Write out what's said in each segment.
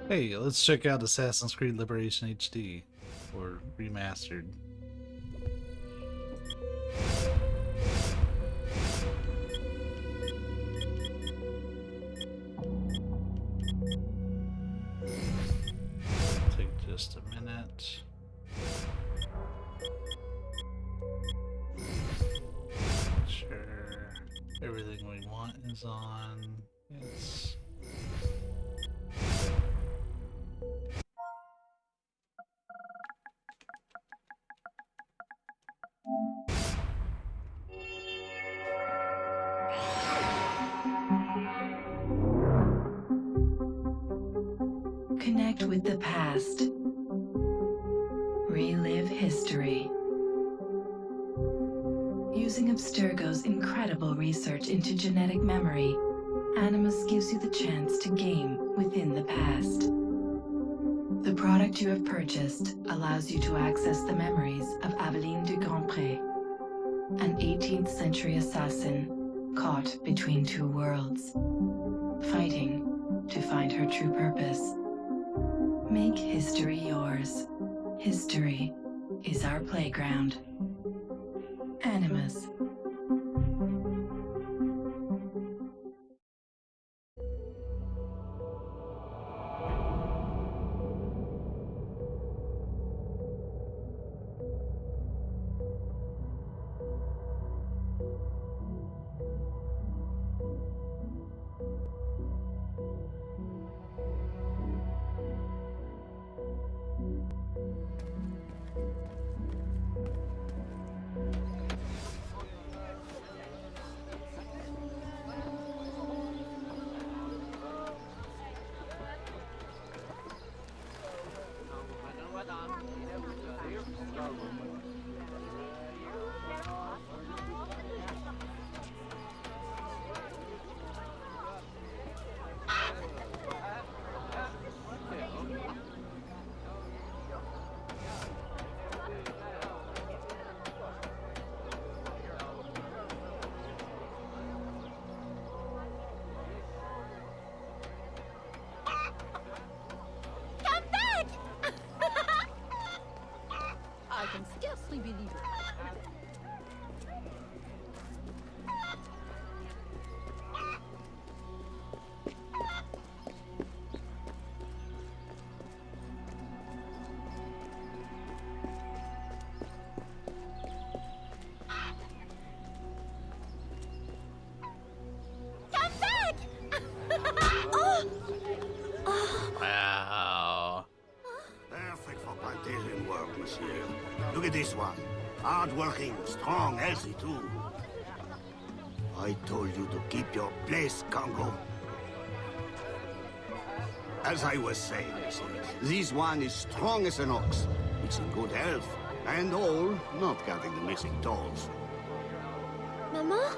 Hey, let's check out Assassin's Creed Liberation HD or Remastered. Take just a minute. Make sure everything we want is on. Yes. Connect with the past. Relive history. Using Abstergo's incredible research into genetic memory, Animus gives you the chance to game within the past. The product you have purchased allows you to access the memories of Aveline de Grandpré, an 18th century assassin caught between two worlds, fighting to find her true purpose. Make history yours. History is our playground. Animus. I can scarcely believe it. Come back! Wow. Perfect for plantation work, monsieur. Look at this one. Hard-working, strong, healthy too. I told you to keep your place, Congo. As I was saying, monsieur, this one is strong as an ox. It's in good health, and all, not counting the missing toes. Maman?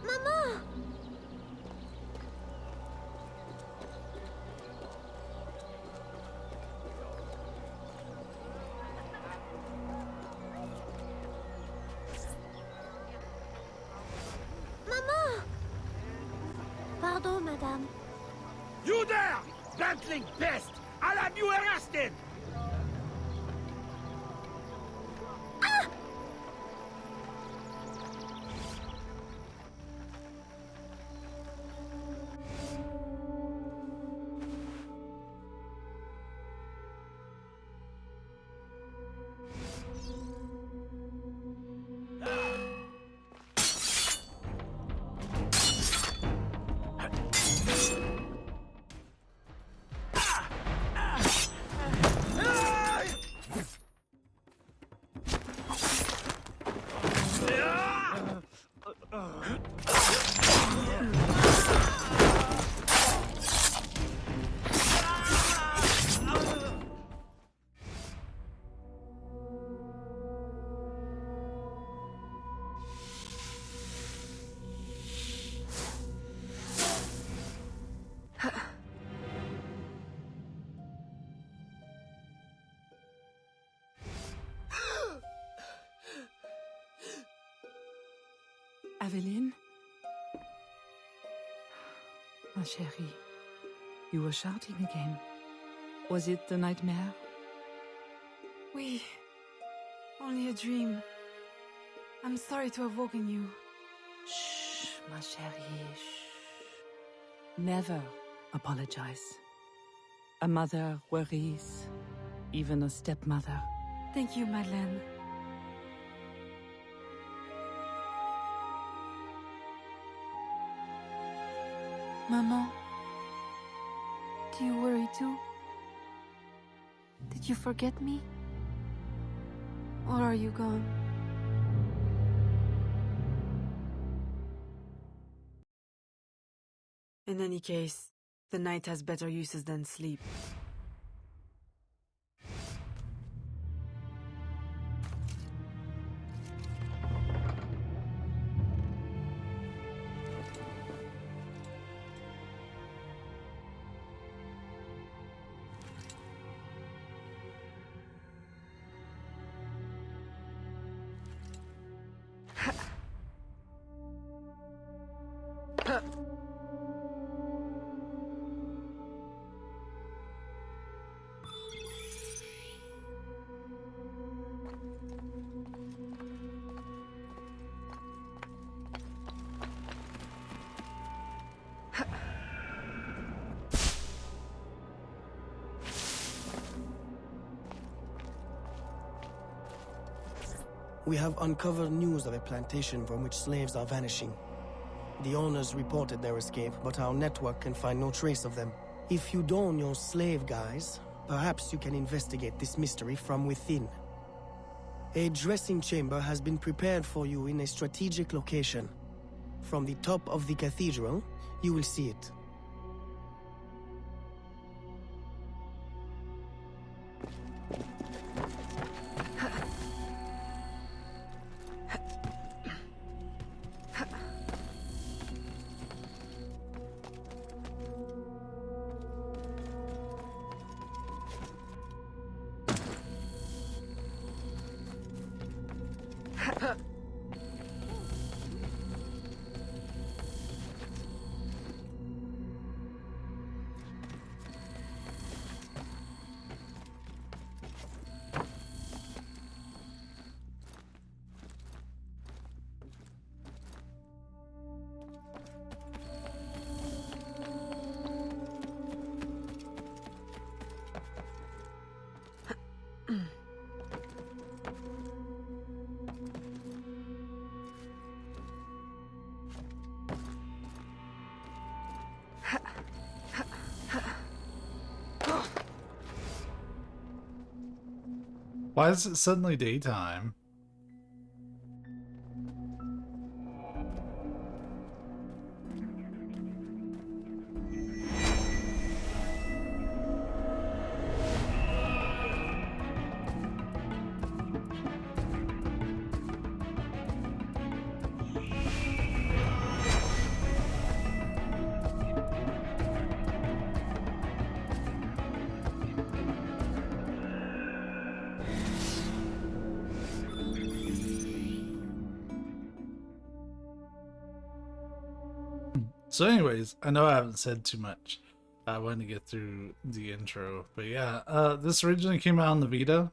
Maman! Maman! Pardon, madame. You there! Bantling pest! I'll have you arrested! Aveline? Ma chérie, you were shouting again. Was it a nightmare? Oui. Only a dream. I'm sorry to have woken you. Shh, ma chérie, shh. Never apologize. A mother worries, even a stepmother. Thank you, Madeleine. Maman, do you worry too? Did you forget me? Or are you gone? In any case, the night has better uses than sleep. We have uncovered news of a plantation from which slaves are vanishing. The owners reported their escape, but our network can find no trace of them. If you don your slave guise, perhaps you can investigate this mystery from within. A dressing chamber has been prepared for you in a strategic location. From the top of the cathedral, you will see it. Why is it suddenly daytime? So anyways, I know I haven't said too much. I wanted to get through the intro, but yeah, this originally came out on the Vita.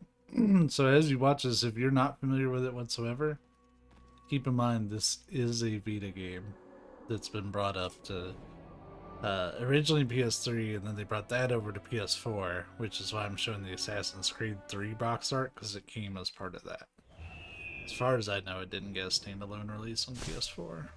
So as you watch this, if you're not familiar with it whatsoever, keep in mind this is a Vita game that's been brought up to originally PS3, and then they brought that over to PS4, which is why I'm showing the Assassin's Creed 3 box art, because it came as part of that. As far as I know, it didn't get a standalone release on PS4.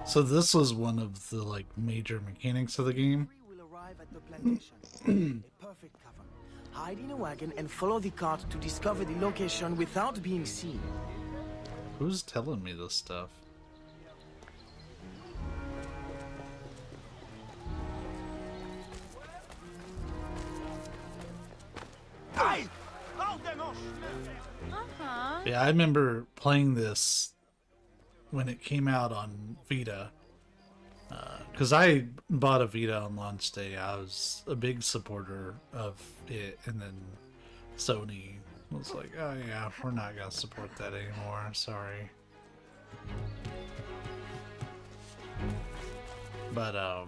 So this was one of the like major mechanics of the game. Will arrive at the plantation. A perfect cover. Hide in a wagon and follow the cart to discover the location without being seen. Who's telling me this stuff? Yeah, I remember playing this when it came out on Vita. Because I bought a Vita on launch day. I was a big supporter of it, and then Sony was like, oh yeah, we're not going to support that anymore. Sorry. But, I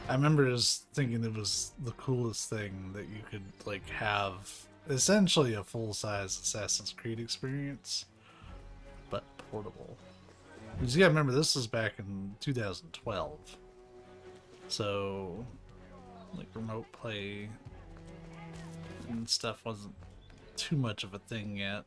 remember just thinking it was the coolest thing that you could, like, have essentially a full-size Assassin's Creed experience, but portable. Because you gotta remember, this was back in 2012. So, like, remote play and stuff wasn't too much of a thing yet.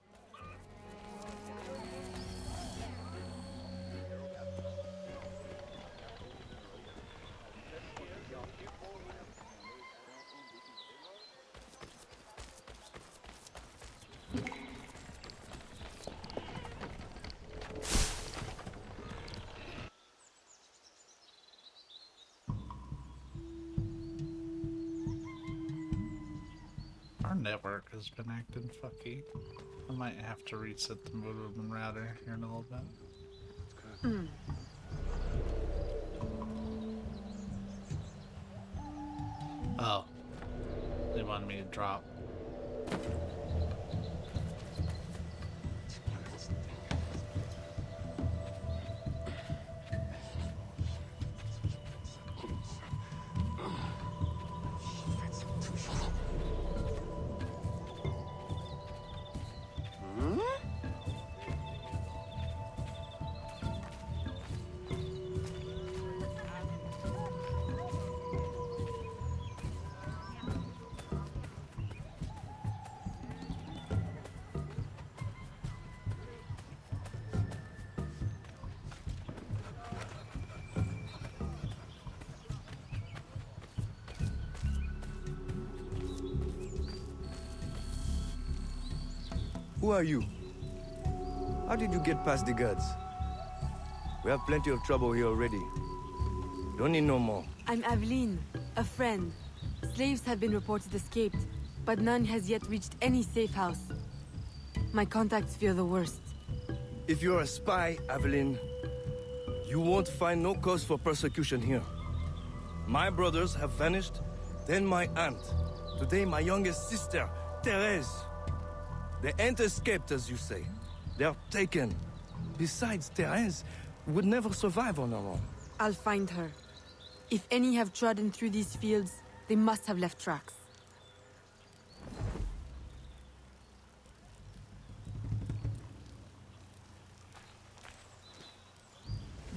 Our network has been acting fucky. I might have to reset the modem and router here in a little bit. Oh. They wanted me to drop. Who are you? How did you get past the guards? We have plenty of trouble here already. Don't need no more. I'm Aveline, a friend. Slaves have been reported escaped, but none has yet reached any safe house. My contacts fear the worst. If you're a spy, Aveline, you won't find no cause for persecution here. My brothers have vanished, then my aunt. Today my youngest sister, Therese. They ain't escaped, as you say. They're taken. Besides, Therese would never survive on her own. I'll find her. If any have trodden through these fields, they must have left tracks.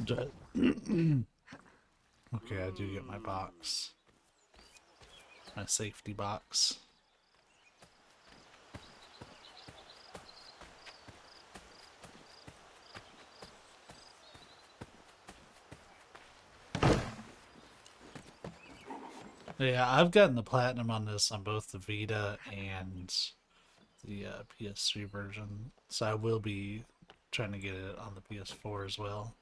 Okay, I do get my box. My safety box. Yeah, I've gotten the platinum on this on both the Vita and the PS3 version, so I will be trying to get it on the PS4 as well.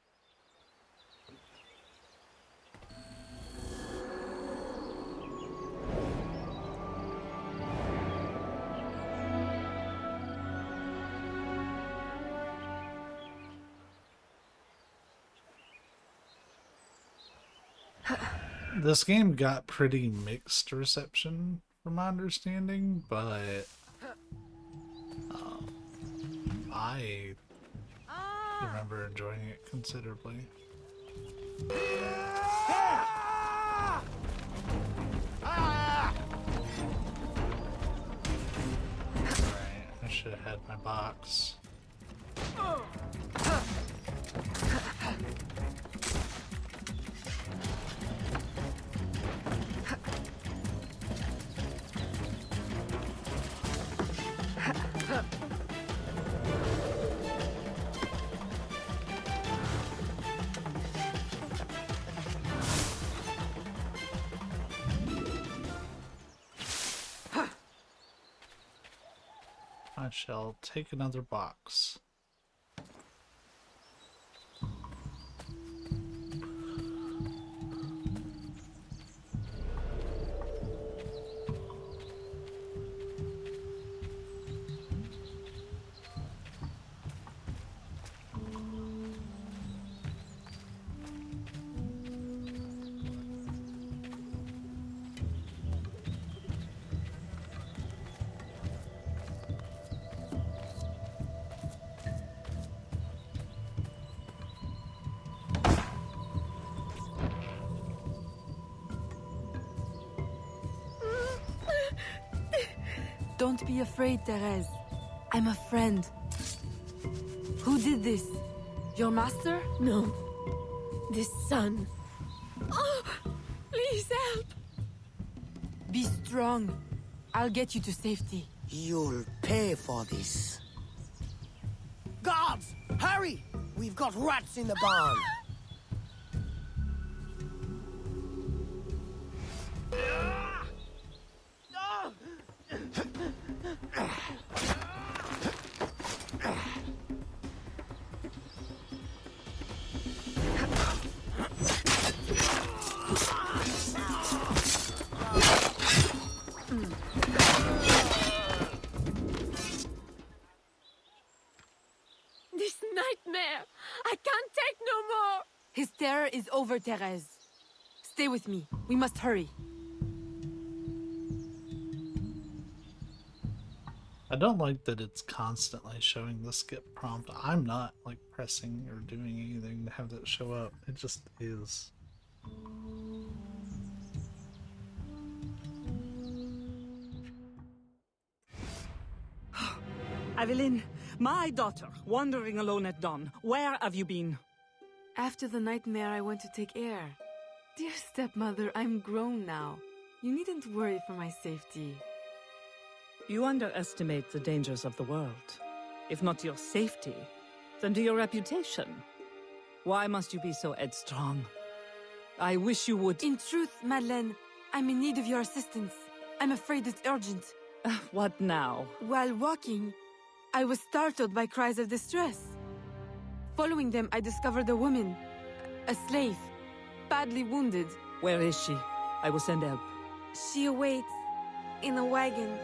This game got pretty mixed reception, from my understanding, but I remember enjoying it considerably. Alright, I should have had my box. shall take another box. Don't be afraid, Therese. I'm a friend. Who did this? Your master? No. This son. Oh, please help. Be strong. I'll get you to safety. You'll pay for this. Guards! Hurry! We've got rats in the barn. This nightmare. I can't take no more. His terror is over, Therese. Stay with me. We must hurry. I don't like that it's constantly showing the skip prompt. I'm not like pressing or doing anything to have that show up. It just is. Evelyn, my daughter, wandering alone at dawn. Where have you been? After the nightmare, I went to take air. Dear stepmother, I'm grown now. You needn't worry for my safety. You underestimate the dangers of the world. If not your safety, then to your reputation. Why must you be so headstrong? I wish you would... In truth, Madeleine, I'm in need of your assistance. I'm afraid it's urgent. What now? While walking, I was startled by cries of distress. Following them, I discovered a woman, a slave, badly wounded. Where is she? I will send help. She awaits in a wagon,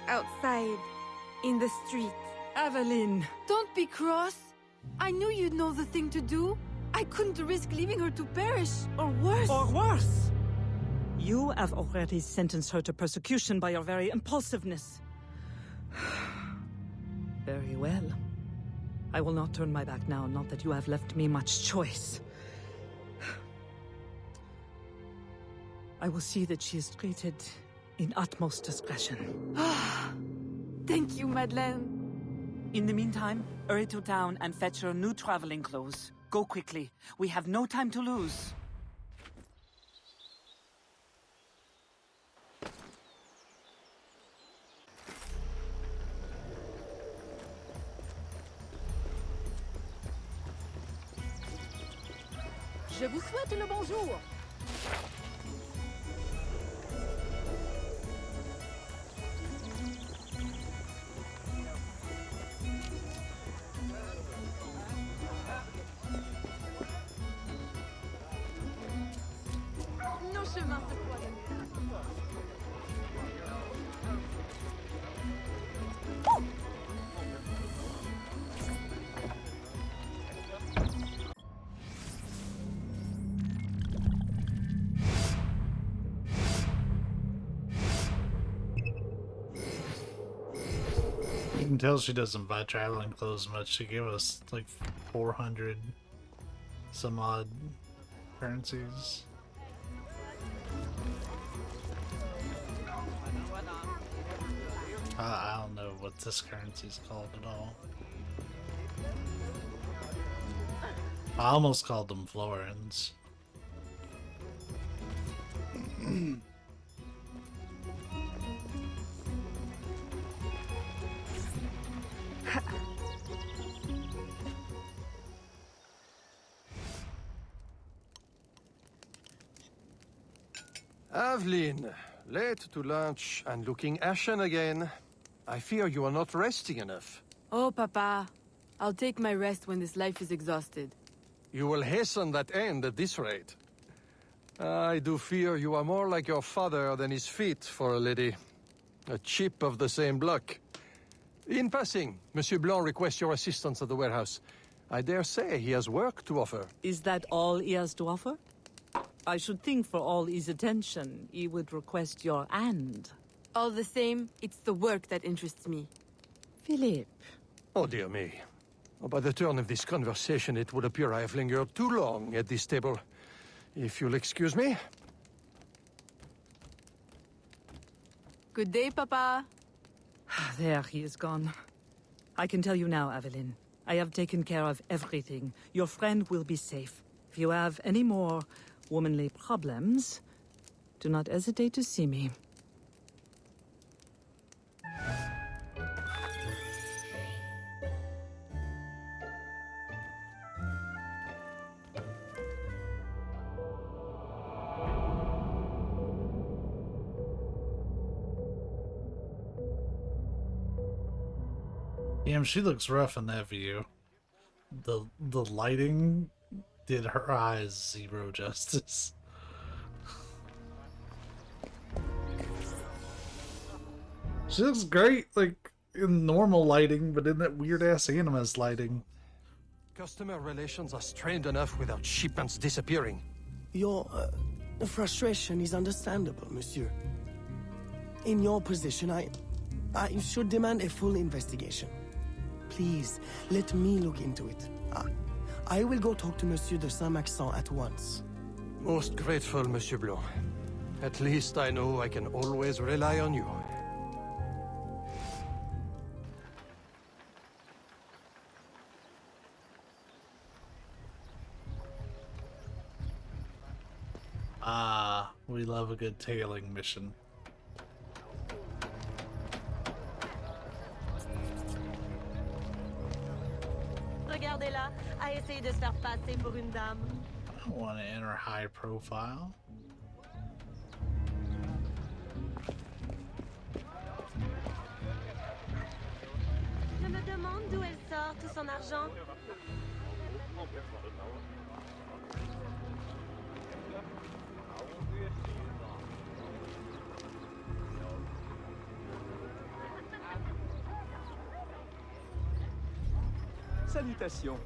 outside, in the street. Evelyn! Don't be cross. I knew you'd know the thing to do. I couldn't risk leaving her to perish, or worse. Or worse! You have already sentenced her to persecution by your very impulsiveness. Very well. I will not turn my back now, not that you have left me much choice. I will see that she is treated in utmost discretion. Thank you, Madeleine. In the meantime, hurry to town and fetch her new traveling clothes. Go quickly. We have no time to lose. Je vous souhaite le bonjour. Nos chemins se croisent. You can tell she doesn't buy traveling clothes much. She gave us like 400 some odd currencies. I don't know what this currency is called at all. I almost called them florins. Evelyn, late to lunch and looking ashen again. I fear you are not resting enough. Oh, Papa. I'll take my rest when this life is exhausted. You will hasten that end at this rate. I do fear you are more like your father than his feet for a lady. A chip of the same block. In passing, Monsieur Blanc requests your assistance at the warehouse. I dare say he has work to offer. Is that all he has to offer? I should think for all his attention, he would request your hand. All the same, it's the work that interests me. Philippe. Oh, dear me. Oh, by the turn of this conversation, it would appear I have lingered too long at this table. If you'll excuse me. Good day, Papa. There, he is gone. I can tell you now, Aveline. I have taken care of everything. Your friend will be safe. If you have any more womanly problems, do not hesitate to see me. Damn, she looks rough in that view. The lighting did her eyes zero justice. She looks great, like, in normal lighting, but in that weird-ass Animus lighting. Customer relations are strained enough without shipments disappearing. Your frustration is understandable, monsieur. In your position, I should demand a full investigation. Please, let me look into it. I will go talk to Monsieur de Saint-Maxent at once. Most grateful, Monsieur Blanc. At least I know I can always rely on you. Ah, we love a good tailing mission. Regardez-la, à essayer de se faire passer pour une dame. I don't want to enter high profile. Je me demande d'où elle sort tout son argent. Salutations.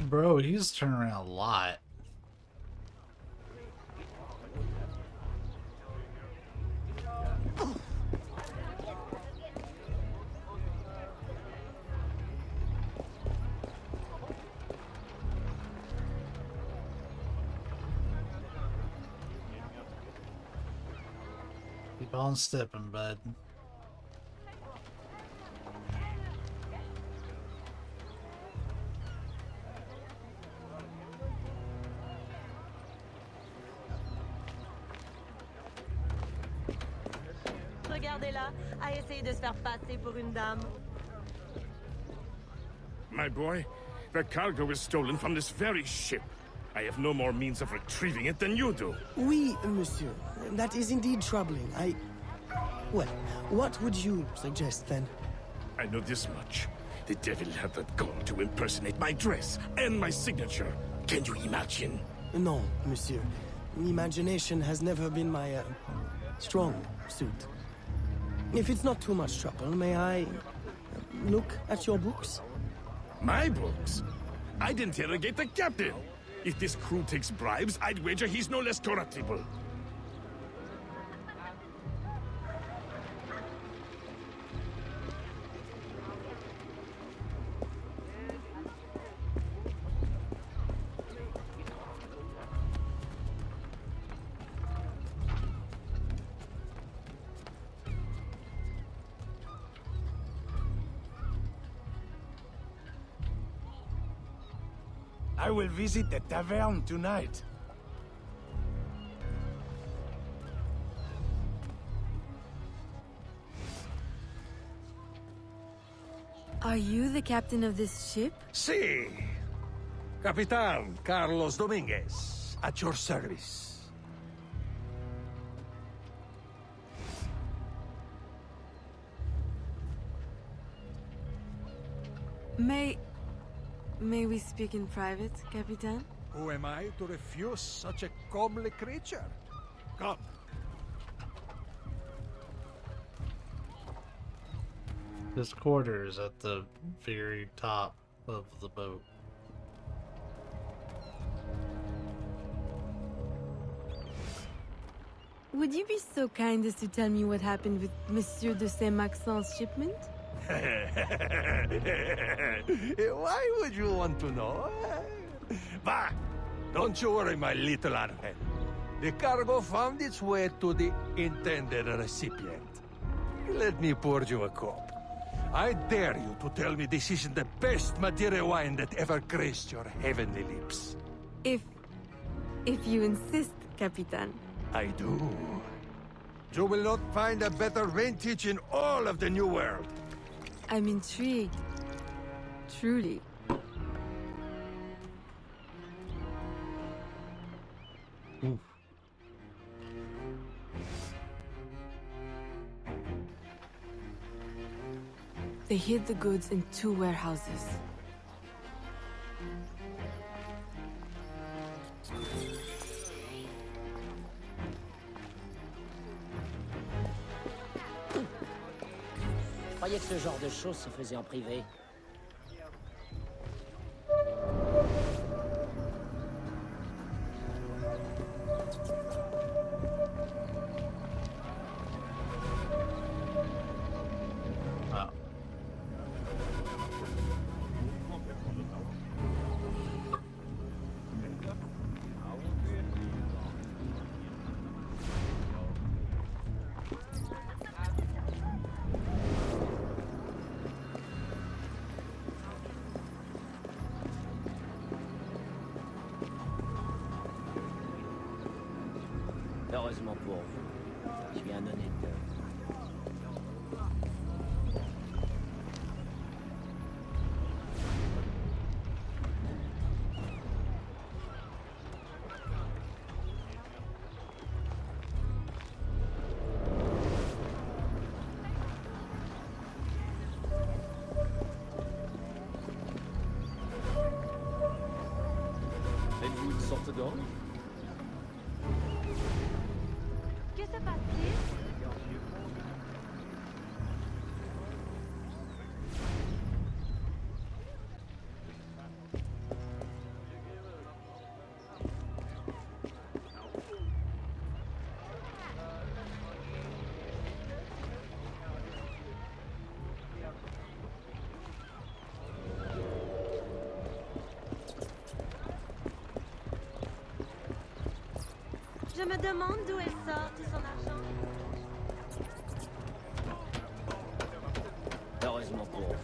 Bro, he's turning around a lot. Keep on stepping, bud. Regardez-la, à essayer de se faire passer pour une dame. My boy, the cargo is stolen from this very ship. I have no more means of retrieving it than you do. Oui, monsieur. That is indeed troubling. Well, what would you suggest then? I know this much. The devil had the gall to impersonate my dress and my signature. Can you imagine? No, monsieur. Imagination has never been my strong suit. If it's not too much trouble, may I look at your books? My books? I'd interrogate the captain. If this crew takes bribes, I'd wager he's no less corruptible. I will visit the tavern tonight. Are you the captain of this ship? Si. Capitan Carlos Dominguez, at your service. May we speak in private, Capitan? Who am I to refuse such a comely creature? Come. His quarters at the very top of the boat. Would you be so kind as to tell me what happened with Monsieur de Saint-Maxent's shipment? Why would you want to know? Bah! Don't you worry, my little Angel. The cargo found its way to the intended recipient. Let me pour you a cup. I dare you to tell me this isn't the best Madeira wine that ever graced your heavenly lips. If you insist, Capitan. I do. You will not find a better vintage in all of the New World. I'm intrigued. Truly. Oof. They hid the goods in 2 warehouses. Je croyais que ce genre de choses se faisait en privé. Heureusement pour vous, je suis un honnête homme. Êtes-vous une sorte d'ange? Que se passe-t-il? Je me demande d'où elle sort tout son argent. Heureusement pour vous.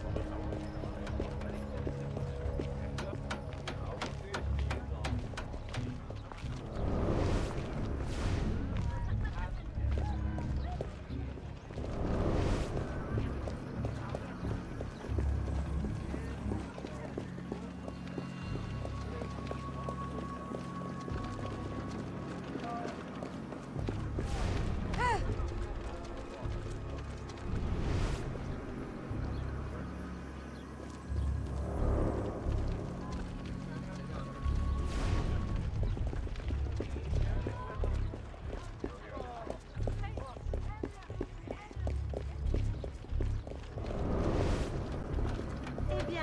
Eh bien,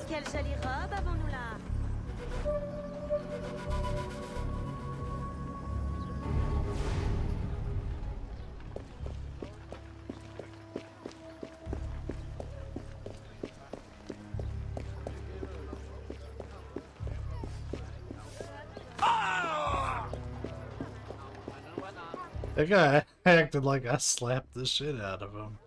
quelle jolie robe avons-nous là? That guy acted like I slapped the shit out of him.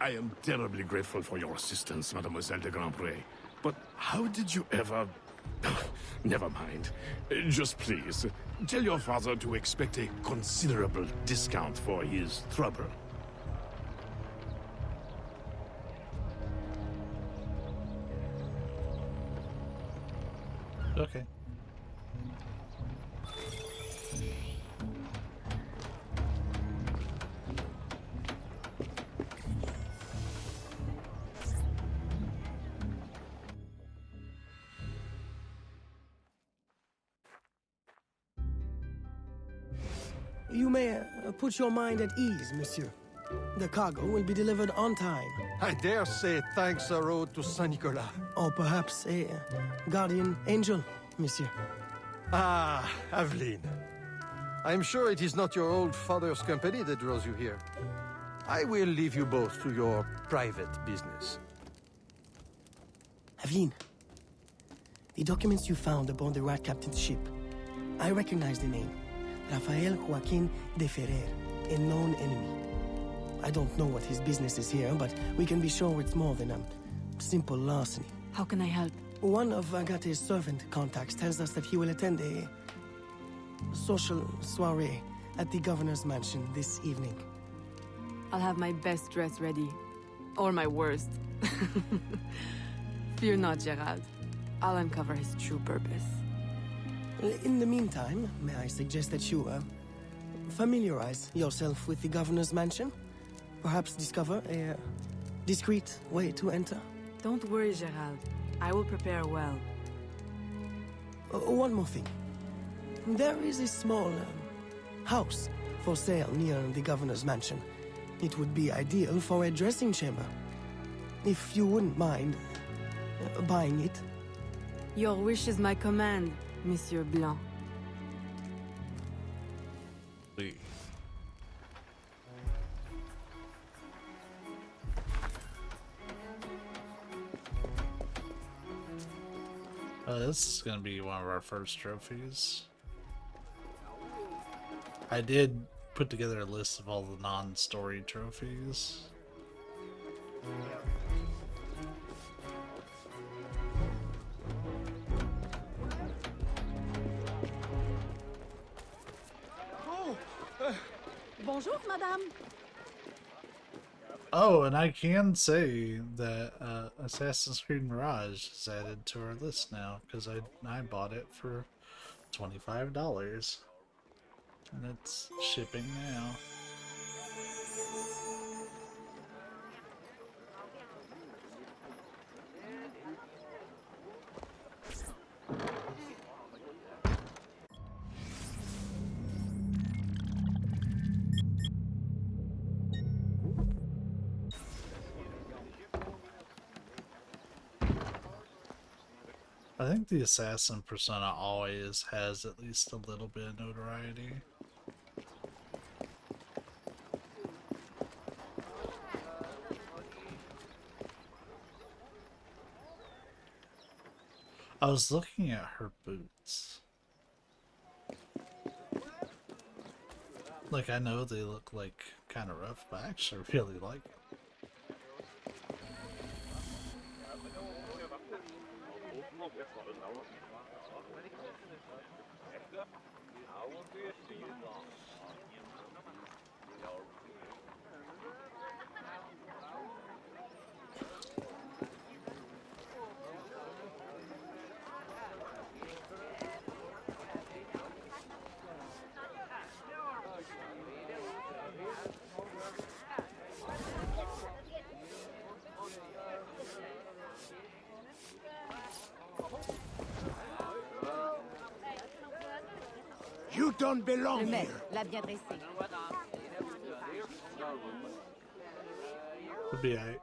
I am terribly grateful for your assistance, Mademoiselle de Grandpré. But how did you ever Never mind. Just please, tell your father to expect a considerable discount for his trouble. Okay. You may put your mind at ease, monsieur. The cargo will be delivered on time. I dare say thanks are owed to Saint Nicolas. Or perhaps a guardian angel, monsieur. Ah, Aveline. I'm sure it is not your old father's company that draws you here. I will leave you both to your private business. Aveline, the documents you found aboard the Rat Captain's ship. I recognize the name. Rafael Joaquin de Ferrer, a known enemy. I don't know what his business is here, but we can be sure it's more than a simple larceny. How can I help? One of Agate's servant contacts tells us that he will attend a social soiree at the governor's mansion this evening. I'll have my best dress ready. Or my worst. Fear not, Gerald. I'll uncover his true purpose. In the meantime, may I suggest that you familiarize yourself with the governor's mansion? Perhaps discover a discreet way to enter? Don't worry, Gerald. I will prepare well. One more thing. There is a small house for sale near the governor's mansion. It would be ideal for a dressing chamber. If you wouldn't mind buying it. Your wish is my command, Monsieur Blanc. This is going to be one of our first trophies. I did put together a list of all the non-story trophies. Bonjour, madame. Oh, and I can say that Assassin's Creed Mirage is added to our list now because I bought it for $25 and it's shipping now. I think the assassin persona always has at least a little bit of notoriety. I was looking at her boots. Like, I know they look like kind of rough, but I actually really like it. You don't belong Le here. maître l'a bien dressé. It'll be alright.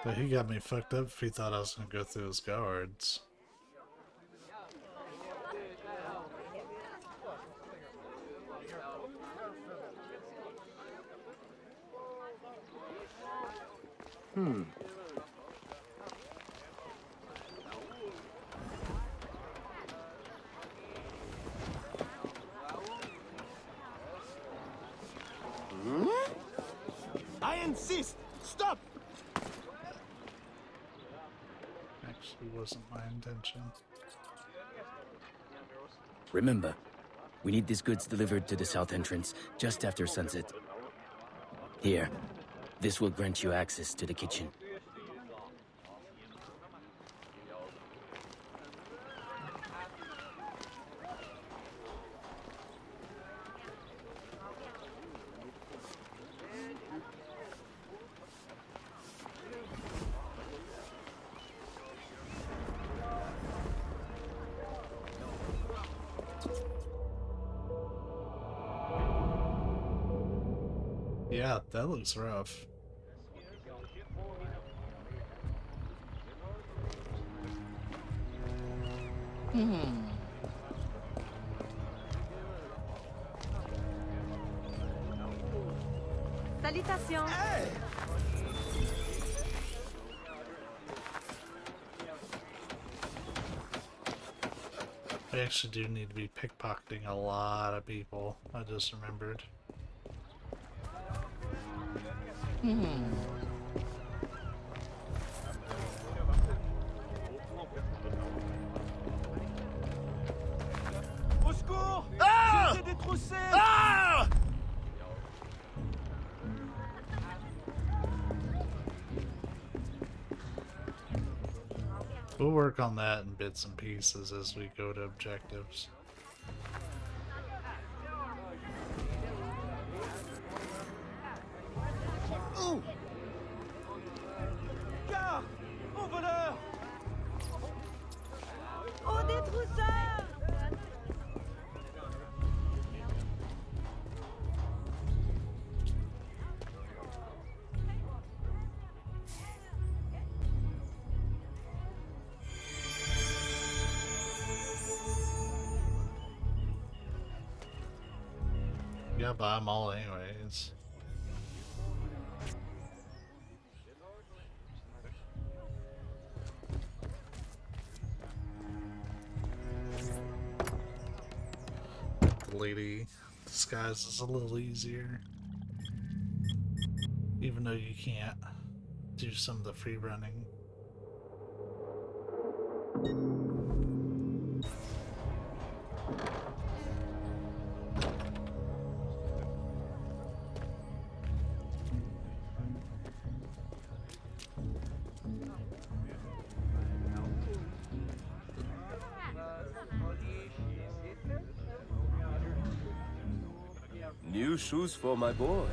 But he got me fucked up if he thought I was gonna go through his guards. I insist. Stop! Actually, wasn't my intention. Remember, we need these goods delivered to the south entrance just after sunset. Here, this will grant you access to the kitchen. Yeah, that looks rough. Salutations! We actually do need to be pickpocketing a lot of people, I just remembered. Au secours! Ah! J'ai été détroussé! Ah! We'll work on that in bits and pieces as we go to objectives. Où? Gare! Au voleur! Au détrousseur! Yeah, buy them all anyways. Lady disguise is a little easier, even though you can't do some of the free running. New shoes for my boy.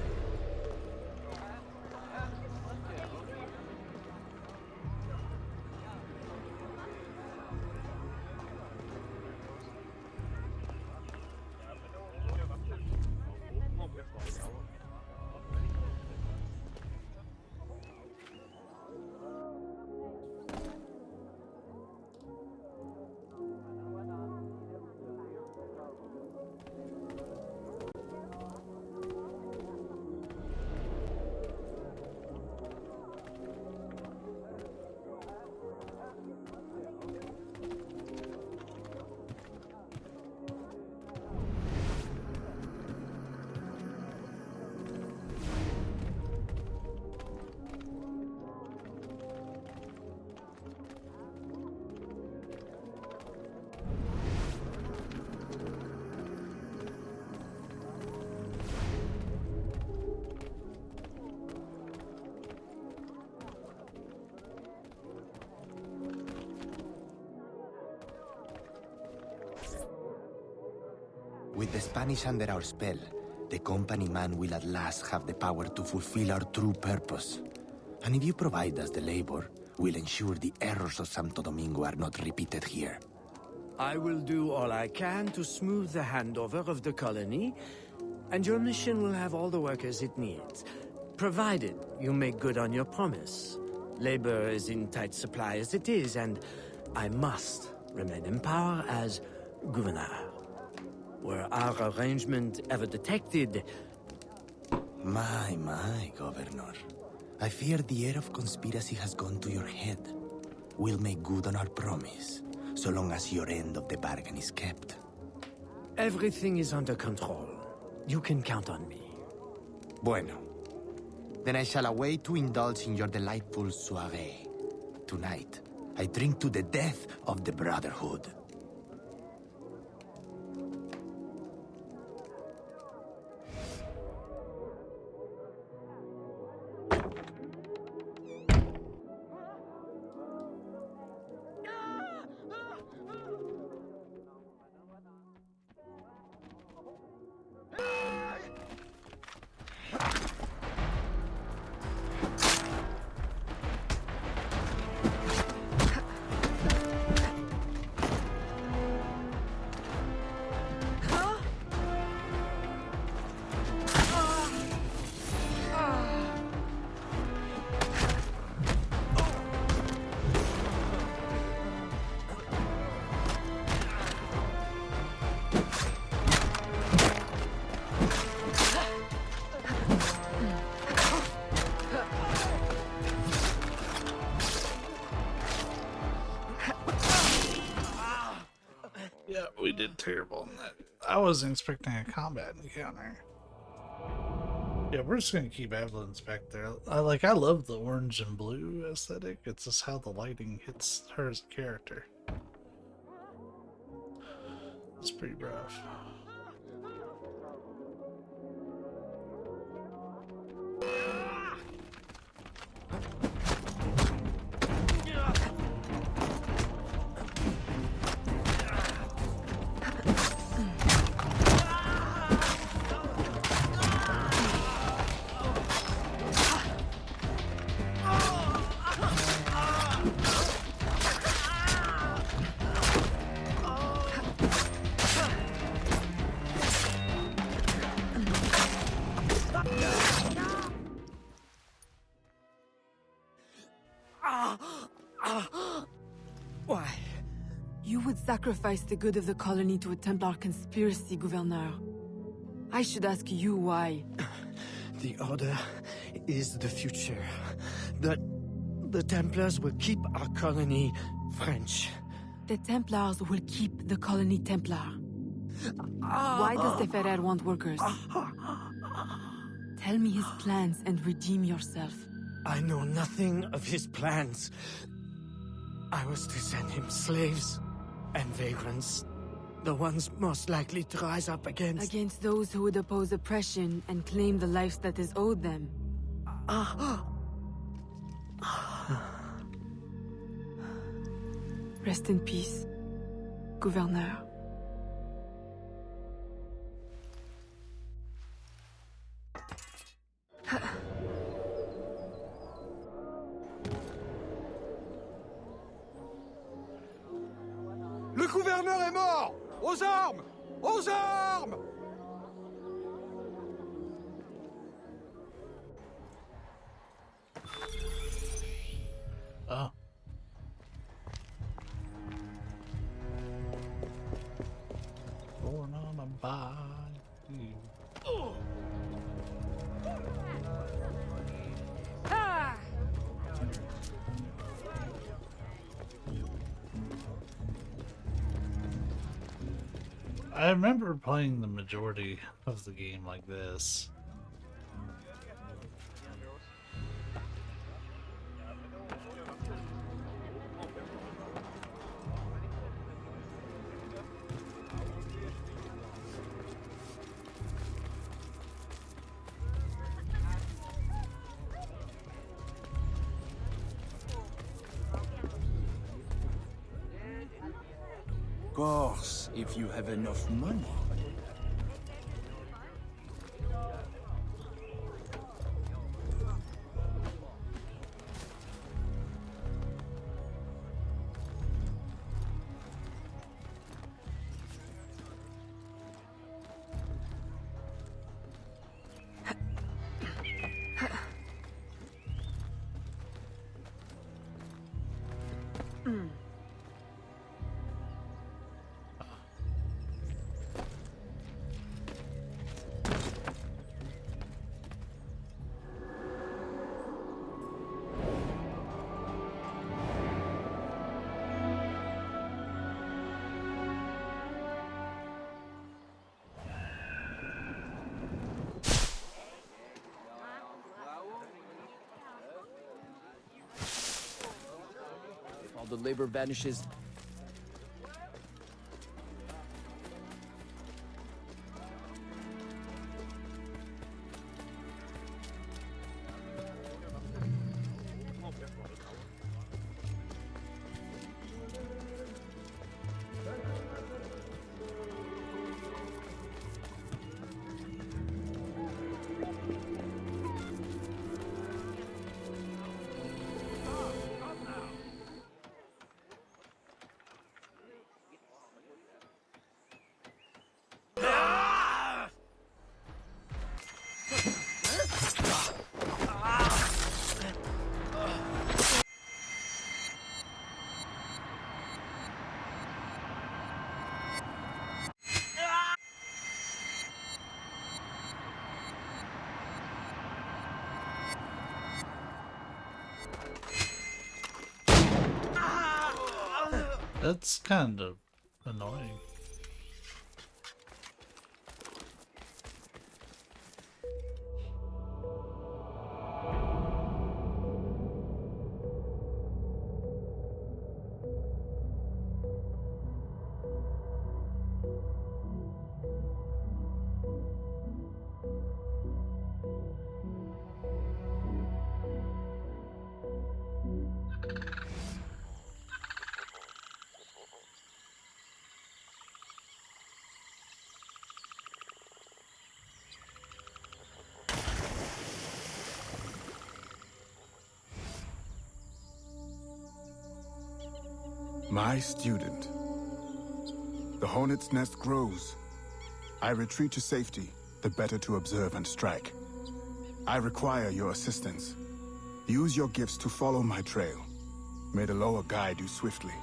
With the Spanish under our spell, the company man will at last have the power to fulfill our true purpose. And if you provide us the labor, we'll ensure the errors of Santo Domingo are not repeated here. I will do all I can to smooth the handover of the colony, and your mission will have all the workers it needs, provided you make good on your promise. Labor is in tight supply as it is, and I must remain in power as governor. Were our arrangement ever detected... My, Governor. I fear the air of conspiracy has gone to your head. We'll make good on our promise, so long as your end of the bargain is kept. Everything is under control. You can count on me. Bueno. Then I shall away to indulge in your delightful soiree. Tonight, I drink to the death of the Brotherhood. Yeah, we did terrible. I wasn't expecting a combat encounter. Yeah, we're just gonna keep Evelyn's back there. I love the orange and blue aesthetic. It's just how the lighting hits her as a character. It's pretty rough. Why? You would sacrifice the good of the colony to a Templar conspiracy, Gouverneur. I should ask you why. The Order is the future. The Templars will keep our colony French. The Templars will keep the colony Templar. Why does the Ferrer want workers? Tell me his plans and redeem yourself. I know nothing of his plans. I was to send him slaves and vagrants. The ones most likely to rise up against... Against those who would oppose oppression and claim the lives that is owed them. Rest in peace, Gouverneur. Le gouverneur est mort! Aux armes! Aux armes! Oh. Born on a bayou. Oh. I remember playing the majority of the game like this. Of course, if you have enough money. All the labor vanishes. That's kind of annoying. My student. The hornet's nest grows. I retreat to safety, the better to observe and strike. I require your assistance. Use your gifts to follow my trail. May the lower guide you swiftly.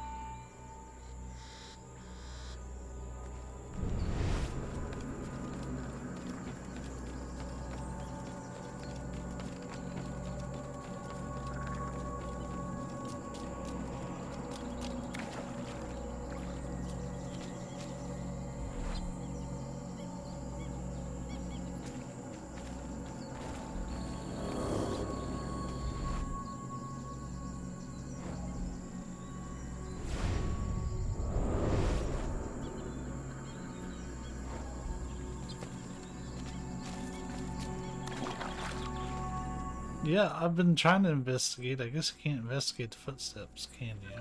Yeah, I've been trying to investigate. I guess you can't investigate the footsteps, can you?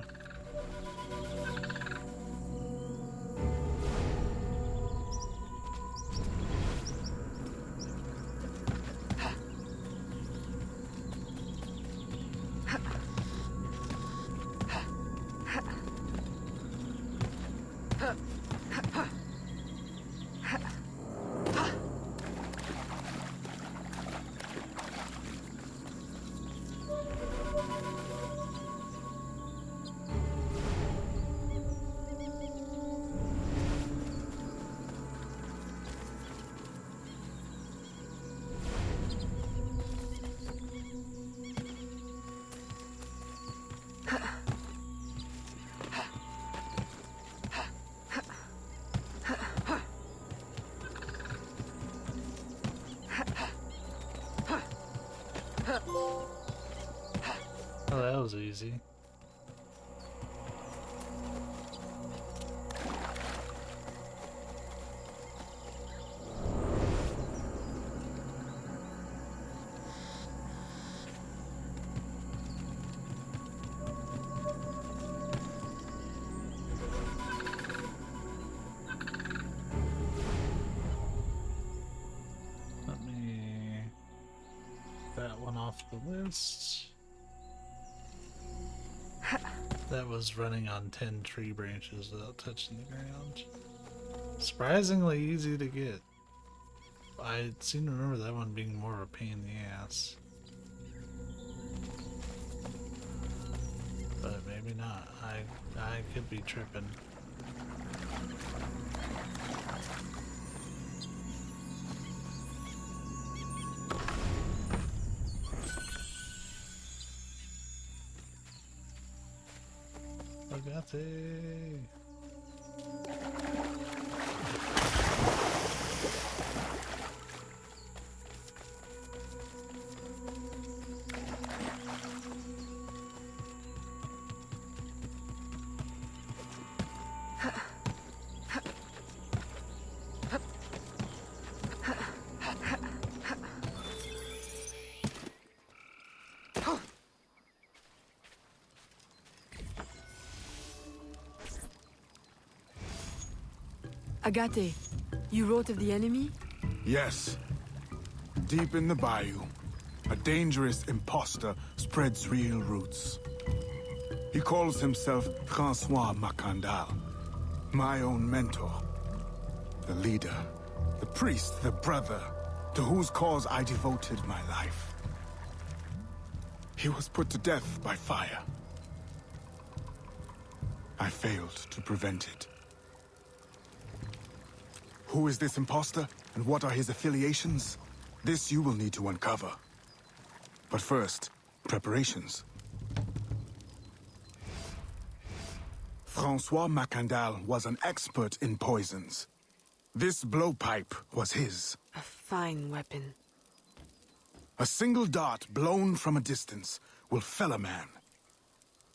Oh, that was easy. Let me that one off the list. That was running on 10 tree branches without touching the ground. Surprisingly easy to get. I seem to remember that one being more of a pain in the ass. But maybe not. I could be tripping. Bugatti. Agate, you wrote of the enemy? Yes. Deep in the bayou, a dangerous imposter spreads real roots. He calls himself Francois Macandal, my own mentor. The leader, the priest, the brother, to whose cause I devoted my life. He was put to death by fire. I failed to prevent it. Who is this imposter, and what are his affiliations? This you will need to uncover. But first, preparations. Francois Macandal was an expert in poisons. This blowpipe was his. A fine weapon. A single dart blown from a distance will fell a man.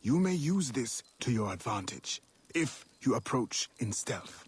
You may use this to your advantage, if you approach in stealth.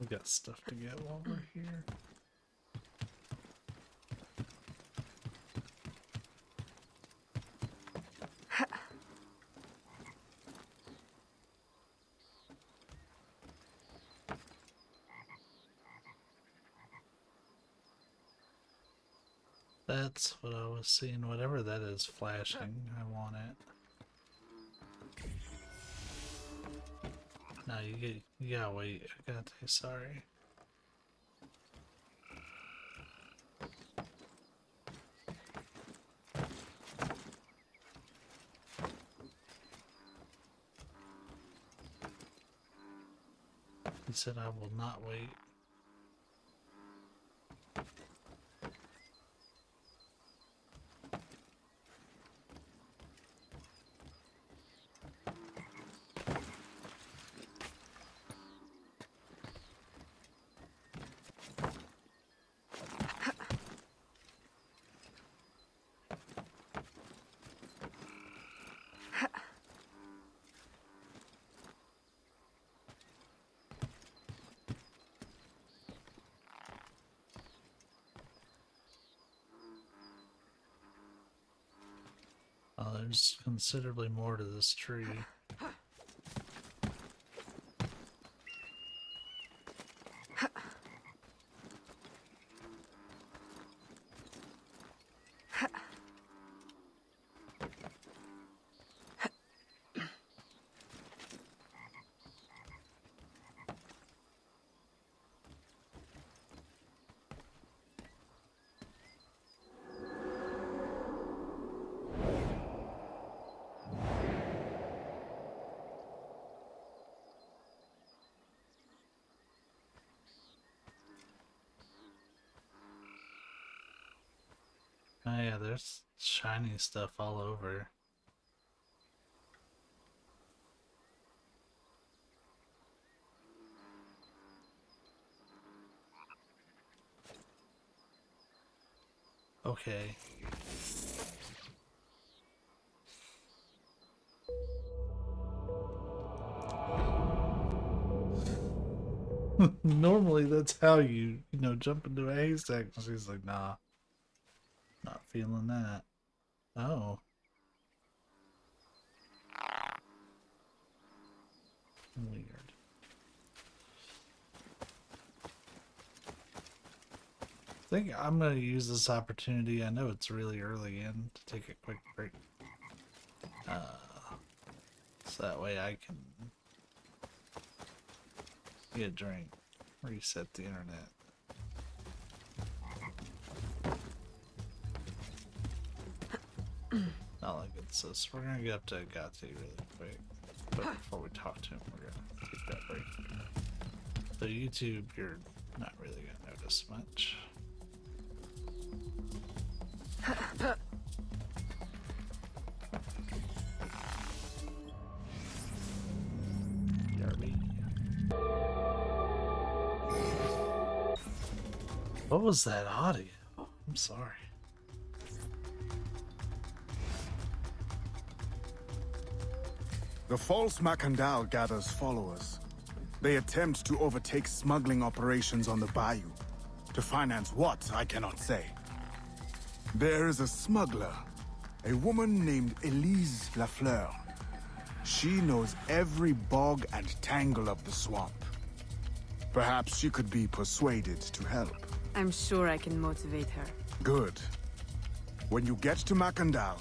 We got stuff to get while we're here. That's what I was seeing. Whatever that is flashing, I want it. No, you gotta wait. I gotta say sorry. He said I will not wait. There's considerably more to this tree. Oh yeah, there's shiny stuff all over. Okay. Normally that's how you jump into a haystack. And she's like, nah, not feeling that. Oh. think I'm going to use this opportunity. I know it's really early in to take a quick break. So that way I can get a drink, reset the internet. Not like it's this. We're going to get up to Agate really quick. But before we talk to him, we're going to take that break. So YouTube, you're not really going to notice much. What was that audio? I'm sorry. The false Macandal gathers followers. They attempt to overtake smuggling operations on the bayou. To finance what, I cannot say. There is a smuggler, a woman named Elise Lafleur. She knows every bog and tangle of the swamp. Perhaps she could be persuaded to help. I'm sure I can motivate her. Good. When you get to Macandal,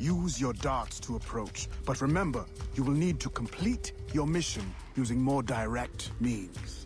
use your darts to approach. But remember, you will need to complete your mission using more direct means.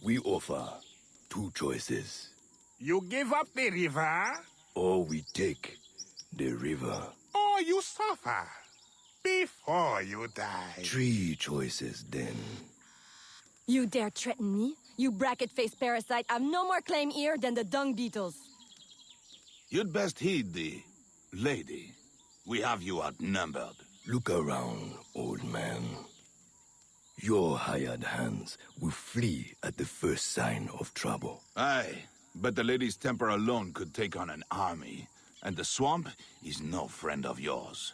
We offer two choices. You give up the river? Or we take the river. Or you suffer before you die. Three choices, then. You dare threaten me? You bracket-faced parasite. I've no more claim here than the dung beetles. You'd best heed the lady. We have you outnumbered. Look around, old man. Your hired hands will flee at the first sign of trouble. Aye, but the lady's temper alone could take on an army. And the swamp is no friend of yours.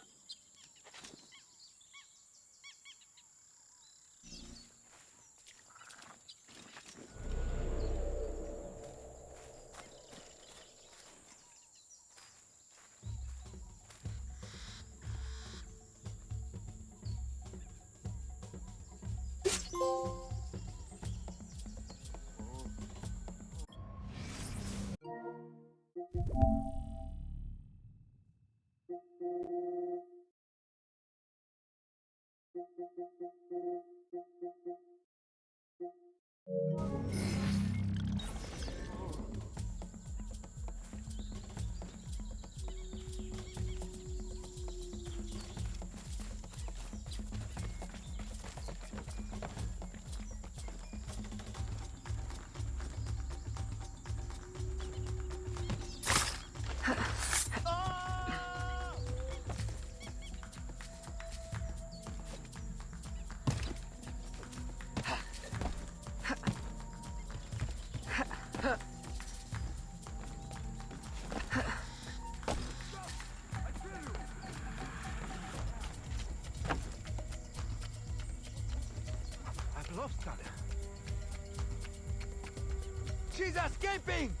She's escaping!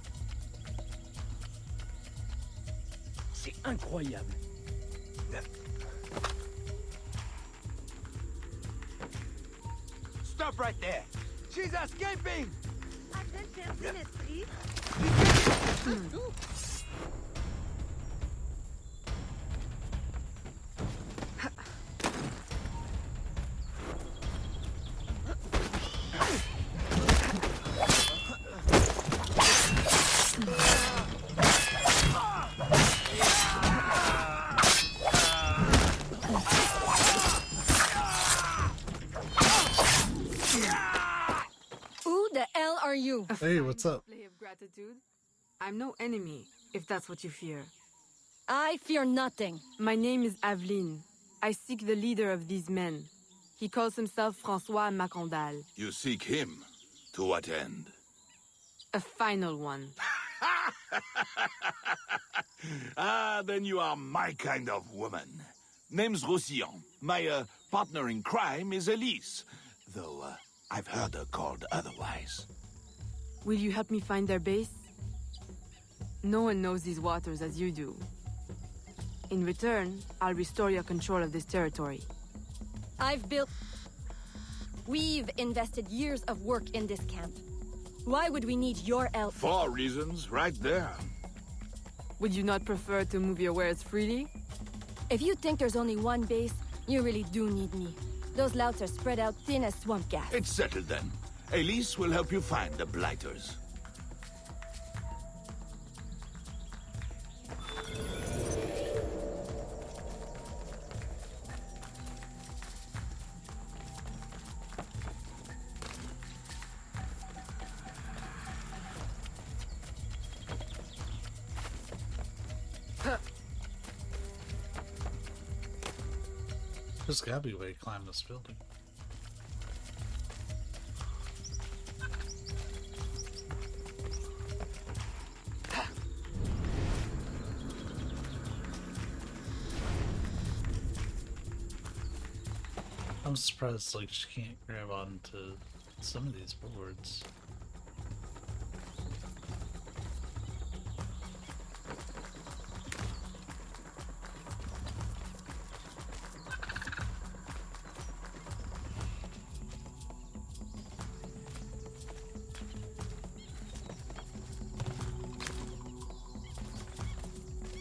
C'est incroyable. Stop right there! She's escaping! A-t-elle perdu l'esprit? Who the hell are you? Hey, what's up? Display of gratitude. I'm no enemy, if that's what you fear. I fear nothing. My name is Aveline. I seek the leader of these men. He calls himself Francois Macondal. You seek him? To what end? A final one. Ah, then you are my kind of woman. Name's Roussillon. My partner in crime is Elise. Though I've heard her called otherwise. Will you help me find their base? No one knows these waters as you do. In return, I'll restore your control of this territory. We've invested years of work in this camp. Why would we need your help? 4 reasons right there. Would you not prefer to move your wares freely? If you think there's only one base, you really do need me. Those louts are spread out thin as swamp gas. It's settled then. Elise will help you find the Blighters. There's gotta be a way to climb this building. I'm surprised like she can't grab onto some of these boards.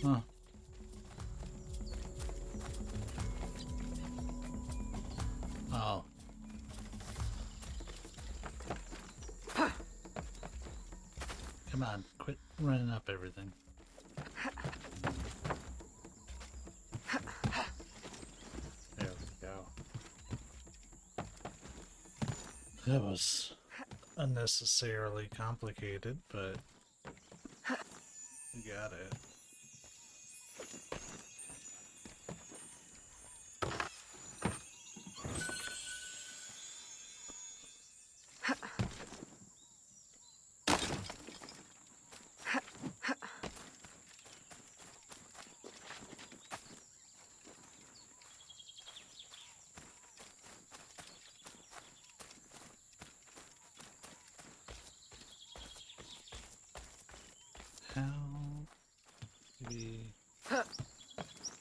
Huh. Oh. Come on, quit running up everything. There we go. That was unnecessarily complicated, but we got it.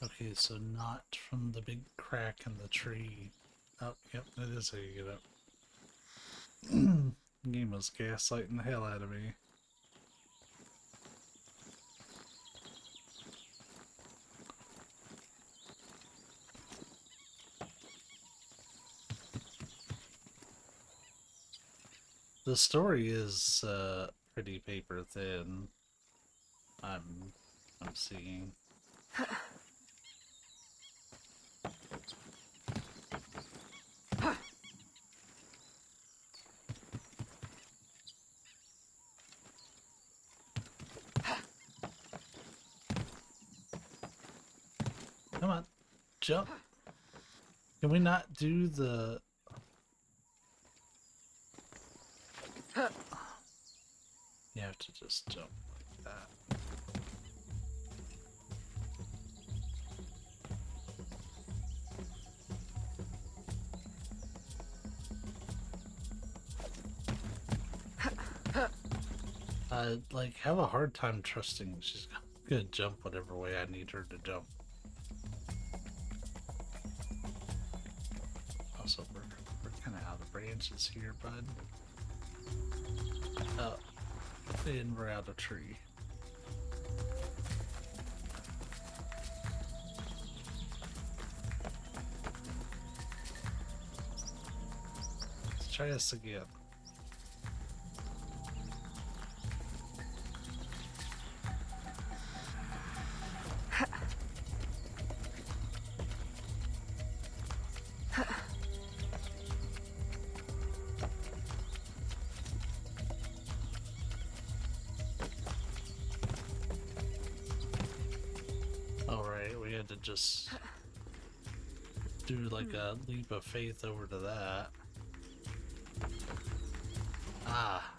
Okay, so not from the big crack in the tree. Oh, yep, that is how you get up. The game was gaslighting the hell out of me. The story is pretty paper thin. I'm seeing. Come on, jump. Can we not do the... You have to just jump like that. I like have a hard time trusting she's gonna jump whatever way I need her to jump. Also, we're kind of out of branches here, bud. Oh, and we're out of tree. Let's try this again. Alright, we had to just do like a leap of faith over to that. Ah.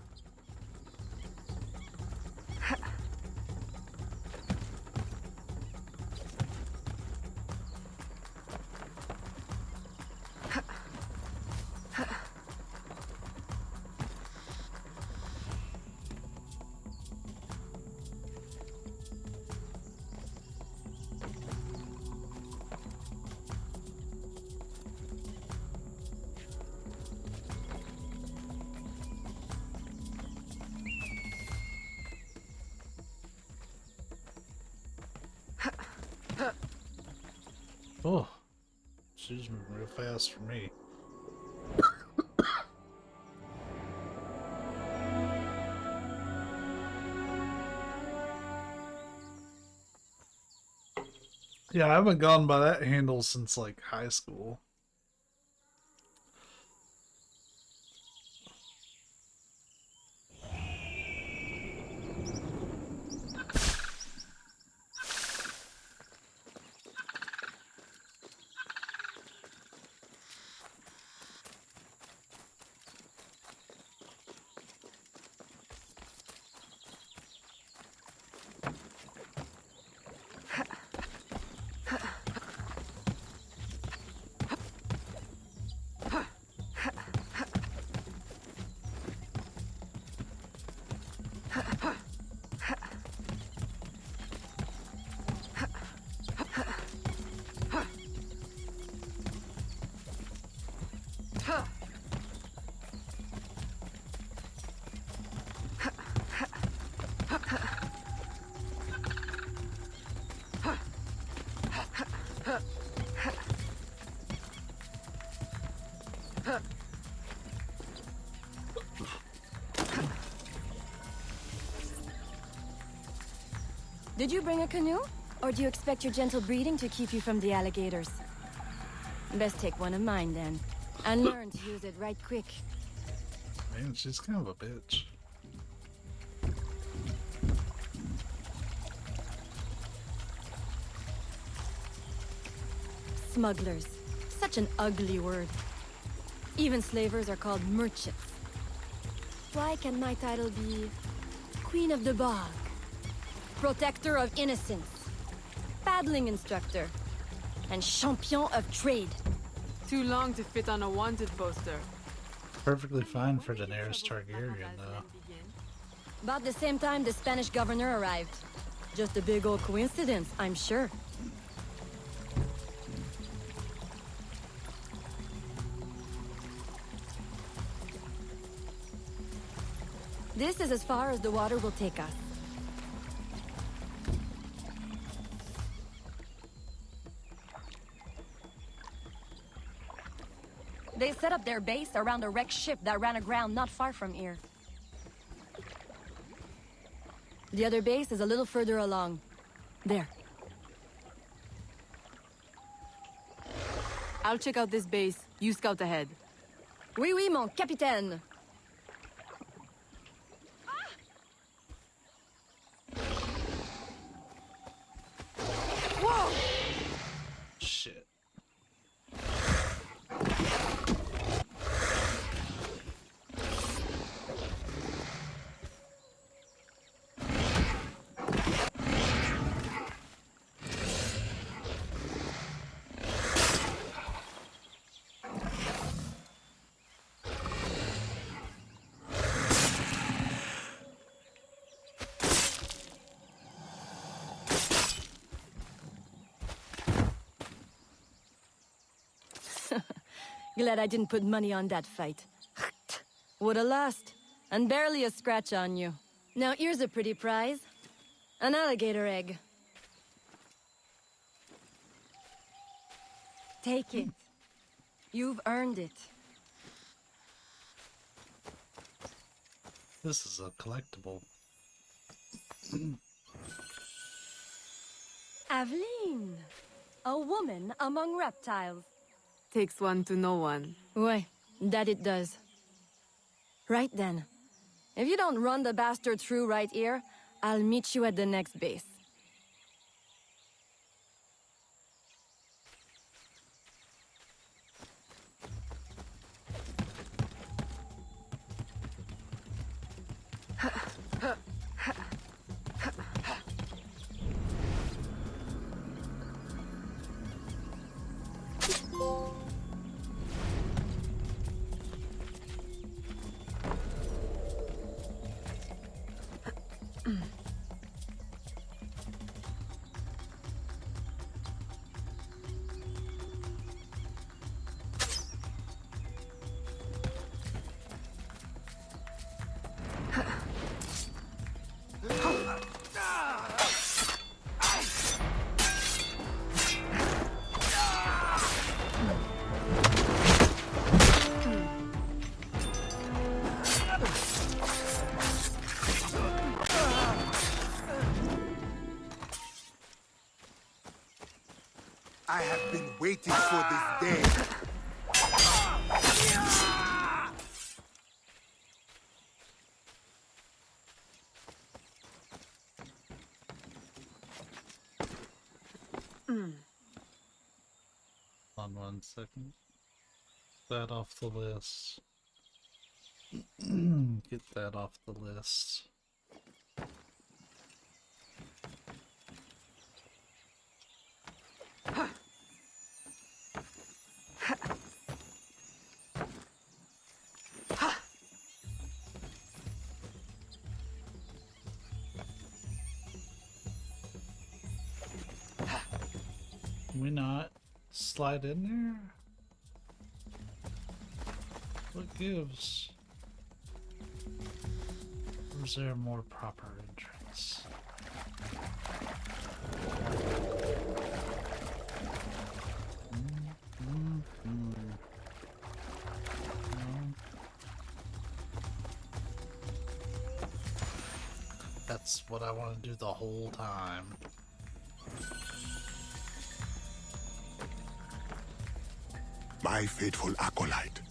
Oh, she's moving real fast for me. Yeah, I haven't gone by that handle since like high school. Did you bring a canoe? Or do you expect your gentle breeding to keep you from the alligators? Best take one of mine then. And learn to use it right quick. Man, she's kind of a bitch. Smugglers. Such an ugly word. Even slavers are called merchants. Why can my title be Queen of the Bog? Protector of Innocence, paddling instructor, and champion of trade. Too long to fit on a wanted poster. Perfectly fine for Daenerys Targaryen, though. About the same time the Spanish governor arrived. Just a big old coincidence, I'm sure. This is as far as the water will take us. They set up their base around a wrecked ship that ran aground not far from here. The other base is a little further along. There. I'll check out this base. You scout ahead. Oui, oui, mon capitaine. Whoa! Shit. Glad I didn't put money on that fight. Woulda lost, and barely a scratch on you. Now here's a pretty prize. An alligator egg. Take it. You've earned it. This is a collectible. Aveline! A woman among reptiles. Takes one to know one. Ouais, that it does. Right then. If you don't run the bastard through right here, I'll meet you at the next base. I have been waiting for this day. On 1 second. That off the list. Get that off the list. Can we not slide in there? What gives? Or is there a more proper entrance? That's what I want to do the whole time. My faithful acolyte,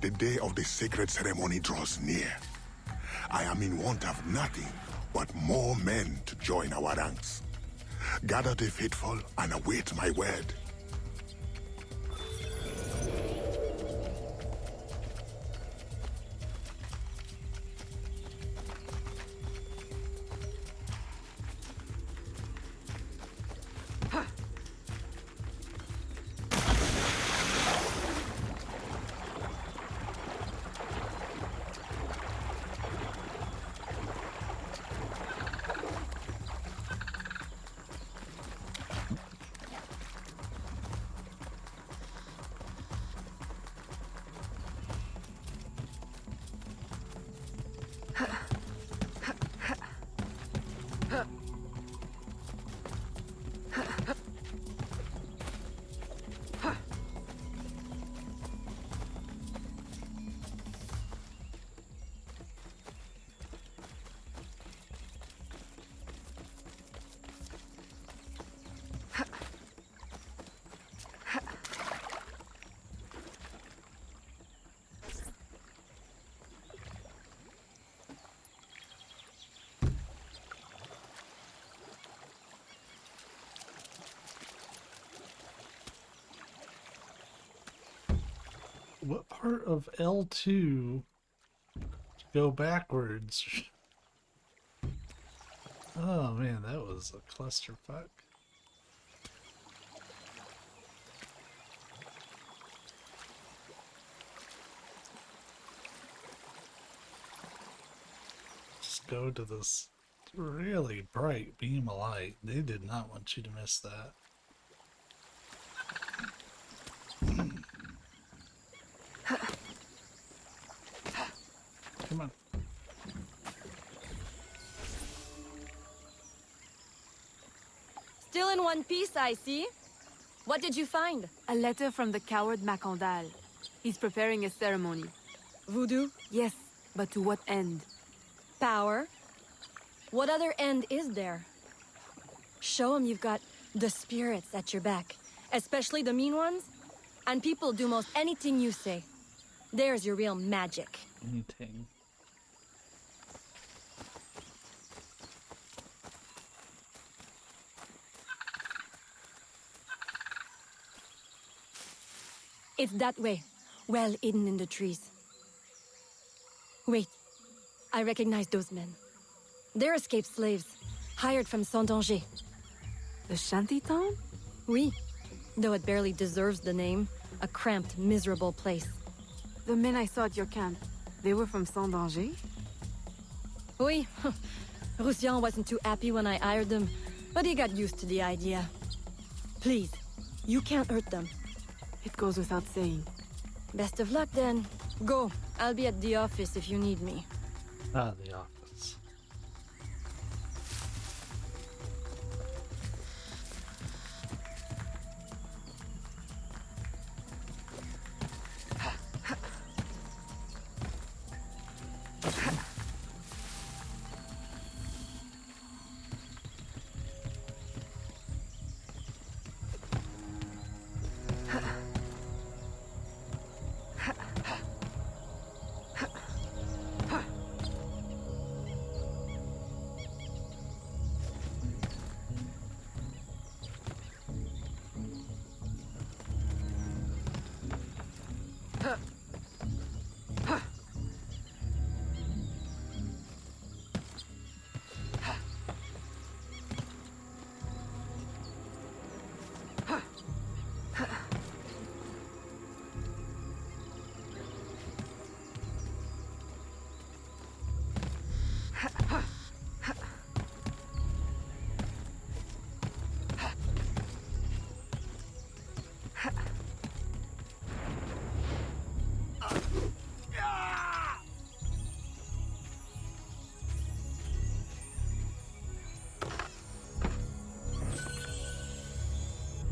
the day of the sacred ceremony draws near. I am in want of nothing but more men to join our ranks. Gather the faithful and await my word. What part of L2 to go backwards? Oh man, that was a clusterfuck. Just go to this really bright beam of light. They did not want you to miss that. Come on. Still in one piece, I see. What did you find? A letter from the coward Macandal. He's preparing a ceremony. Voodoo? Yes, but to what end? Power? What other end is there? Show him you've got the spirits at your back, especially the mean ones, and people do most anything you say. There's your real magic. Anything. It's that way, well hidden in the trees. Wait, I recognize those men. They're escaped slaves, hired from Saint-Danger. The shantytown? Oui, though it barely deserves the name. A cramped, miserable place. The men I saw at your camp, they were from Saint-Danger? Oui, Roussillon wasn't too happy when I hired them, but he got used to the idea. Please, you can't hurt them. It goes without saying. Best of luck then. Go, I'll be at the office if you need me. Ah, the office.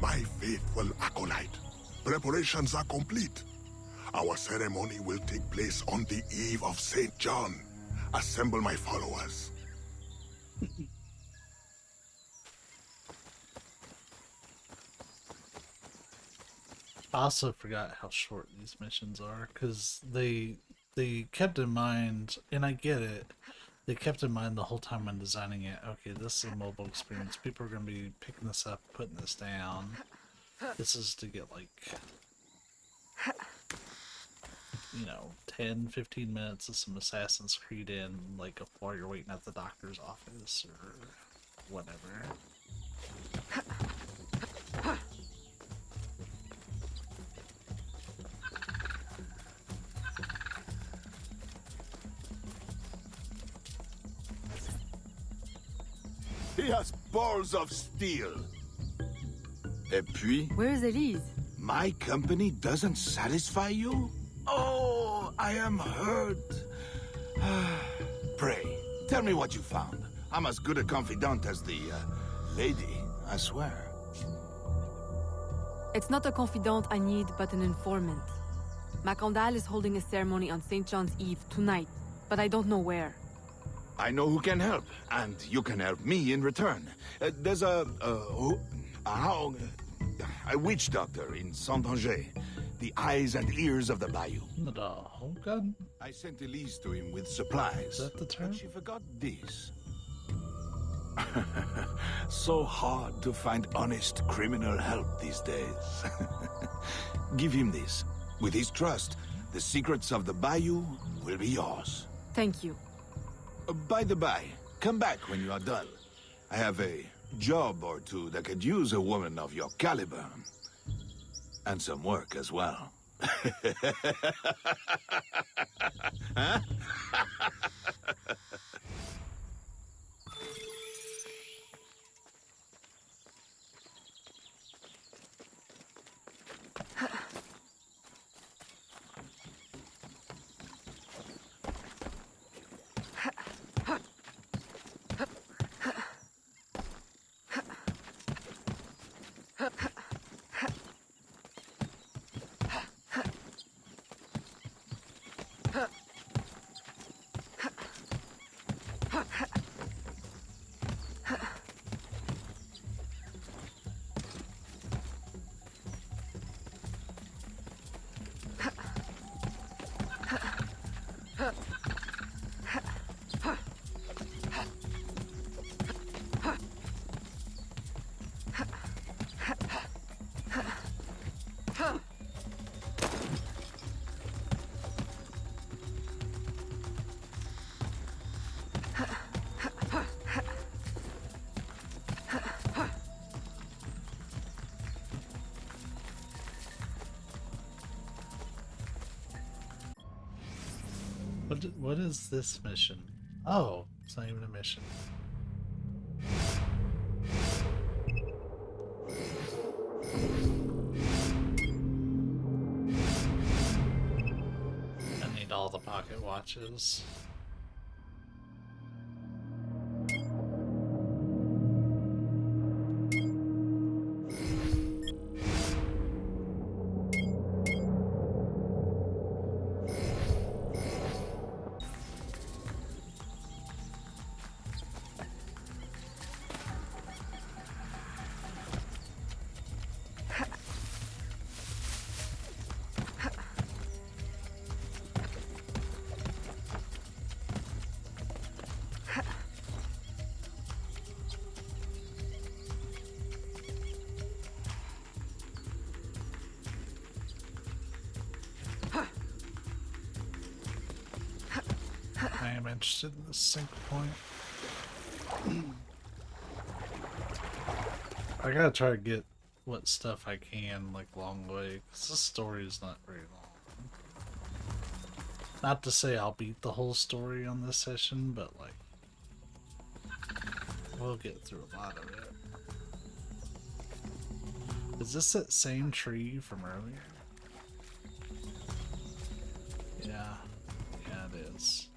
My faithful acolyte, preparations are complete. Our ceremony will take place on the eve of St. John. Assemble my followers. I also forgot how short these missions are, because they kept in mind, and I get it, they kept in mind the whole time when designing it, okay, this is a mobile experience, people are going to be picking this up, putting this down. This is to get like, you know, 10-15 minutes of some Assassin's Creed in, like while you're waiting at the doctor's office or whatever. He has balls of steel. Et puis? Where's Elise? My company doesn't satisfy you? Oh, I am hurt. Pray, tell me what you found. I'm as good a confidant as the lady, I swear. It's not a confidant I need, but an informant. Macandal is holding a ceremony on St. John's Eve tonight, but I don't know where. I know who can help, and you can help me in return. There's a witch doctor in Saint-Danger, the eyes and ears of the bayou. The whole gun? I sent Elise to him with supplies. Is that the term? But she forgot this. So hard to find honest criminal help these days. Give him this. With his trust, the secrets of the bayou will be yours. Thank you. By the by, come back when you are done. I have a job or two that could use a woman of your caliber. And some work as well. Huh? What is this mission? Oh, it's not even a mission. I need all the pocket watches. I am interested in the sync point. I gotta try to get what stuff I can, like, long way, because this story is not very long. Not to say I'll beat the whole story on this session, but, like, we'll get through a lot of it. Is this that same tree from earlier? Yeah. Yeah, it is.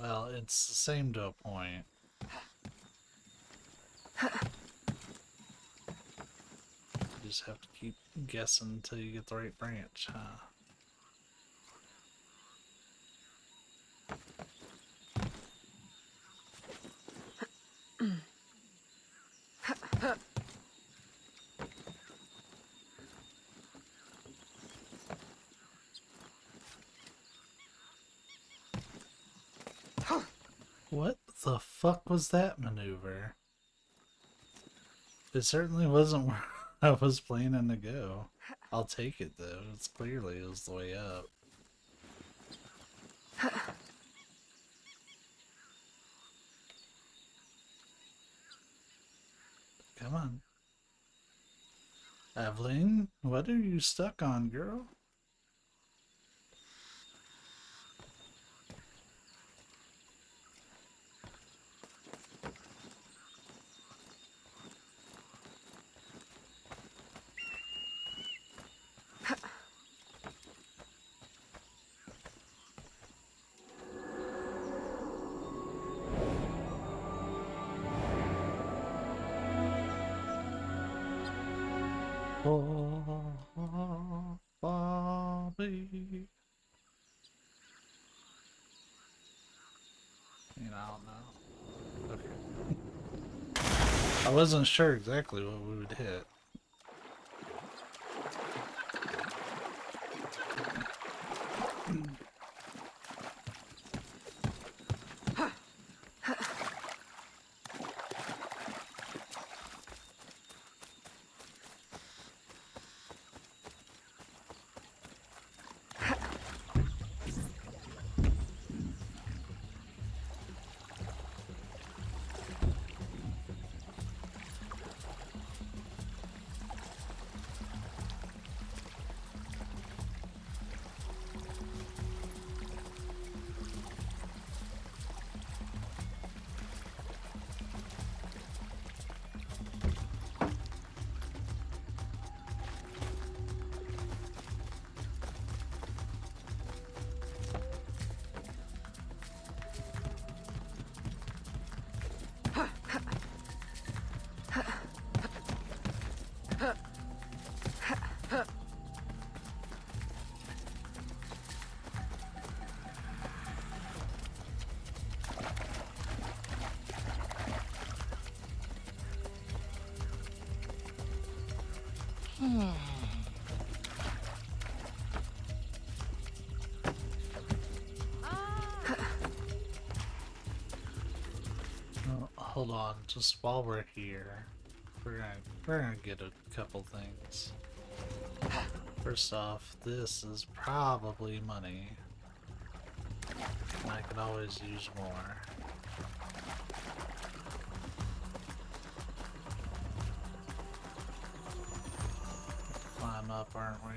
Well, it's the same to a point. You just have to keep guessing until you get the right branch, huh? What the fuck was that maneuver? It certainly wasn't where I was planning to go. I'll take it though. It's clearly it was the way up. Come on. Evelyn, what are you stuck on, girl? Oh, Bobby. I don't know. Okay. I wasn't sure exactly what we would hit. Oh, hold on, just while we're here, we're gonna get a couple things. First off, this is probably money. And I can always use more. Climb up, aren't we?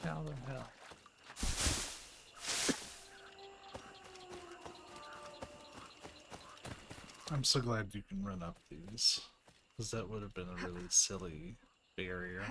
How the hell? I'm so glad you can run up these, because that would have been a really silly barrier.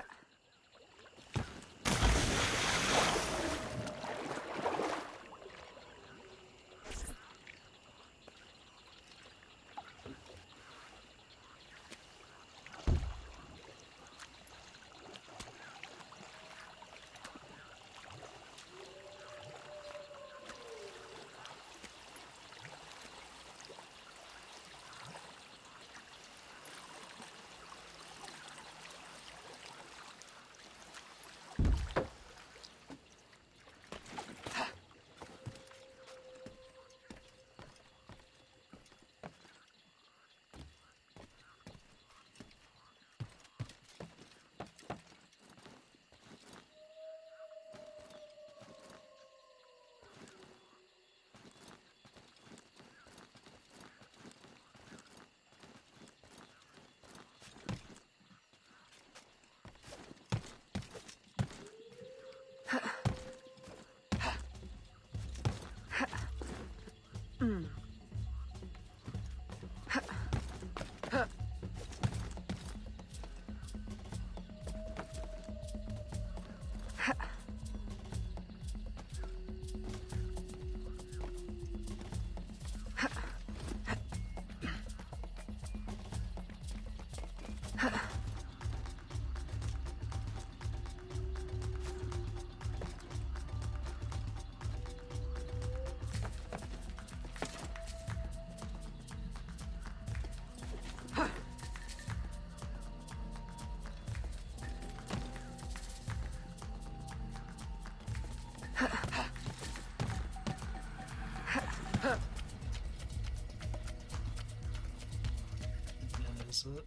Is it?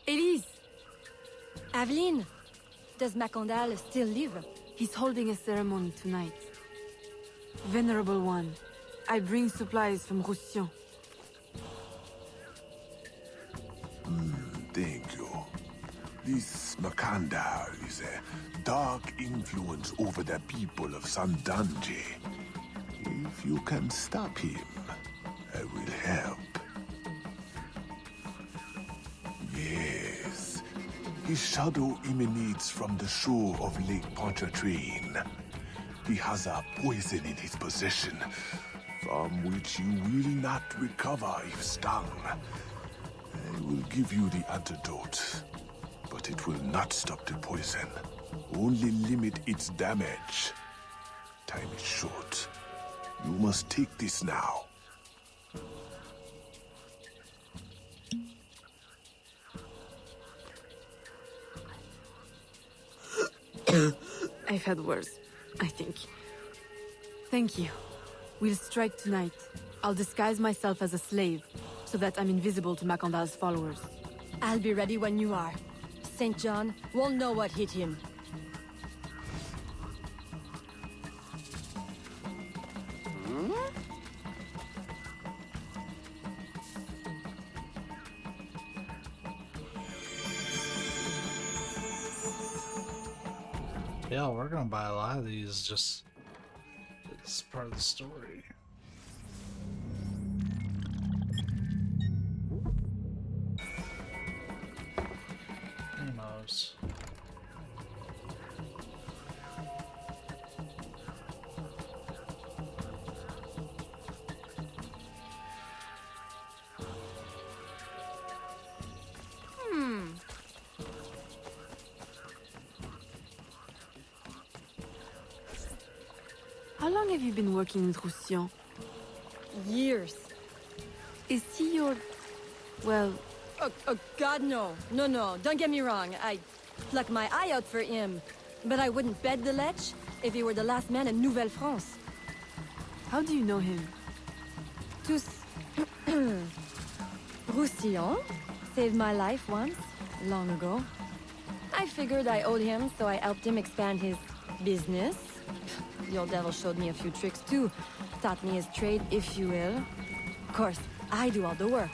Elise! Aveline! Does Macondal still live? He's holding a ceremony tonight. Venerable One, I bring supplies from Roussillon. Thank you. This Makanda is a dark influence over the people of Sandanji. If you can stop him, I will help. Yes. His shadow emanates from the shore of Lake Pontchartrain. He has a poison in his possession, from which you will not recover if stung. I will give you the antidote, but it will not stop the poison. Only limit its damage. Time is short. You must take this now. I've had worse, I think. Thank you. We'll strike tonight. I'll disguise myself as a slave, so that I'm invisible to Makanda's followers. I'll be ready when you are. St. John won't know what hit him. Yeah, we're gonna buy a lot of these, just it's part of the story. Who knows? How long have you been working with Roussillon? Years. Is he your... well... Oh, God, no. No, don't get me wrong. I'd pluck my eye out for him. But I wouldn't bet the lech if he were the last man in Nouvelle-France. How do you know him? Tous... Roussillon saved my life once, long ago. I figured I owed him, so I helped him expand his business. The old devil showed me a few tricks too. Taught me his trade, if you will. Of course, I do all the work.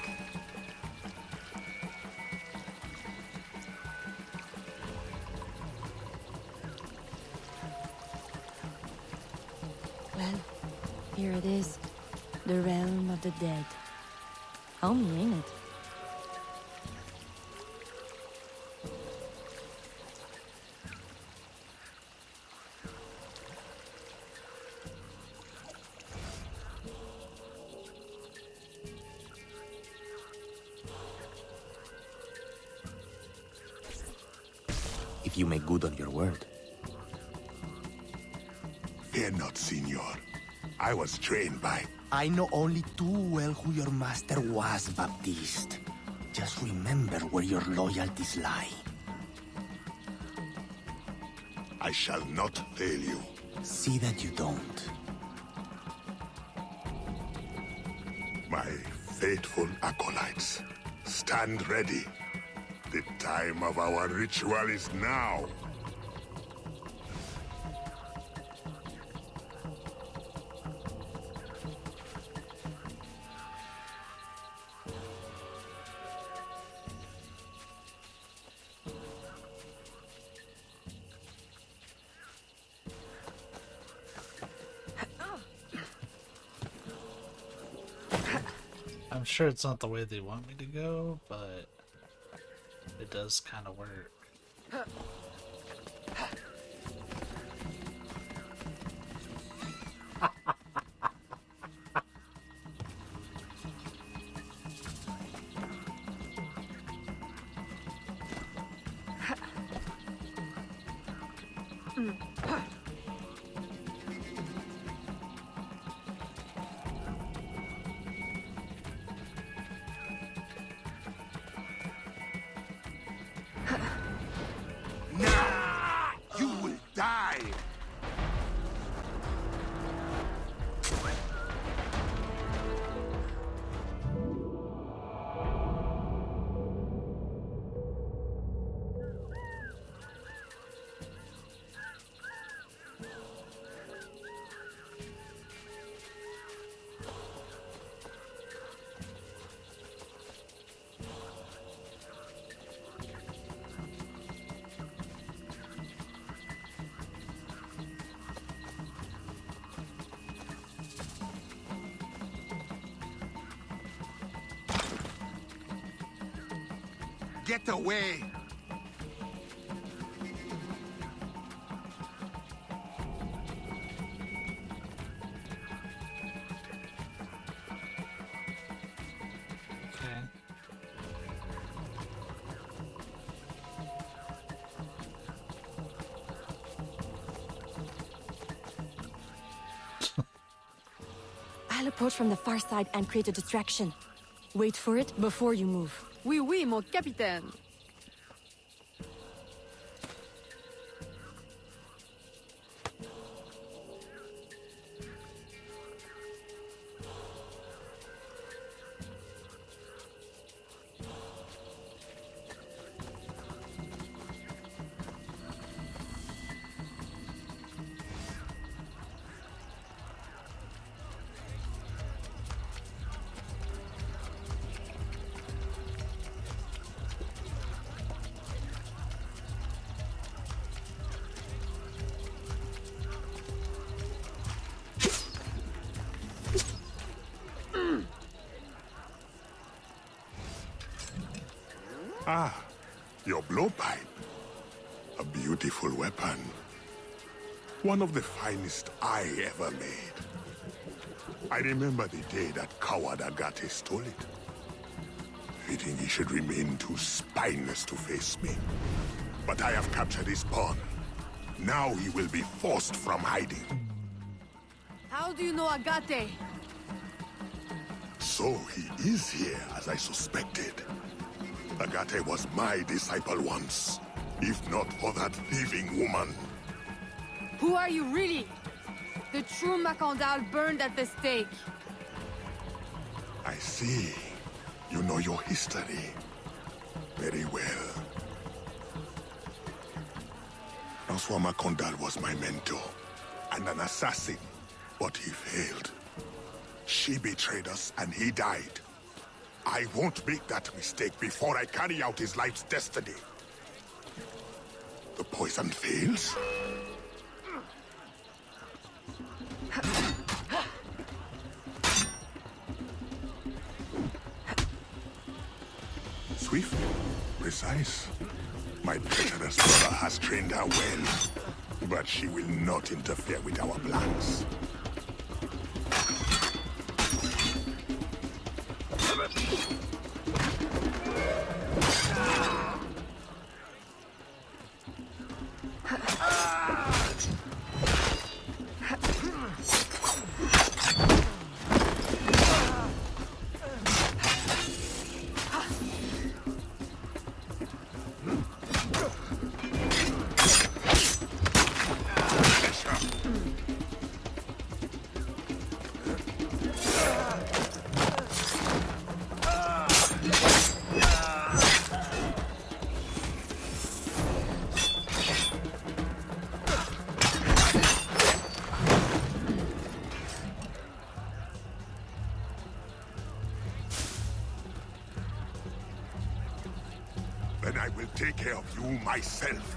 Well, here it is. The realm of the dead. Homey, ain't it? If you make good on your word. Fear not, Signor. I was trained by... I know only too well who your master was, Baptiste. Just remember where your loyalties lie. I shall not fail you. See that you don't. My faithful acolytes, stand ready. The time of our ritual is now. I'm sure it's not the way they want me to go, but it does kind of work. Now! Get away! Okay. I'll approach from the far side and create a distraction. Wait for it before you move. Oui, oui, mon capitaine. Ah, your blowpipe. A beautiful weapon. One of the finest I ever made. I remember the day that coward Agate stole it. Fitting he should remain too spineless to face me. But I have captured his pawn. Now he will be forced from hiding. How do you know Agate? So he is here, as I suspected. Agate was my disciple once, if not for that thieving woman. Who are you really? The true Macandal burned at the stake. I see. You know your history. Very well. Francois Macandal was my mentor, and an assassin, but he failed. She betrayed us, and he died. I won't make that mistake before I carry out his life's destiny. The poison fails? Swift, precise. My treacherous brother has trained her well, but she will not interfere with our plans. Then I will take care of you myself.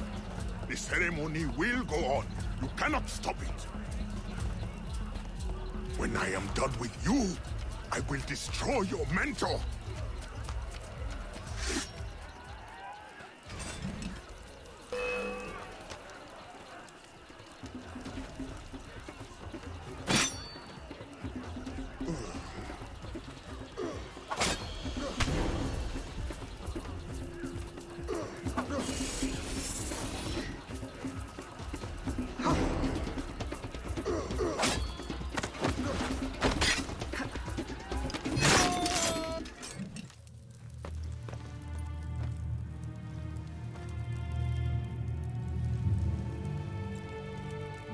The ceremony will go on. You cannot stop it. When I am done with you, I will destroy your mentor.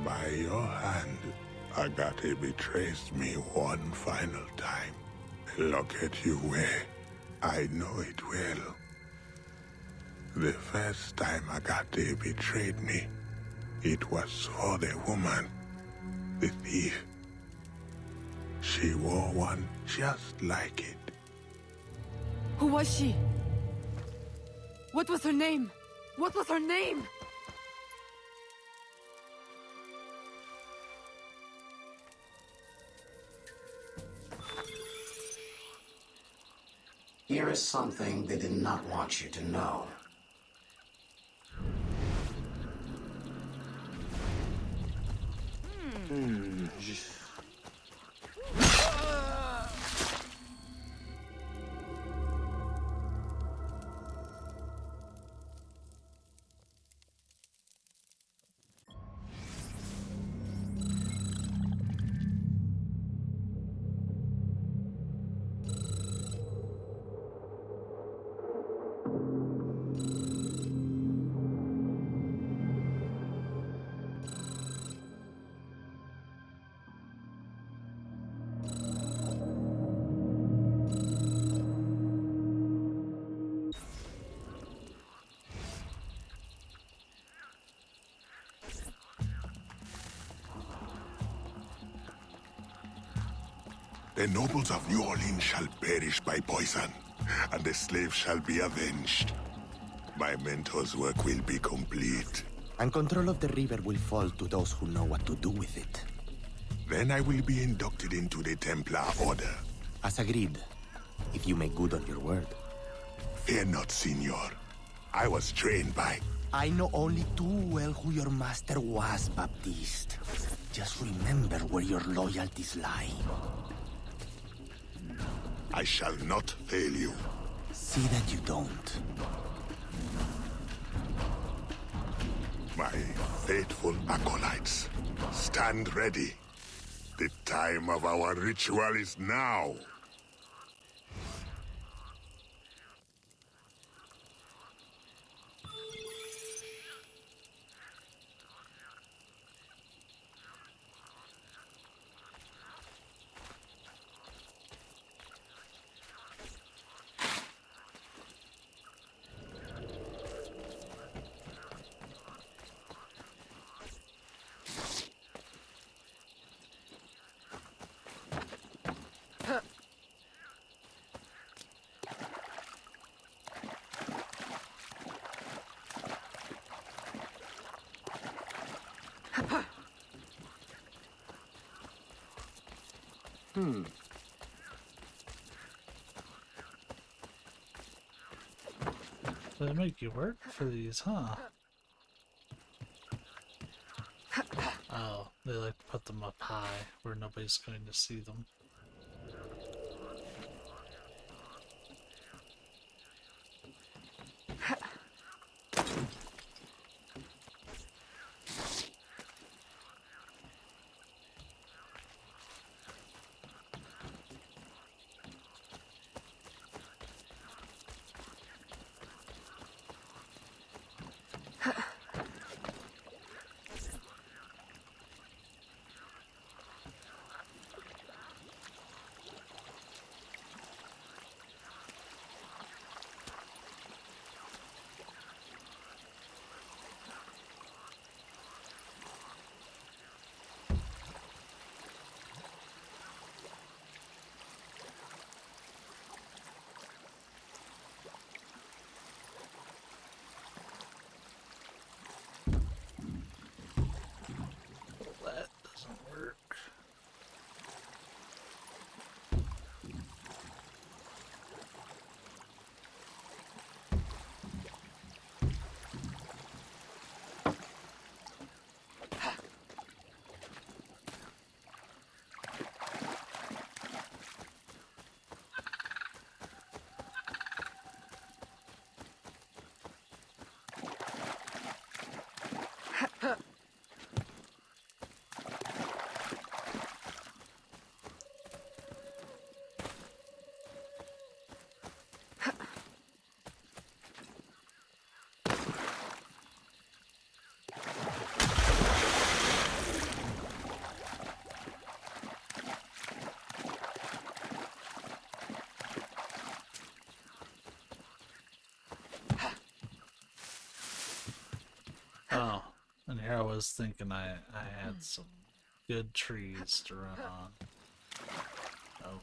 By your hand, Agate betrays me one final time. Look at you wear. I know it well. The first time Agate betrayed me, it was for the woman, the thief. She wore one just like it. Who was she? What was her name? What was her name? Here is something they did not want you to know. The nobles of New Orleans shall perish by poison, and the slaves shall be avenged. My mentor's work will be complete. And control of the river will fall to those who know what to do with it. Then I will be inducted into the Templar Order. As agreed, if you make good on your word. Fear not, Signor. I was trained by... I know only too well who your master was, Baptiste. Just remember where your loyalties lie. I shall not fail you. See that you don't. My faithful acolytes, stand ready. The time of our ritual is now. They make you work for these, huh? Oh, they like to put them up high where nobody's going to see them. That doesn't work. Oh, and here I was thinking I had some good trees to run on. Oh.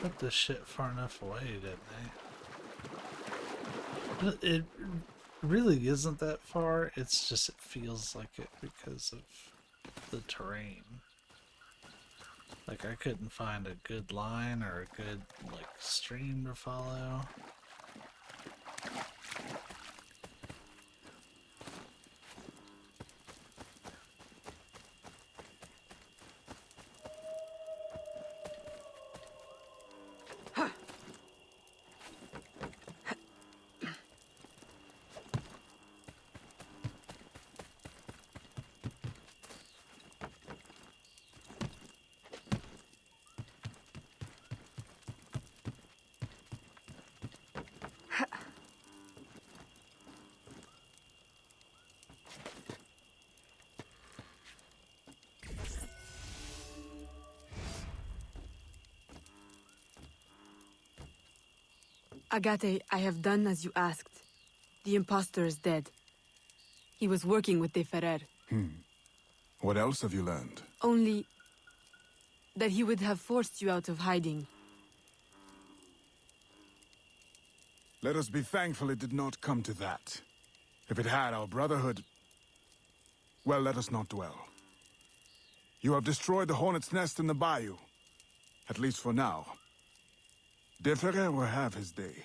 Put this shit far enough away, didn't they? It really isn't that far, it's just it feels like it because of the terrain. Like, I couldn't find a good line or a good, like, stream to follow. Agate, I have done as you asked. The impostor is dead. He was working with De Ferrer. What else have you learned? Only that he would have forced you out of hiding. Let us be thankful it did not come to that. If it had, our brotherhood... Well, let us not dwell. You have destroyed the hornet's nest in the bayou. At least for now. De Ferrer will have his day.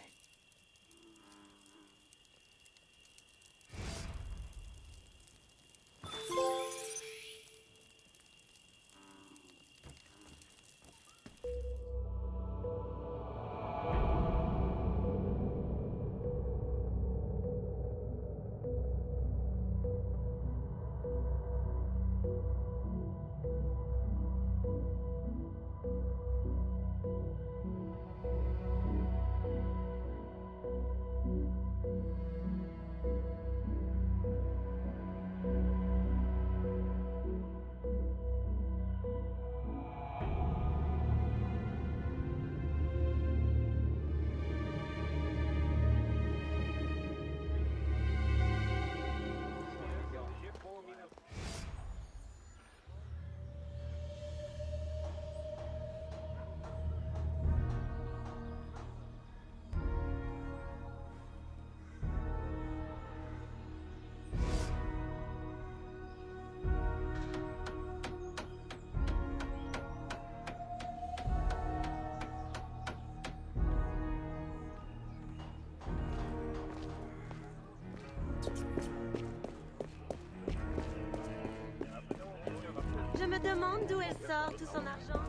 Je me demande d'où elle sort tout son argent.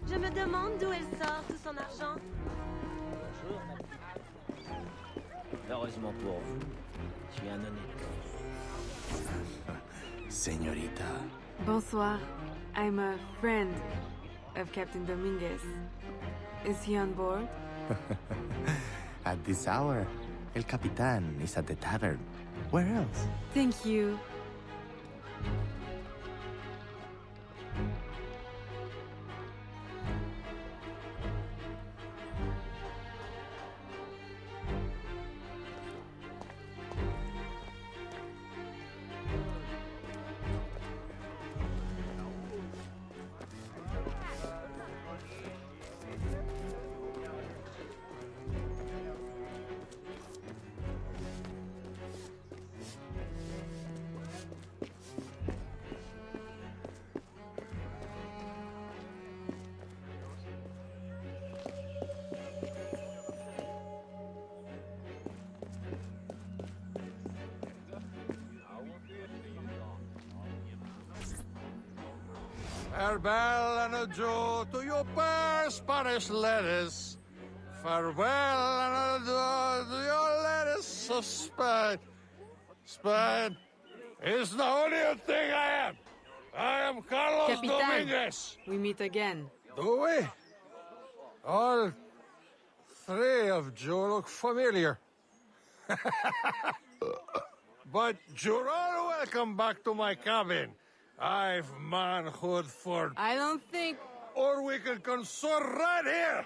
Je me demande d'où elle sort tout son argent. Heureusement pour vous, je suis un honnête gars. Señorita. Bonsoir. I'm a friend of Captain Dominguez. Is he on board? At this hour, El Capitan is at the tavern. Where else? Thank you. Farewell and adieu to your fair Spanish ladies. Farewell and adieu to your ladies of Spain. Spain is the only thing I am. I am Carlos Capitan, Dominguez. we meet again. Do we? All three of you look familiar. But you're all welcome back to my cabin. I've manhood for... I don't think... Or we can consort right here!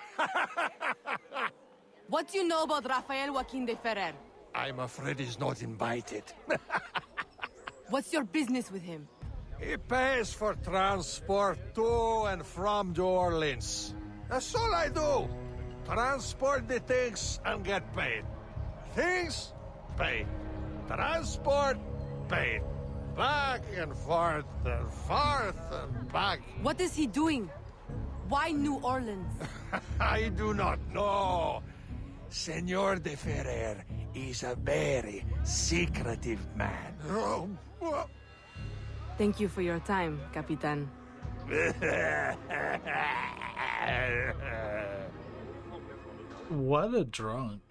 What do you know about Rafael Joaquin de Ferrer? I'm afraid he's not invited. What's your business with him? He pays for transport to and from New Orleans. That's all I do. Transport the things and get paid. Things, pay. Transport pain. Back and forth and back. What is he doing? Why New Orleans? I do not know. Senor de Ferrer is a very secretive man. Thank you for your time, Capitan. What a drunk.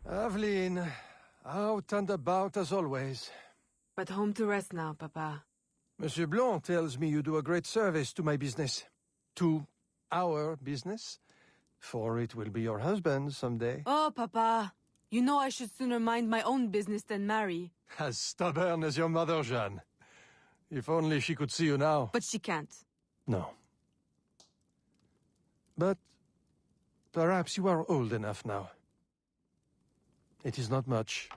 Aveline, out and about as always. But home to rest now, Papa. Monsieur Blanc tells me you do a great service to my business. To our business. For it will be your husband someday. Oh, Papa. You know I should sooner mind my own business than marry. As stubborn as your mother, Jeanne. If only she could see you now. But she can't. No. But perhaps you are old enough now. It is not much.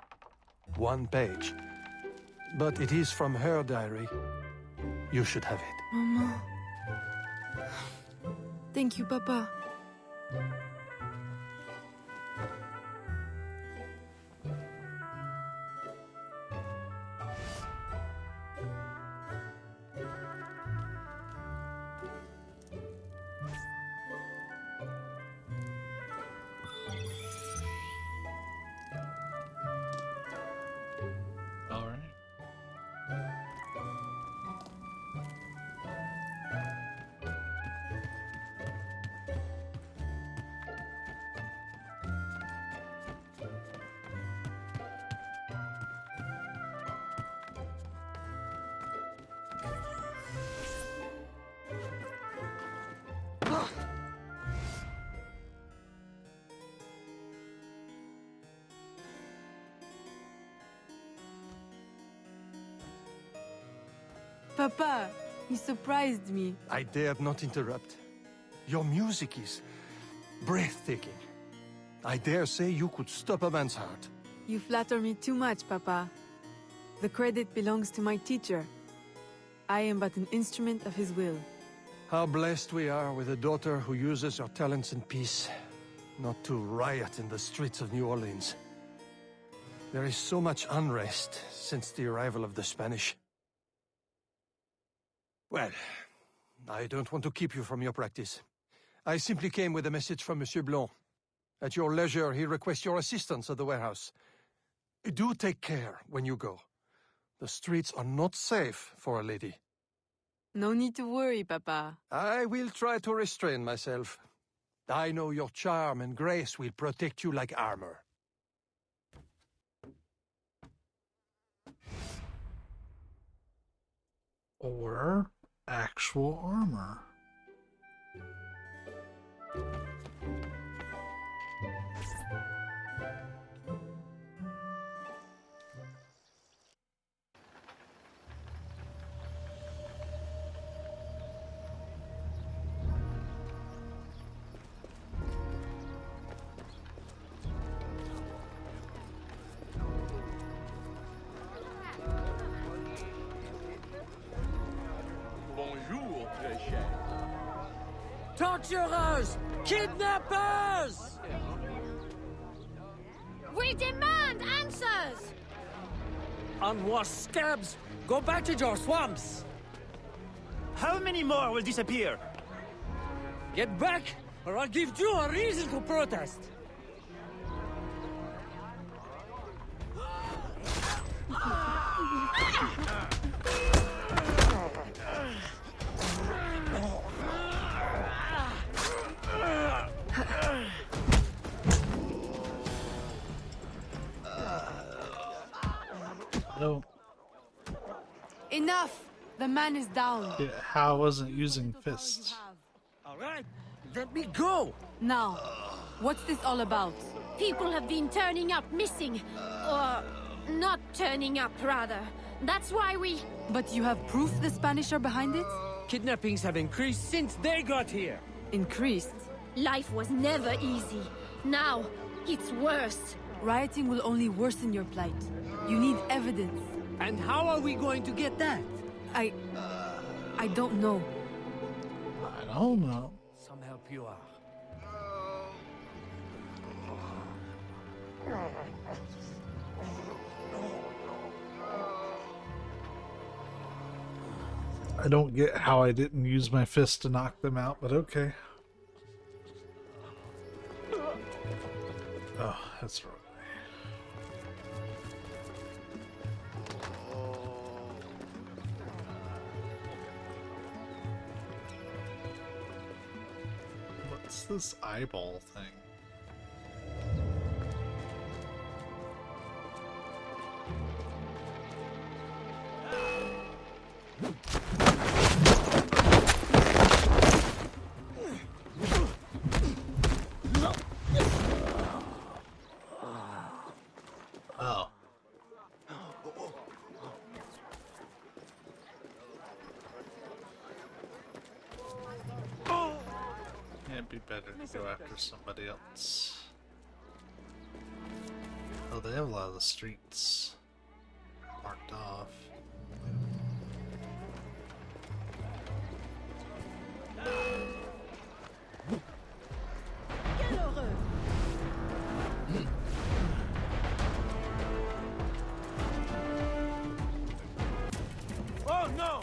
1 page. But it is from her diary. You should have it. Mama. Thank you, Papa. All right. Papa, you surprised me. I dared not interrupt. Your music is breathtaking. I dare say you could stop a man's heart. You flatter me too much, Papa. The credit belongs to my teacher. I am but an instrument of his will. How blessed we are with a daughter who uses her talents in peace, not to riot in the streets of New Orleans. There is so much unrest since the arrival of the Spanish. Well, I don't want to keep you from your practice. I simply came with a message from Monsieur Blanc. At your leisure, he requests your assistance at the warehouse. Do take care when you go. The streets are not safe for a lady. No need to worry, Papa. I will try to restrain myself. I know your charm and grace will protect you like armor. Or actual armor. Bonjour, très cher. Torturers! Kidnappers! We demand answers! Unwashed scabs! Go back to your swamps! How many more will disappear? Get back, or I'll give you a reason to protest! I don't Enough! The man is down. get how I wasn't using fists. All right, let me go. Now, what's this all about? People have been turning up missing. Or not turning up, rather. That's why we... But you have proof the Spanish are behind it? Kidnappings have increased since they got here. Increased? Life was never easy. Now, it's worse. Rioting will only worsen your plight. You need evidence. And how are we going to get that? I don't know. I don't know. Some help you are. I don't get how I didn't use my fist to knock them out, but okay. Oh, that's right. What's this eyeball thing? Oh. Yeah, it'd be better to go after somebody else. Oh, they have a lot of the streets marked off. Oh no!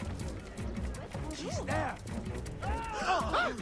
She's there! Oh.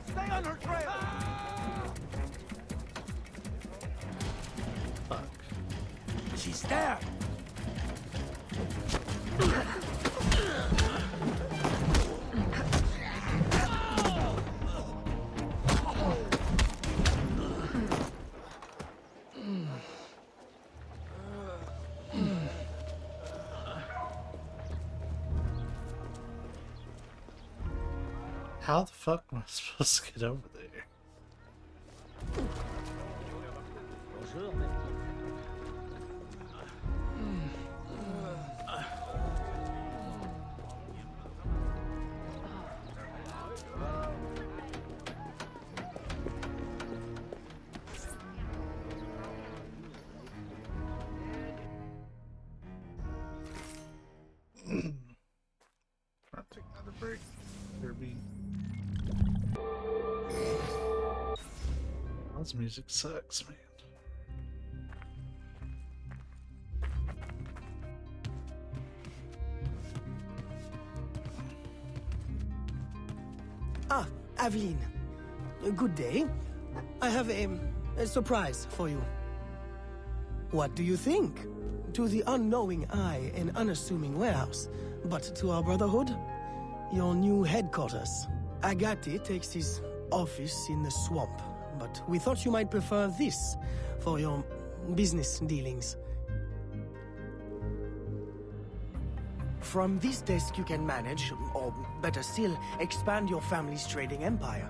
Stay on her trail! Fuck. She's there! How the fuck am I supposed to get over there? Trying to take another break. Kirby. This music sucks, man. Ah, Aveline. Good day. I have a surprise for you. What do you think? To the unknowing eye, an unassuming warehouse. But to our brotherhood, your new headquarters. Agate takes his office in the swamp, but we thought you might prefer this for your business dealings. From this desk you can manage, or better still, expand your family's trading empire.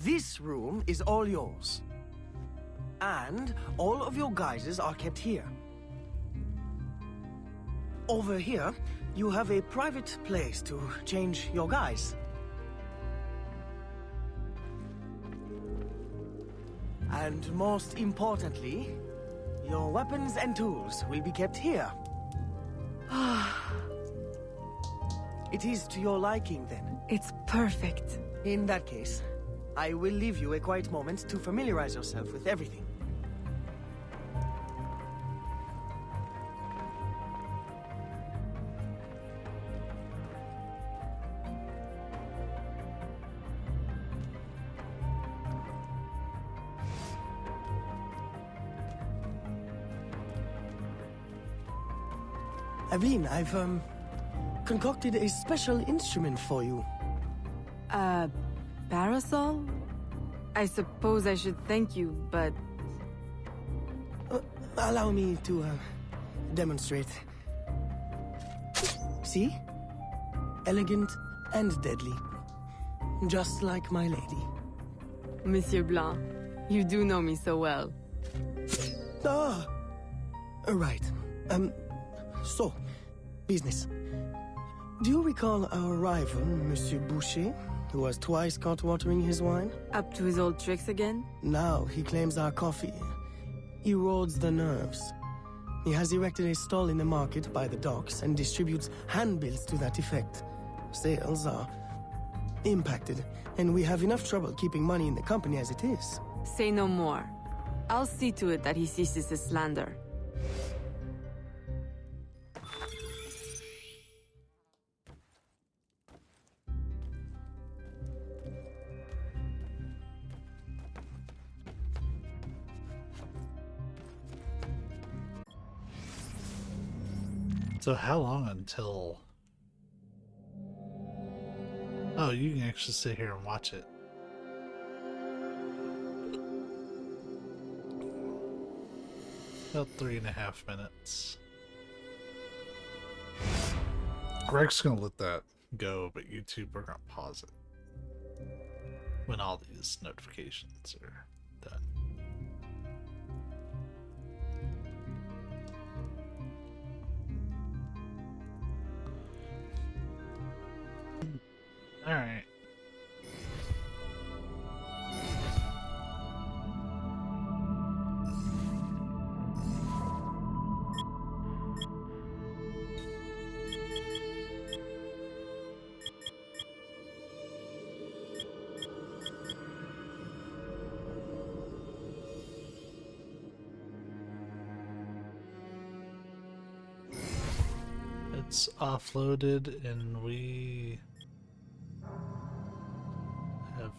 This room is all yours. And all of your guises are kept here. Over here, you have a private place to change your guise. And most importantly, your weapons and tools will be kept here. It is to your liking, then. It's perfect. In that case, I will leave you a quiet moment to familiarize yourself with everything. Evelyn, I've concocted a special instrument for you. Parasol? I suppose I should thank you, but... Allow me to demonstrate. See? Elegant and deadly. Just like my lady. Monsieur Blanc, you do know me so well. Ah! Right. So, business. Do you recall our rival, Monsieur Boucher, who was twice caught watering his wine? Up to his old tricks again? Now he claims our coffee erodes the nerves. He has erected a stall in the market by the docks and distributes handbills to that effect. Sales are impacted, and we have enough trouble keeping money in the company as it is. Say no more. I'll see to it that he ceases his slander. So how long until... Oh, you can actually sit here and watch it. About 3.5 minutes. Greg's gonna let that go, but YouTube are gonna pause it when all these notifications are done. All right. It's offloaded and we have,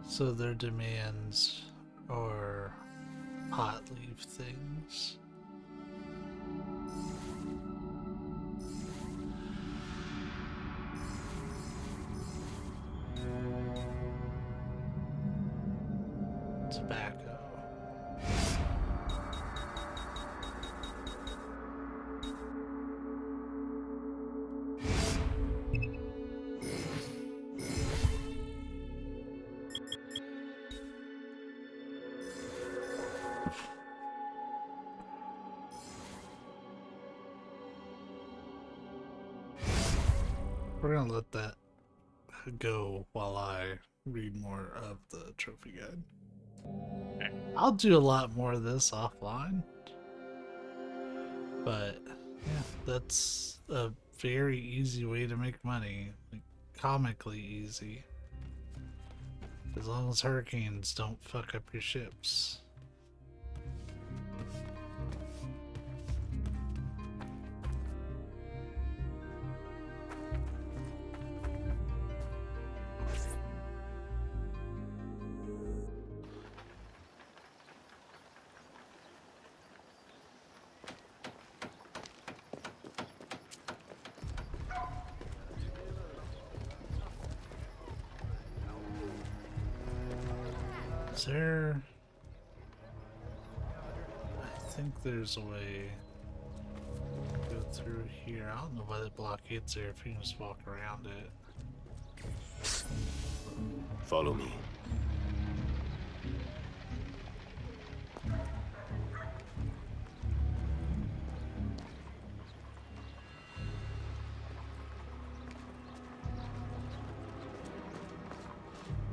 so their demands are hot leave things. Tobacco. we're gonna let that go while I read more of the trophy guide. I'll do a lot more of this offline, but yeah, that's a very easy way to make money, like comically easy, as long as hurricanes don't fuck up your ships. Is there... I think there's a way to go through here. I don't know why the blockade's there if you can just walk around it. Follow me.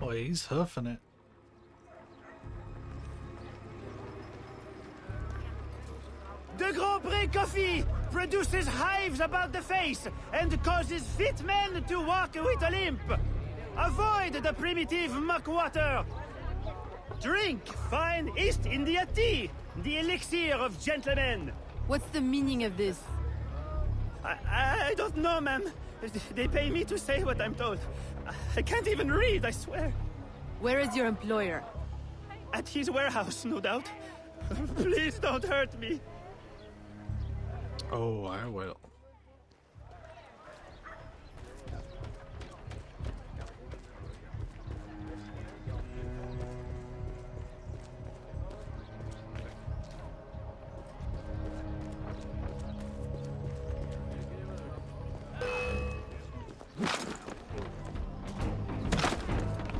Boy, he's hoofing it. The Grand Prix coffee produces hives about the face and causes fit men to walk with a limp. Avoid the primitive muck water. Drink fine East India tea, the elixir of gentlemen. What's the meaning of this? I don't know, ma'am. They pay me to say what I'm told. I can't even read, I swear. Where is your employer? At his warehouse, no doubt. Please don't hurt me. Oh, I will.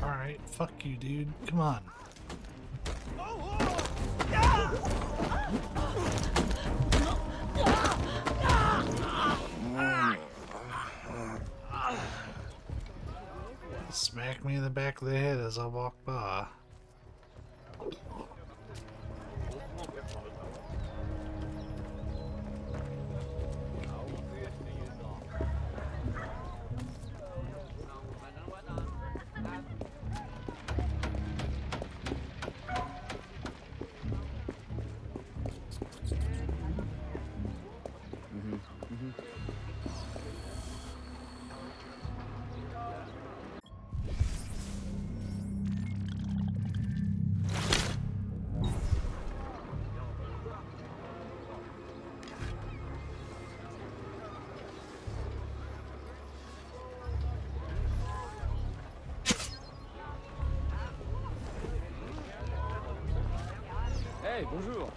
Alright, fuck you, dude. Come on. Smack me in the back of the head as I walk by. Hey, bonjour.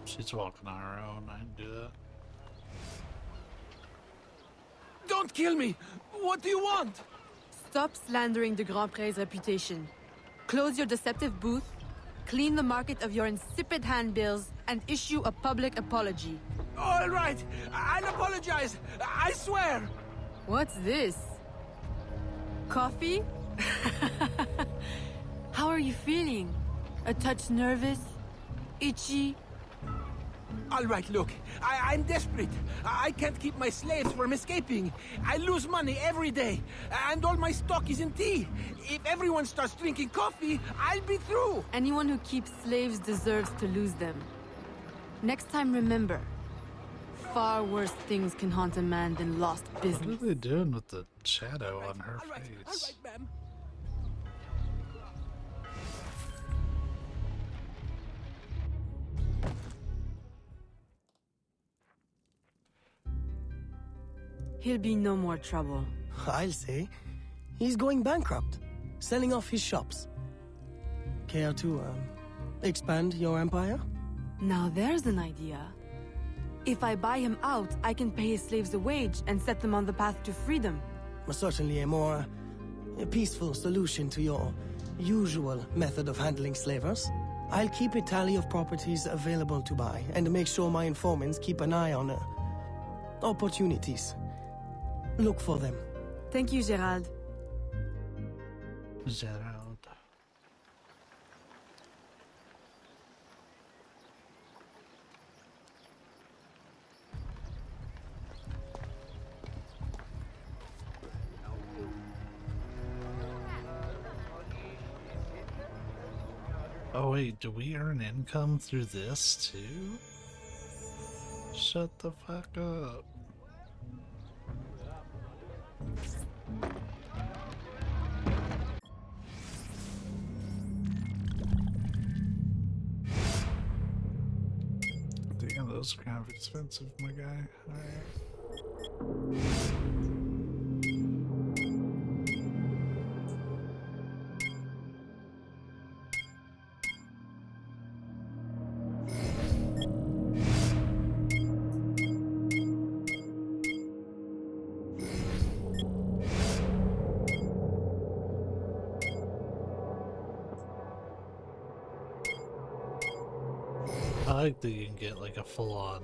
She's walking on her own. I didn't do that. Don't kill me! What do you want? Stop slandering the Grand Prix's reputation. Close your deceptive booth, clean the market of your insipid handbills, and issue a public apology. All right, I'll apologize. I swear. What's this? Coffee? How are you feeling? A touch nervous? Itchy? All right, look, I'm desperate. I can't keep my slaves from escaping. I lose money every day, and all my stock is in tea. If everyone starts drinking coffee, I'll be through. Anyone who keeps slaves deserves to lose them. Next time, remember, far worse things can haunt a man than lost business. What are they doing with the shadow on her face? All right, ma'am. He'll be no more trouble. I'll say. He's going bankrupt, selling off his shops. Care to, expand your empire? Now there's an idea. If I buy him out, I can pay his slaves a wage and set them on the path to freedom. Certainly a more peaceful solution to your usual method of handling slavers. I'll keep a tally of properties available to buy and make sure my informants keep an eye on opportunities. Look for them. Thank you, Gerald. Gerald. Oh wait, do we earn income through this too? Shut the fuck up. Damn, those are kind of expensive, my guy. Alright. I like that you can get like a full-on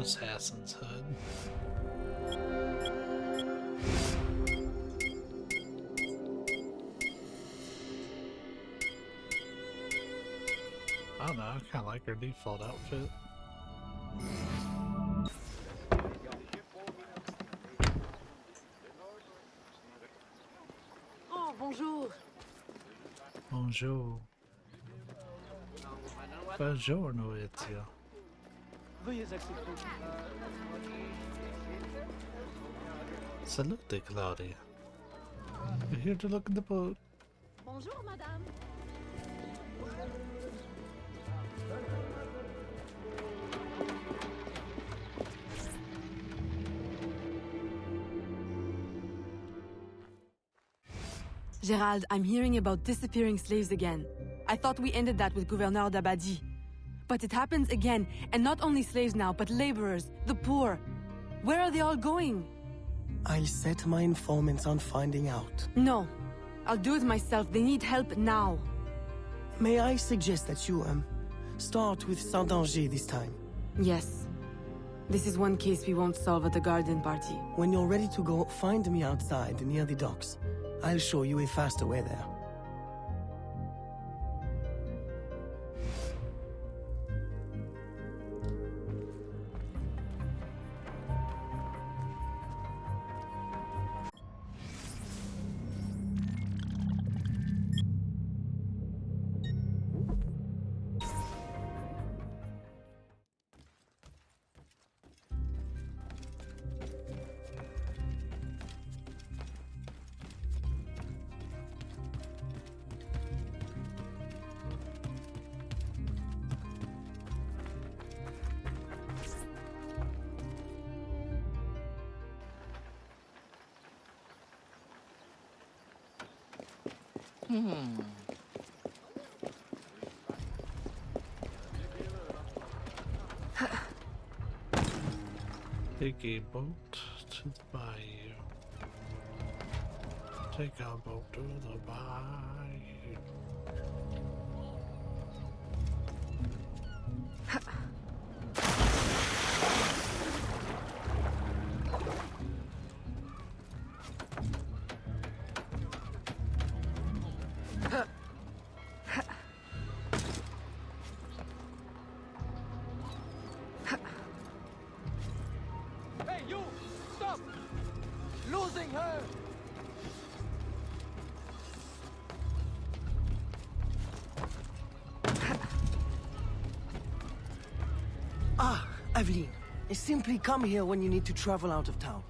assassin's hood. I don't know, I kinda like her default outfit. Oh, bonjour. Bonjour. Buongiorno, Ezio. Veuillez accepter. Salute, Claudia. We're here to look at the boat. Bonjour, madame. Gerald, I'm hearing about disappearing slaves again. I thought we ended that with Gouverneur d'Abadie. But it happens again, and not only slaves now, but laborers, the poor. Where are they all going? I'll set my informants on finding out. No. I'll do it myself. They need help now. May I suggest that you, start with Saint-Danger this time? Yes. This is one case we won't solve at the garden party. When you're ready to go, find me outside near the docks. I'll show you a faster way there. Take a boat to the bayou. Take a boat to the bayou. Hey, you! Stop! Losing her! Ah, Aveline. Simply come here when you need to travel out of town.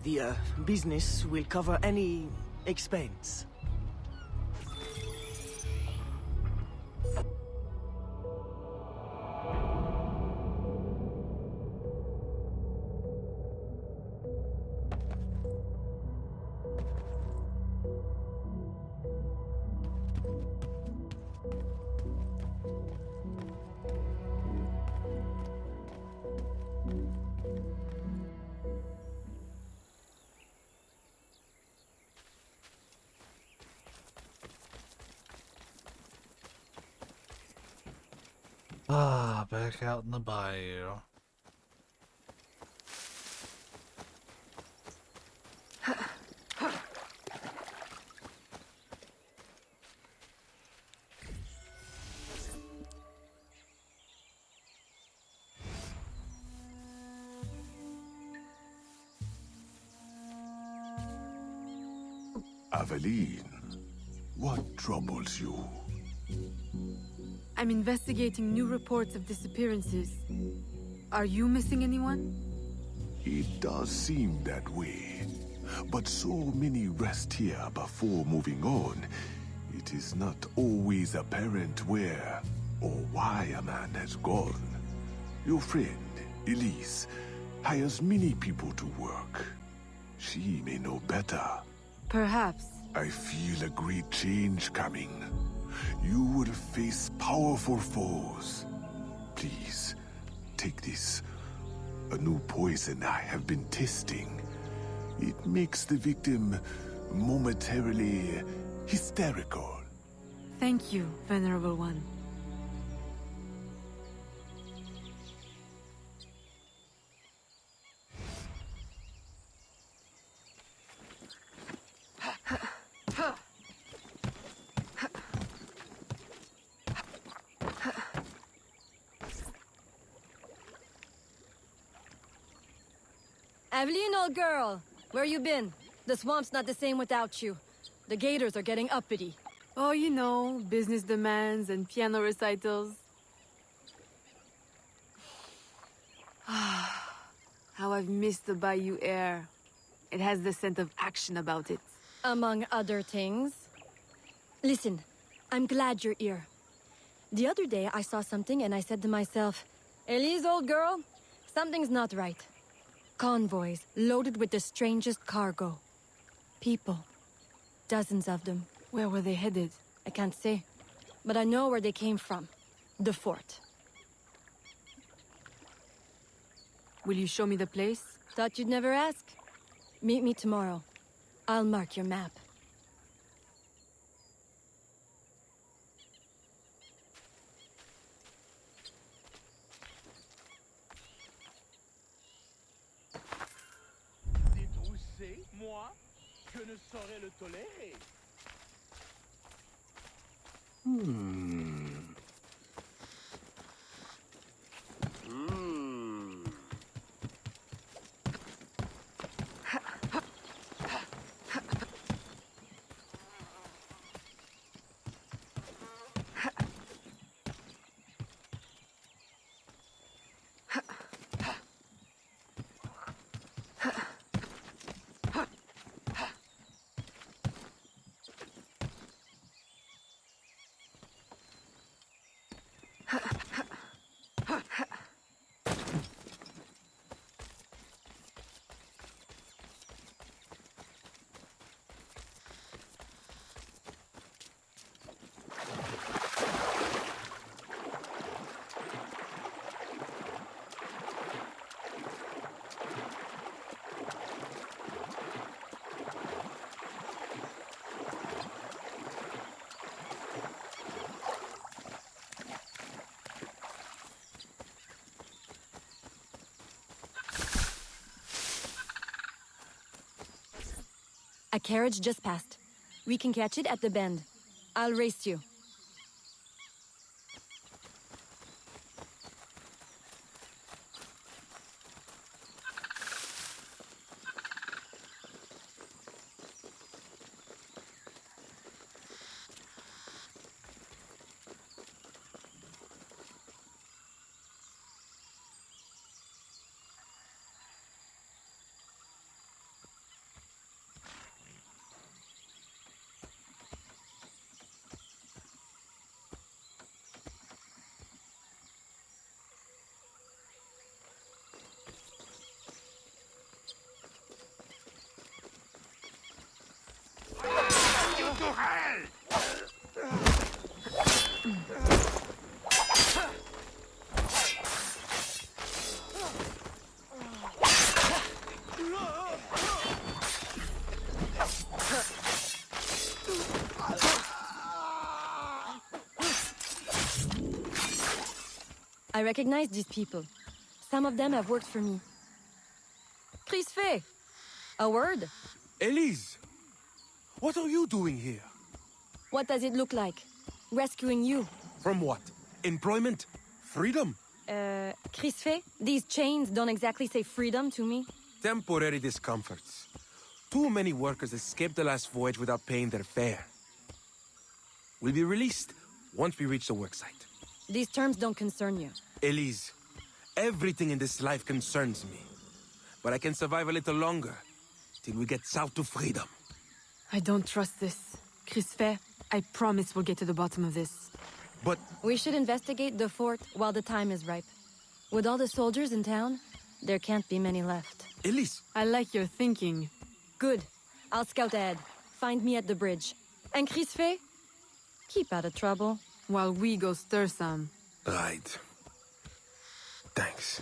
The, business will cover any expense. Ah, back out in the bayou. Aveline, what troubles you? I'm investigating new reports of disappearances. Are you missing anyone? It does seem that way. But so many rest here before moving on. It is not always apparent where or why a man has gone. Your friend, Elise, hires many people to work. She may know better. Perhaps. I feel a great change coming. You will face powerful foes. Please, take this. A new poison I have been testing. It makes the victim momentarily hysterical. Thank you, Venerable One. Aveline, old girl, where you been? The swamp's not the same without you. The gators are getting uppity. Oh, you know, business demands and piano recitals. How I've missed the bayou air. It has the scent of action about it. Among other things. Listen, I'm glad you're here. The other day I saw something and I said to myself, Elise, old girl, something's not right. Convoys loaded with the strangest cargo. People. Dozens of them. Where were they headed? I can't say. But I know where they came from. The fort. Will you show me the place? Thought you'd never ask. Meet me tomorrow. I'll mark your map. Détrousser, moi, je ne saurais le tolérer. A carriage just passed. We can catch it at the bend. I'll race you. I recognize these people. Some of them have worked for me. Crisfe! A word? Elise! What are you doing here? What does it look like? Rescuing you. From what? Employment? Freedom? Crisfe, these chains don't exactly say freedom to me. Temporary discomforts. Too many workers escaped the last voyage without paying their fare. We'll be released once we reach the worksite. These terms don't concern you. Elise, everything in this life concerns me. But I can survive a little longer, till we get south to freedom. I don't trust this. Crisfe, I promise we'll get to the bottom of this. But... We should investigate the fort while the time is ripe. With all the soldiers in town, there can't be many left. Elise! I like your thinking. Good. I'll scout ahead. Find me at the bridge. And Crisfe? Keep out of trouble. While we go stir some. Right. Thanks.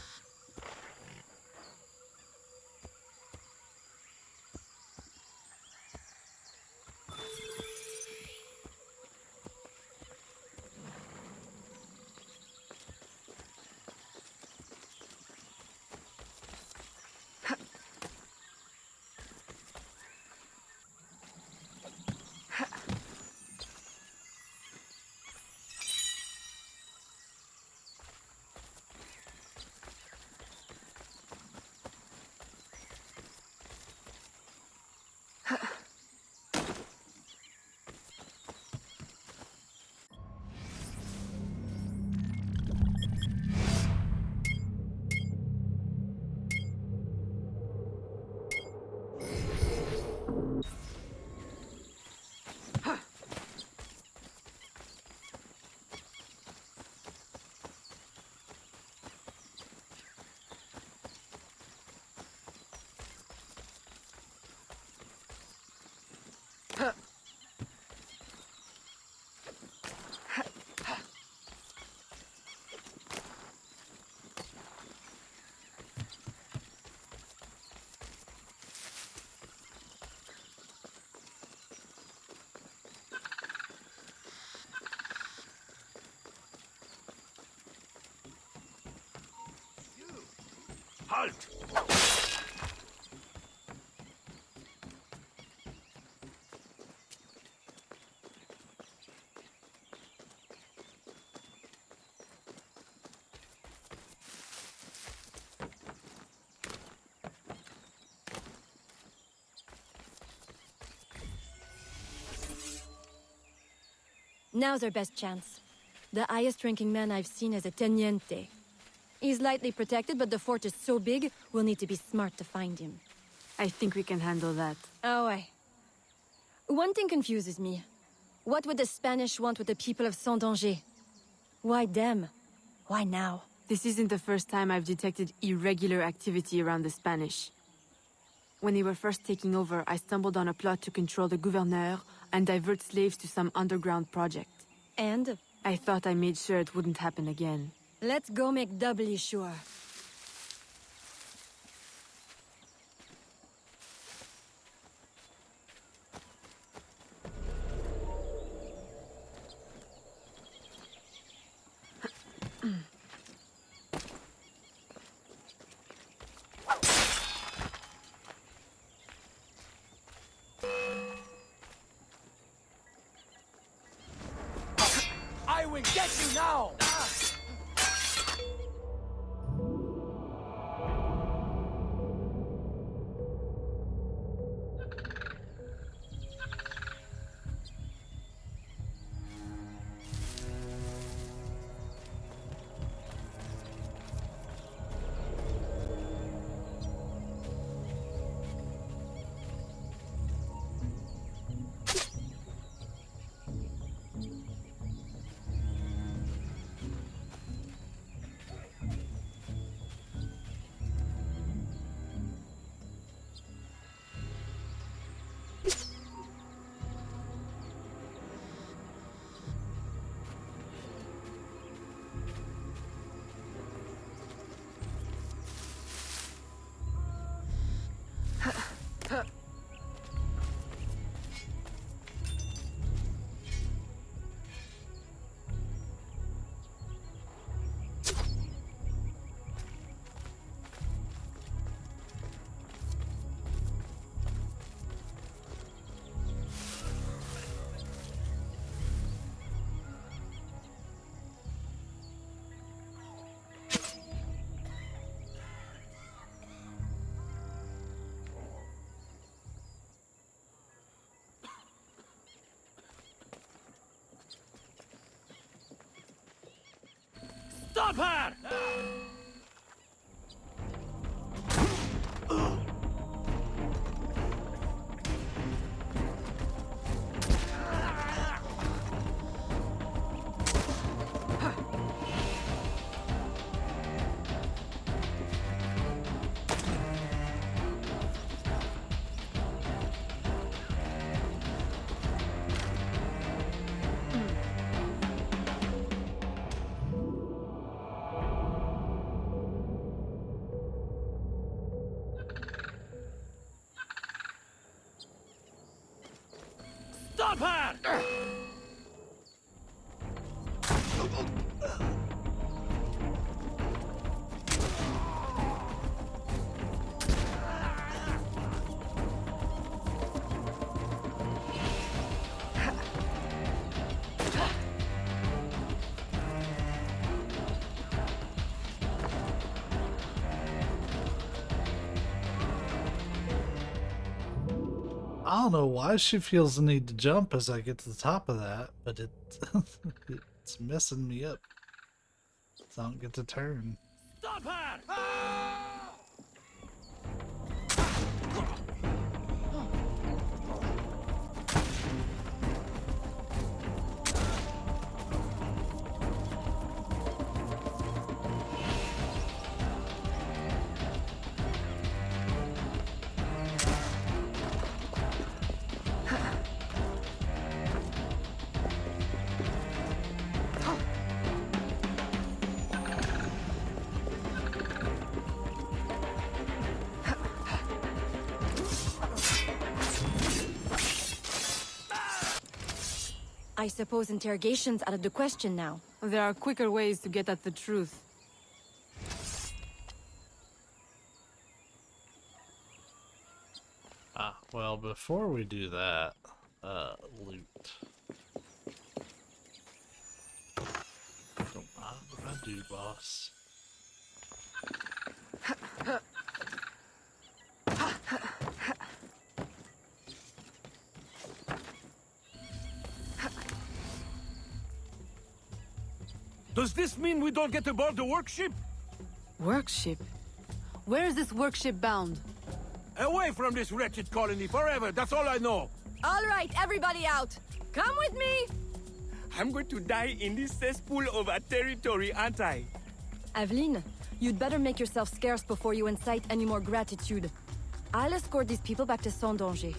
Halt! Now's our best chance. The highest-ranking man I've seen is a teniente. He's lightly protected, but the fort is so big, we'll need to be smart to find him. I think we can handle that. Oh, one thing confuses me. What would the Spanish want with the people of Saint-Danger? Why them? Why now? This isn't the first time I've detected irregular activity around the Spanish. When they were first taking over, I stumbled on a plot to control the gouverneur and divert slaves to some underground project. And? I thought I made sure it wouldn't happen again. Let's go make doubly sure. I will get you now! Stop her! Stop her! I don't know why she feels the need to jump as I get to the top of that, but it's messing me up. So I don't get to turn. Stop her! I suppose interrogation's out of the question now. There are quicker ways to get at the truth. Ah, well, before we do that, loot. Don't mind what I do, boss. Does this mean we don't get aboard the workship? Workship? Where is this workship bound? Away from this wretched colony forever, that's all I know. All right, everybody out. Come with me. I'm going to die in this cesspool of a territory, aren't I? Aveline, you'd better make yourself scarce before you incite any more gratitude. I'll escort these people back to Sans Danger.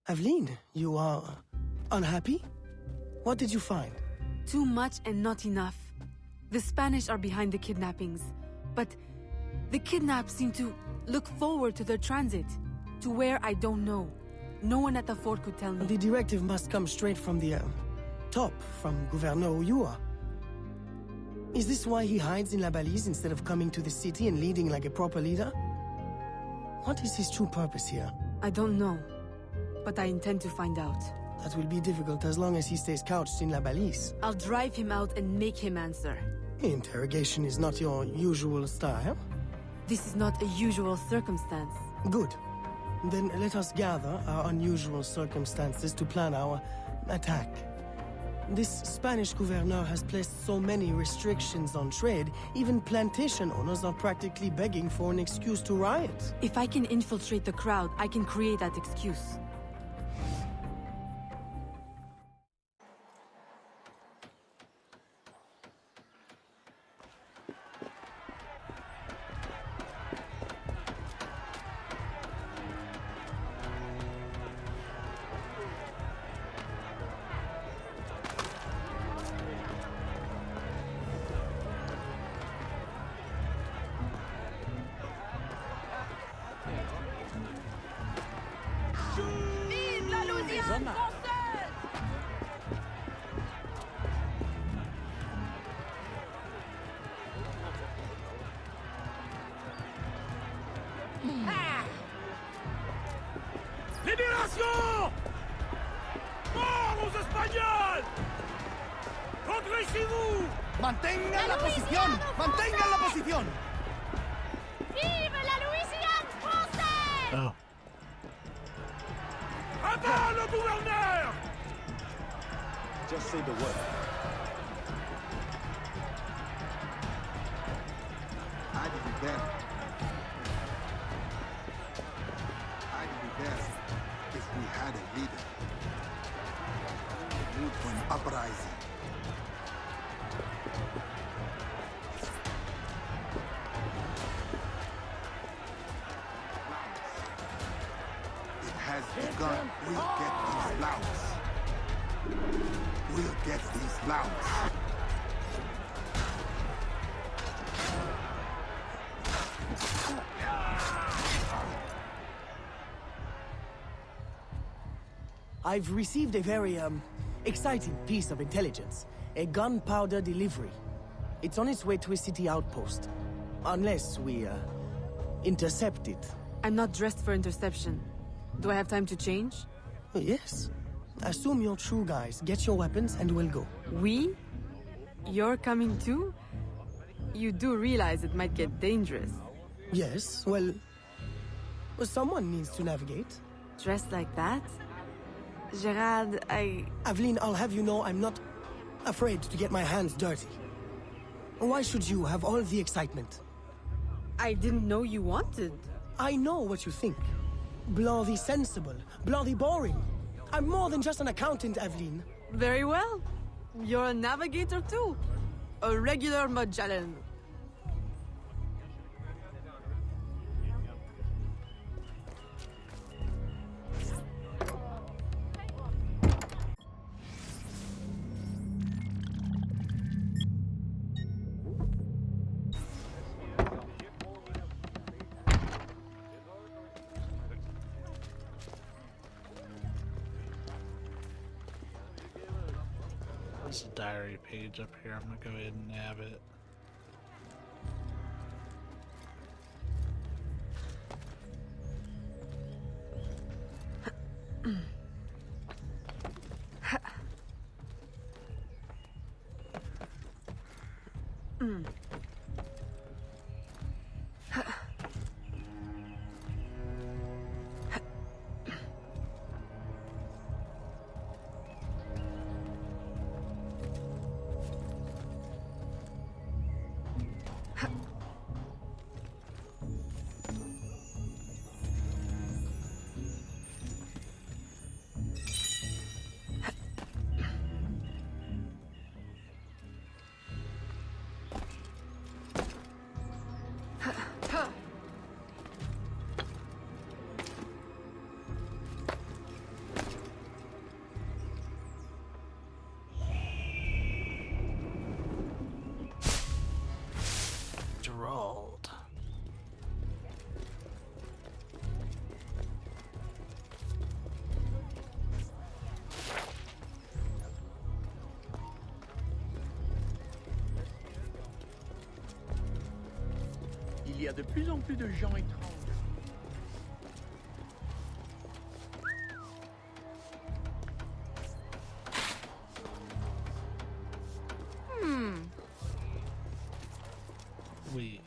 Aveline, you are unhappy? What did you find? Too much and not enough. The Spanish are behind the kidnappings, but the kidnapped seem to look forward to their transit, to where I don't know. No one at the fort could tell me. The directive must come straight from the top, from Gouverneur Uyua. Is this why he hides in La Balise instead of coming to the city and leading like a proper leader? What is his true purpose here? I don't know, but I intend to find out. That will be difficult as long as he stays couched in La Balise. I'll drive him out and make him answer. Interrogation is not your usual style. This is not a usual circumstance. Good. Then let us gather our unusual circumstances to plan our attack. This Spanish gouverneur has placed so many restrictions on trade, even plantation owners are practically begging for an excuse to riot. If I can infiltrate the crowd, I can create that excuse. Attention! Mort aux Espagnols! Rentrez chez vous! ¡Mantengan la posición! ¡Mantengan la posición! Vive la Louisiane française! Oh. À bas le gouverneur! Just say the word. I'd be there. I'd be there if we had a leader. A mood for an uprising. It has begun. We'll get these louds. We'll get these louds. I've received a very, exciting piece of intelligence. A gunpowder delivery. It's on its way to a city outpost. Unless we, intercept it. I'm not dressed for interception. Do I have time to change? Yes. Assume you're true, guys. Get your weapons and we'll go. We? You're coming too? You do realize it might get dangerous. Yes, well, someone needs to navigate. Dressed like that? Gerard, Aveline, I'll have you know I'm not afraid to get my hands dirty. Why should you have all the excitement? I didn't know you wanted. I know what you think. Bloody sensible, bloody boring. I'm more than just an accountant, Aveline. Very well. You're a navigator too. A regular Magellan. There's a diary page up here. I'm gonna go ahead and nab it. Gerald. Il y a de plus en plus de gens étranges. We.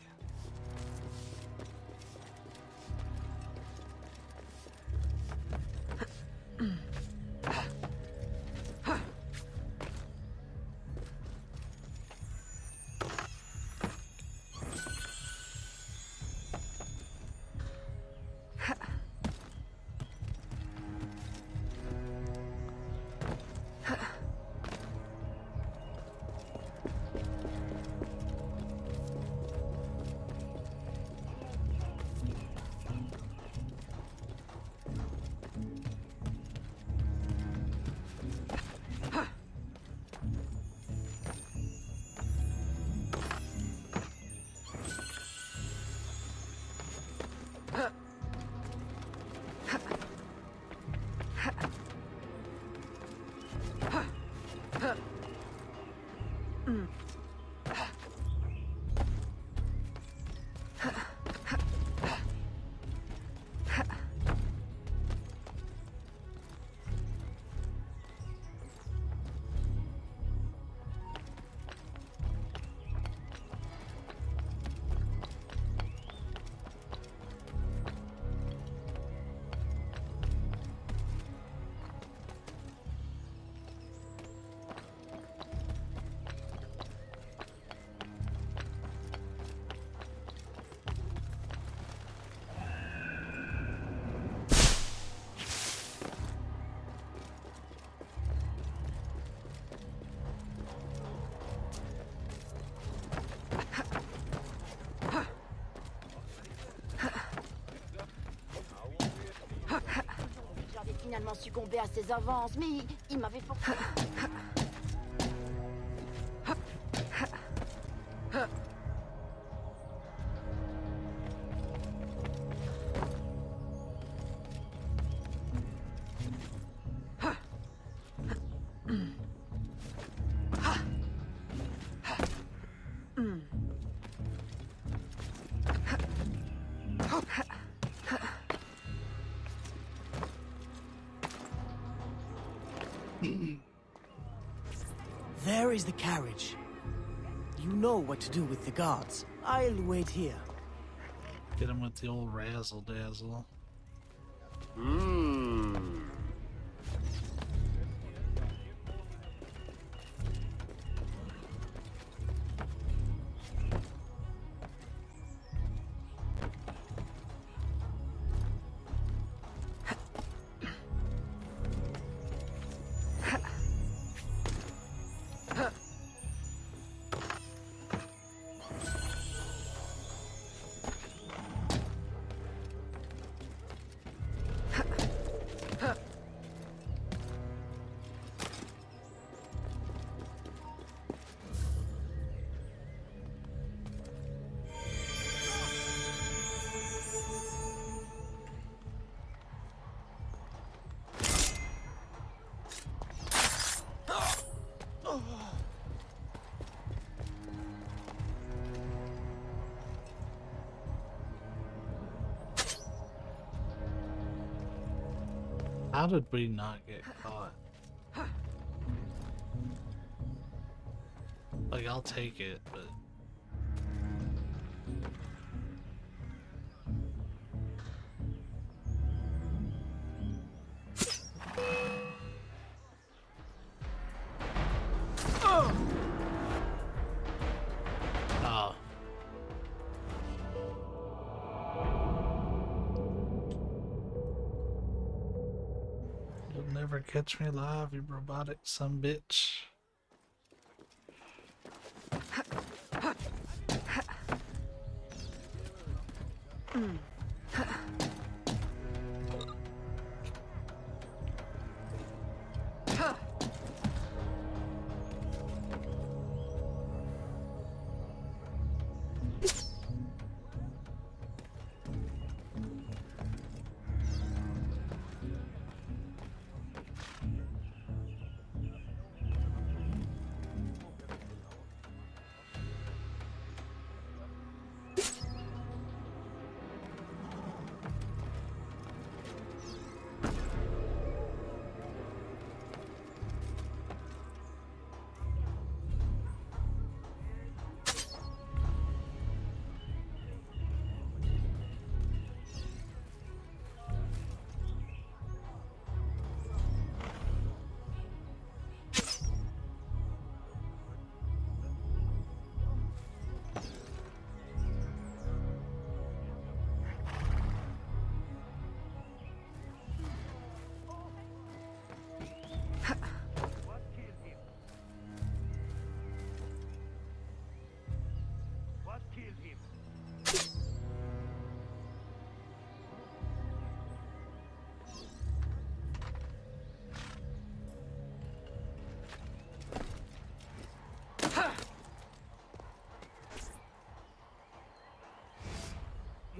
finalement succombé à ses avances, mais il m'avait forcé. There is the carriage. You know what to do with the guards. I'll wait here. Get him with the old razzle dazzle. How did we not get caught? Like, I'll take it, but... Oh. You'll never catch me alive, you robotic sumbitch.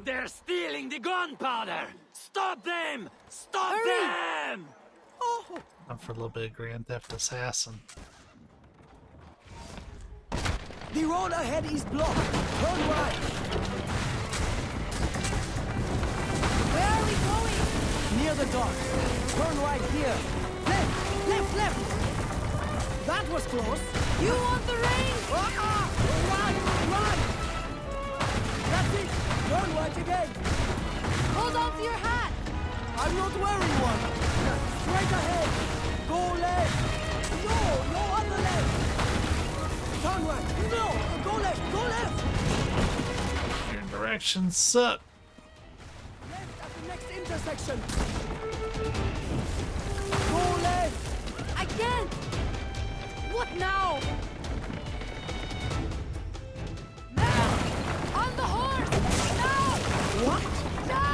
They're stealing the gunpowder! Stop them! Stop them! Oh! I'm for a little bit of Grand Theft Assassin. The road ahead is blocked. Turn right. Where are we going? Near the docks. Turn right here. Left! Left! Left! That was close. You want the rain? Right! Right! That's it! Turn right again! Hold on to your hat! I'm not wearing one! Straight ahead! Go left! No! No other left! Turn right! No! Go left! Go left! Your directions suck! Left at the next intersection! Go left! I can't! What now? On the horse! No! What? No!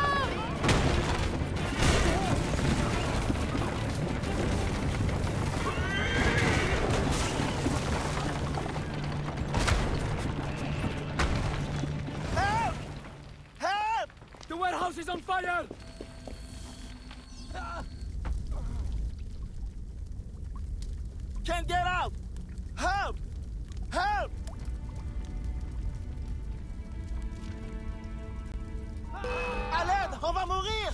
can't get out! Help! Help! À l'aide! On va mourir!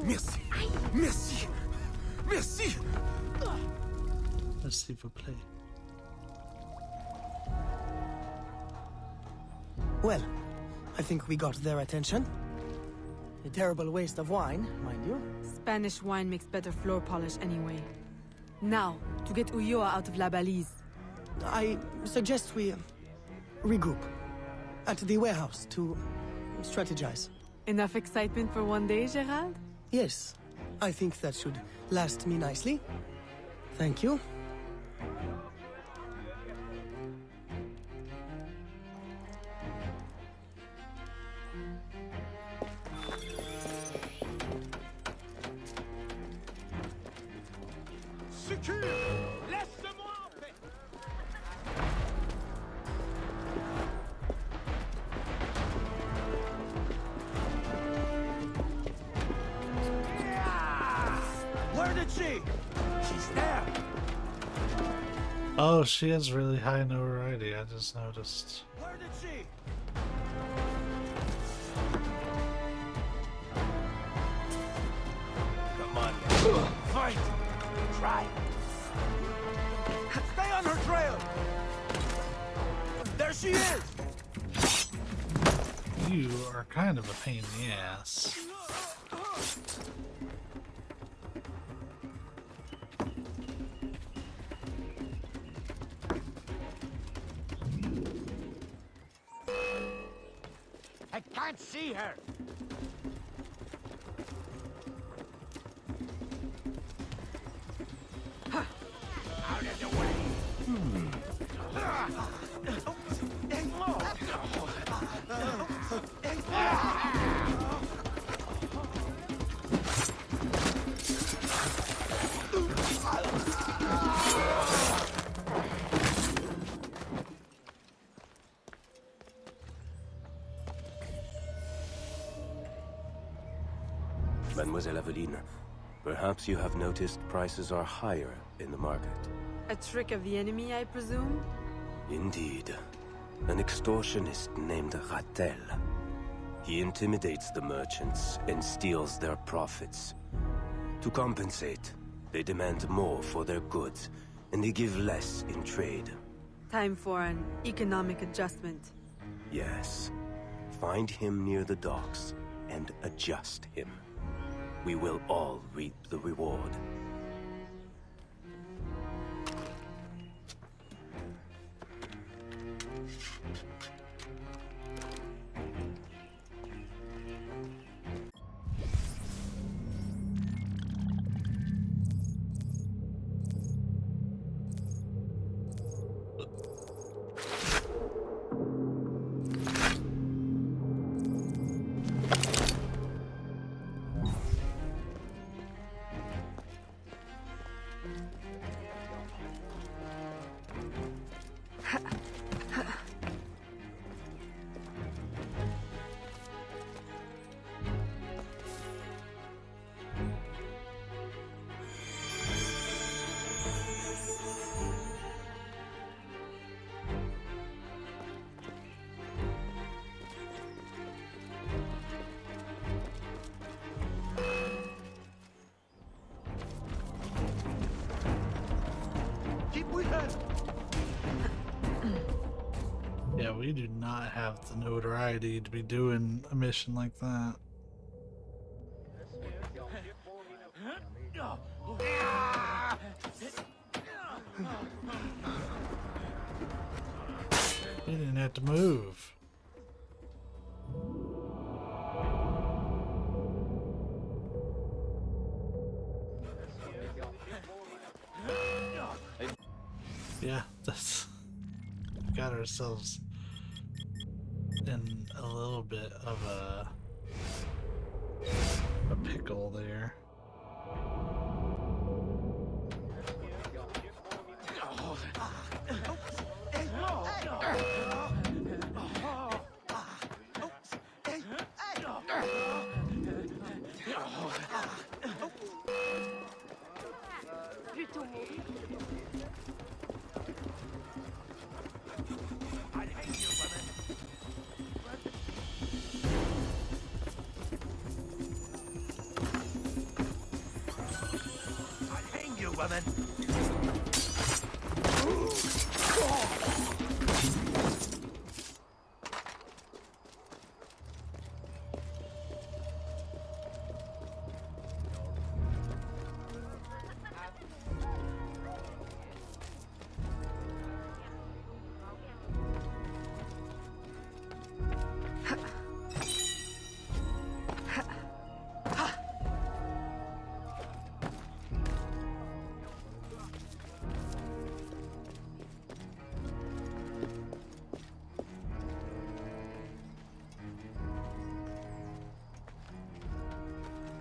Merci. Merci. Merci. Let's see if we play. Well, I think we got their attention. A terrible waste of wine, mind you. Spanish wine makes better floor polish anyway. Now, to get Ulloa out of La Balise. I suggest we regroup at the warehouse to strategize. Enough excitement for one day, Gerald? Yes, I think that should last me nicely. Thank you. Laisse-moi en paix! Where did she? She's there! Oh, she has really high notoriety, I just noticed. Where did she? Come on. Fight! Try! Stay on her trail! There she is! You are kind of a pain in the ass. I can't see her! Out of the way! Mademoiselle Aveline, perhaps you have noticed prices are higher in the market. A trick of the enemy, I presume? Indeed. An extortionist named Rattel. He intimidates the merchants and steals their profits. To compensate, they demand more for their goods, and they give less in trade. Time for an economic adjustment. Yes. Find him near the docks and adjust him. We will all reap the reward. Yeah, we do not have the notoriety to be doing a mission like that. We didn't have to move. Yeah, that's got ourselves in a little bit of a pickle there. Plutôt mourir.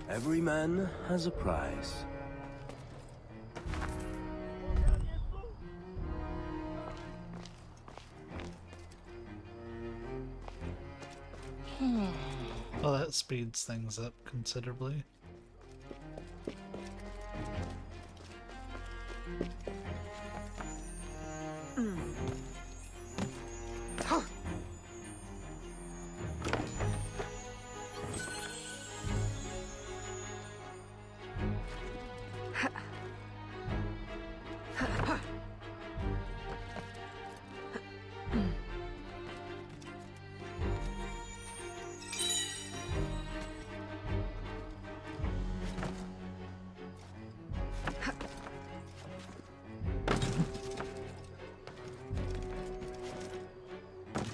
Every man has a price. Well, that speeds things up considerably.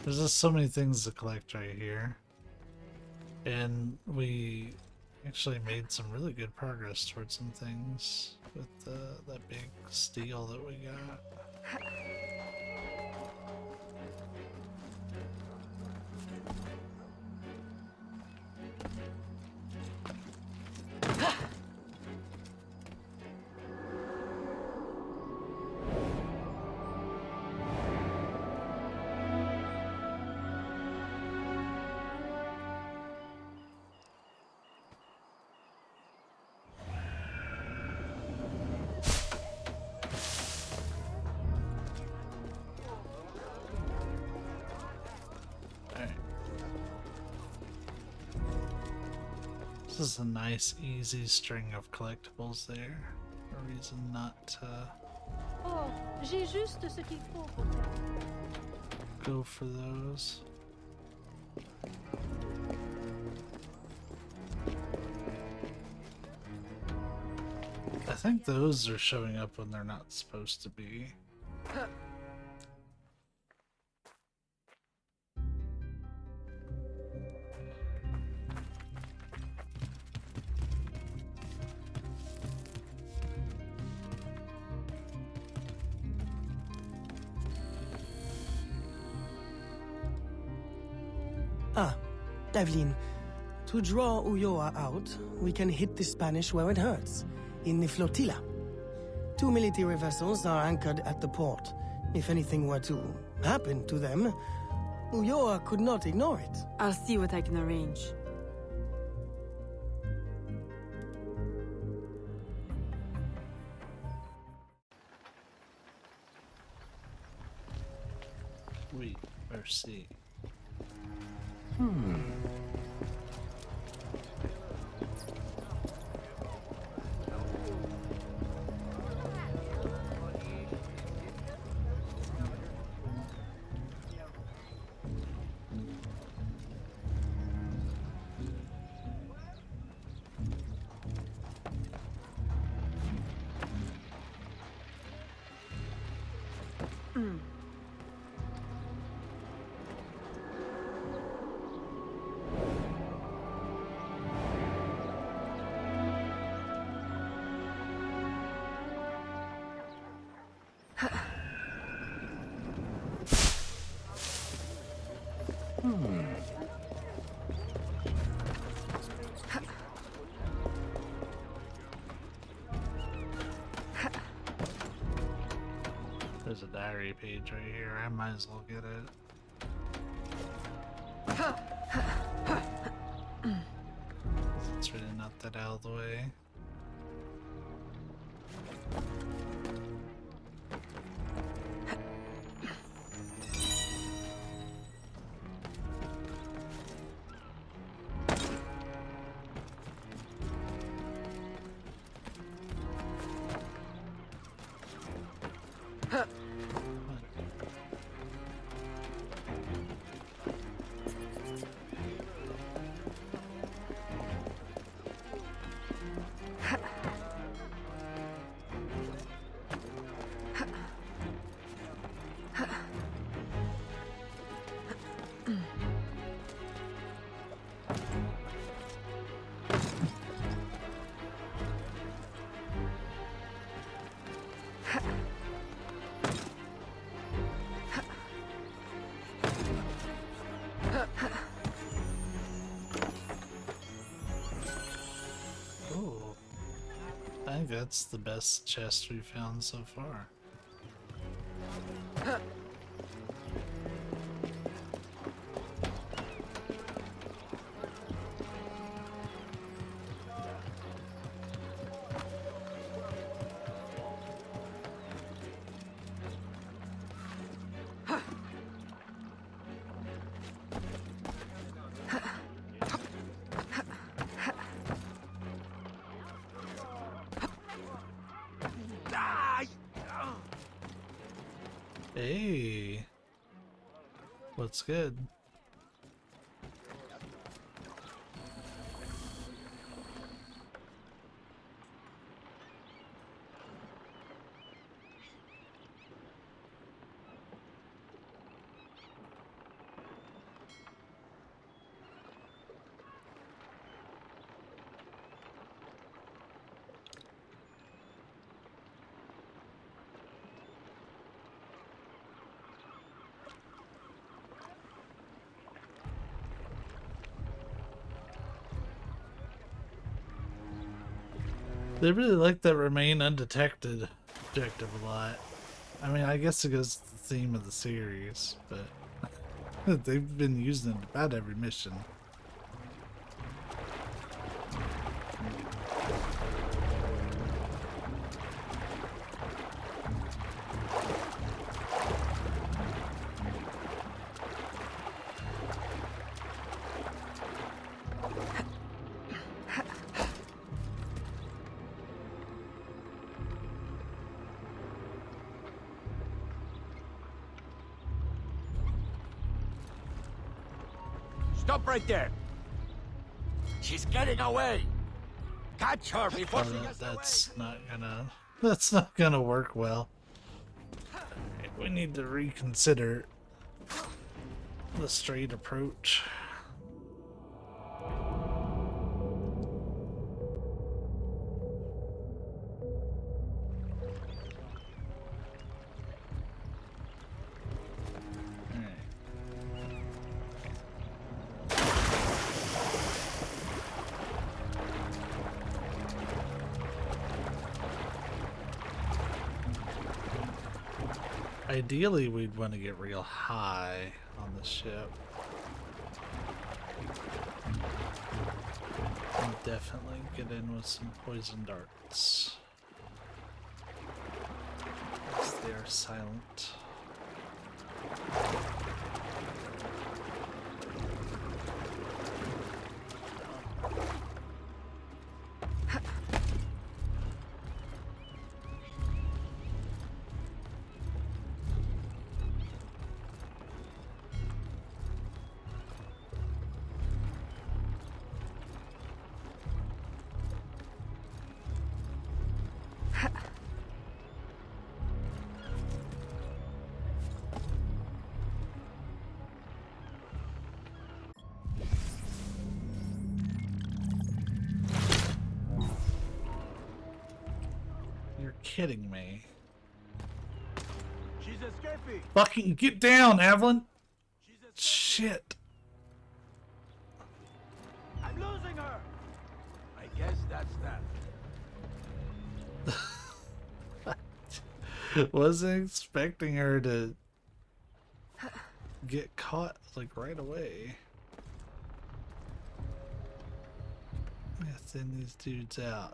There's just so many things to collect right here. And we actually made some really good progress towards some things with that big steel that we got. This is a nice, easy string of collectibles there. A reason not to Oh, j'ai juste ce qu'il faut pour toi. go for those. I think those are showing up when they're not supposed to be. Ah, Evelyn, to draw Ulloa out, we can hit the Spanish where it hurts, in the flotilla. 2 military vessels are anchored at the port. If anything were to happen to them, Ulloa could not ignore it. I'll see what I can arrange. Wait, or see. There's a diary page right here. I might as well get it. It's really not that out of the way. Ooh. I think that's the best chest we've found so far. Hey, what's good? They really like that remain undetected objective a lot. I mean, I guess it goes to the theme of the series, but they've been using it about every mission. Stop right there! She's getting away! Catch her before she gets away! That's not gonna work well. We need to reconsider the straight approach. Ideally, we'd want to get real high on the ship. And definitely get in with some poison darts. Yes, they are silent. Kidding me. She's escaping. Fucking get down, Evelyn. Shit. I'm losing her. I guess that's that. Wasn't expecting her to get caught like right away. Yeah, send these dudes out.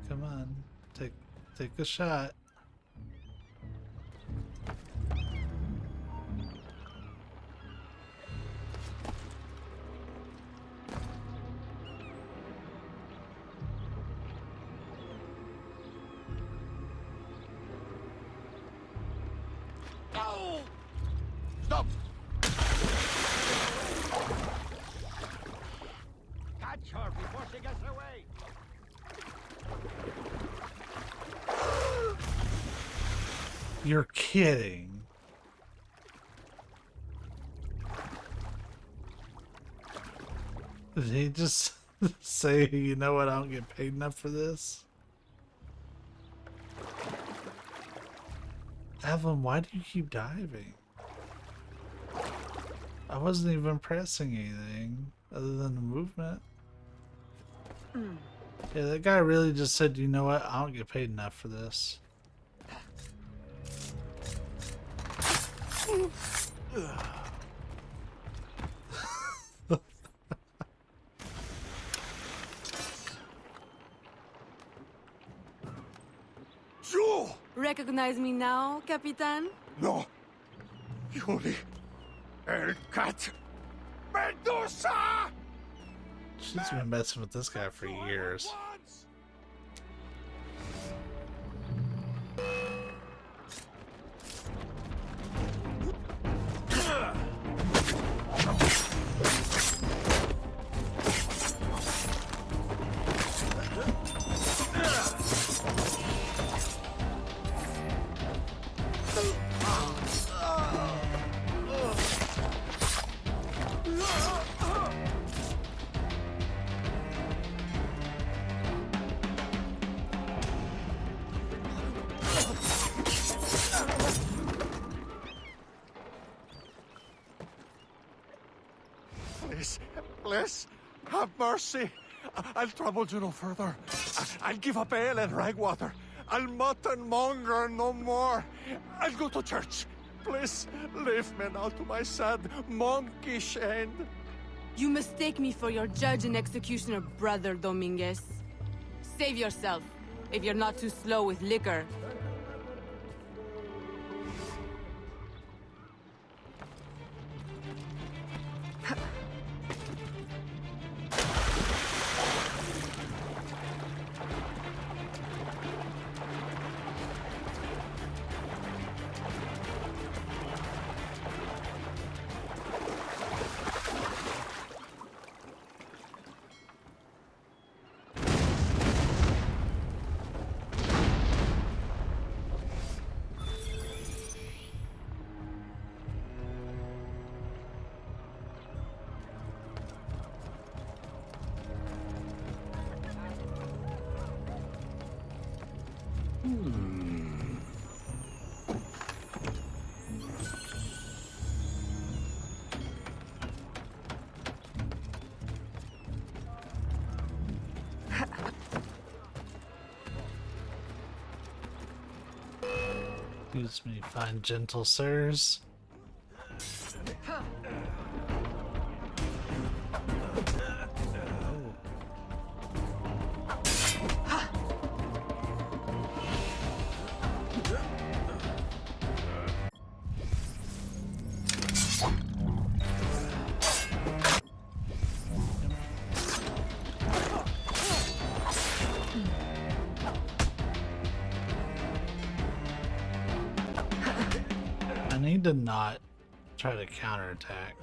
Come on, take a shot. No! Stop! Catch her before she gets away! You're kidding. Did he just say, you know what, I don't get paid enough for this? Evelyn, why do you keep diving? I wasn't even pressing anything other than the movement. Yeah, that guy really just said, you know what, I don't get paid enough for this. Joe! Recognize me now, Capitan? No. Yuri. El Cat. Medusa! She's been messing with this guy for years. Please, have mercy. I'll trouble you no further. I'll give up ale and ragwater. I'll mutton monger no more. I'll go to church. Please, leave me now to my sad, monkish end. You mistake me for your judge and executioner, Brother Dominguez. Save yourself, if you're not too slow with liquor. Excuse me, fine gentle sirs. I need to not try to counterattack.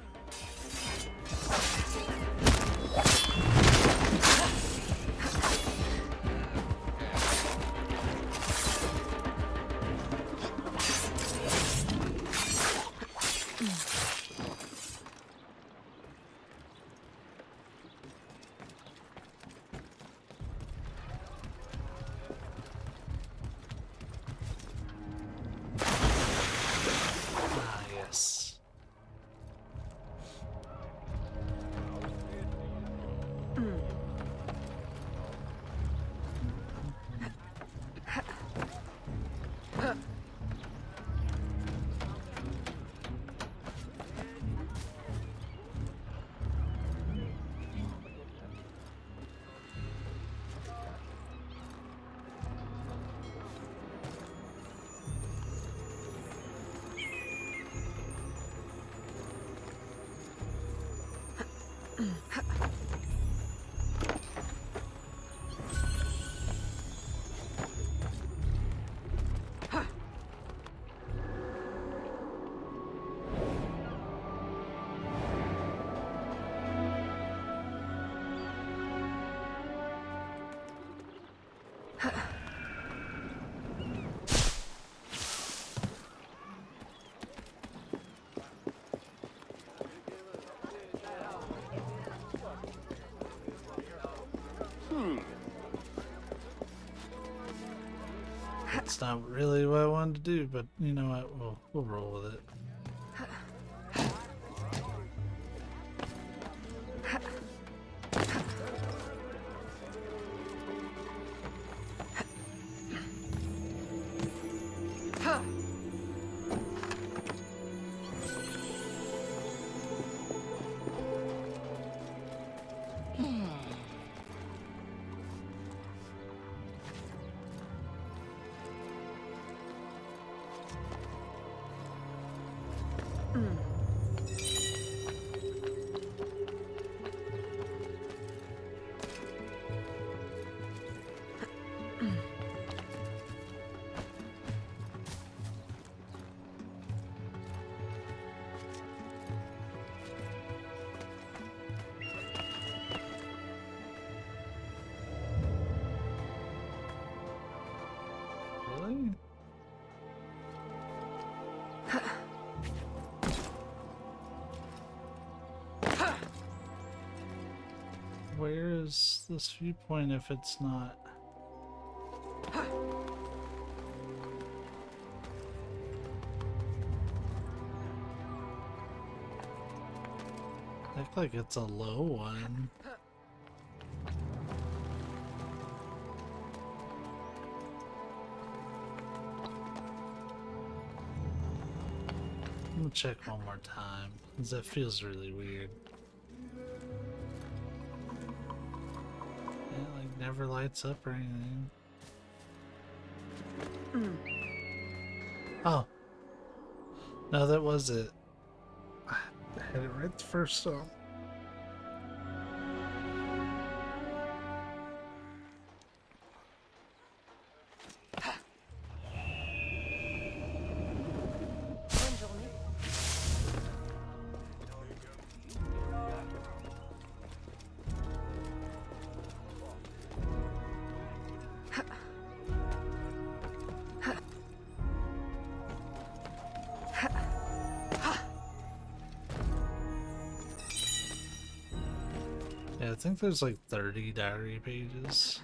It's not really what I wanted to do, but you know what? We'll roll with it. Really? Where is this viewpoint if it's not? Act like it's a low one. I'm gonna check one more time, because that feels really weird. It like never lights up or anything. Oh. No, that was it. I had it right the first time. Yeah, I think there's like 30 diary pages.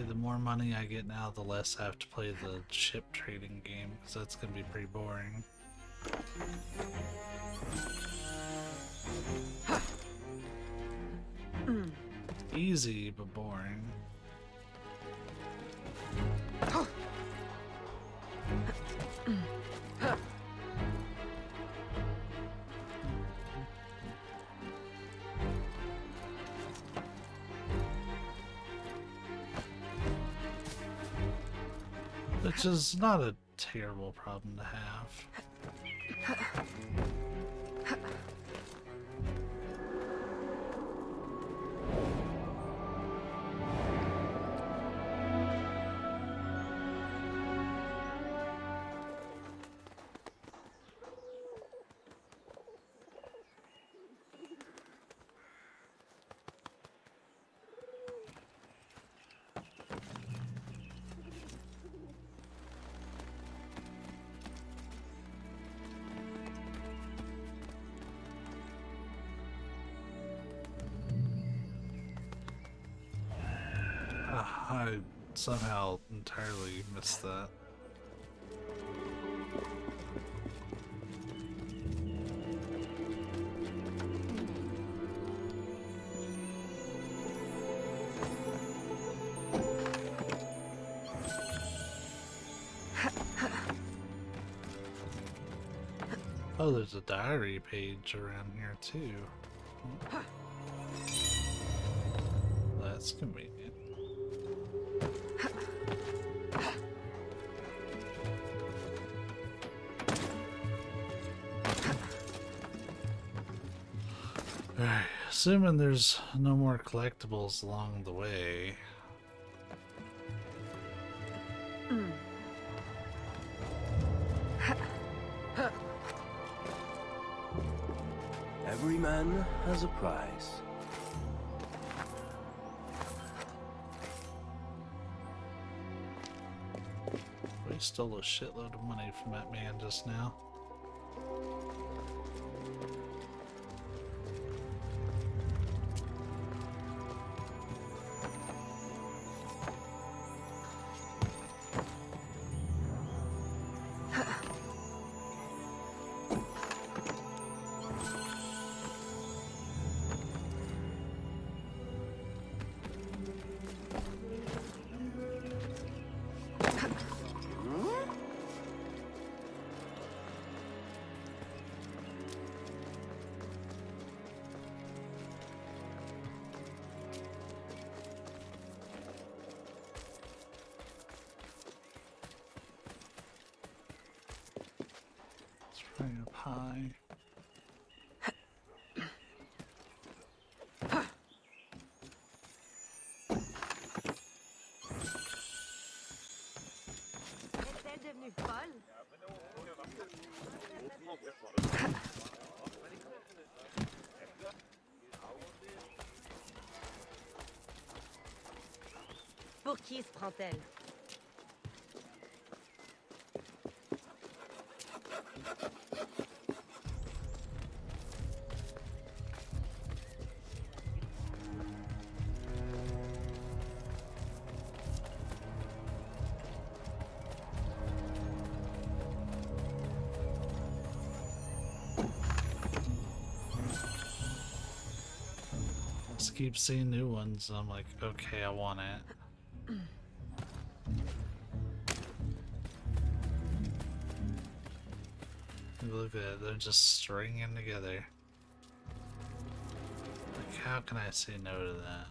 The more money I get now, the less I have to play the ship trading game, because that's going to be pretty boring. Easy, but boring. Which is not a terrible problem to have. I somehow entirely missed that. Oh, there's a diary page around here too. That's convenient. Alright, assuming there's no more collectibles along the way. Every man has a price. We stole a shitload of money from that man just now. Bring up high. Est-elle devenue folle? Pour qui se prend-elle? Just keep seeing new ones. I'm like, okay, I want it. Look at it, they're just stringing together. Like, how can I say no to that?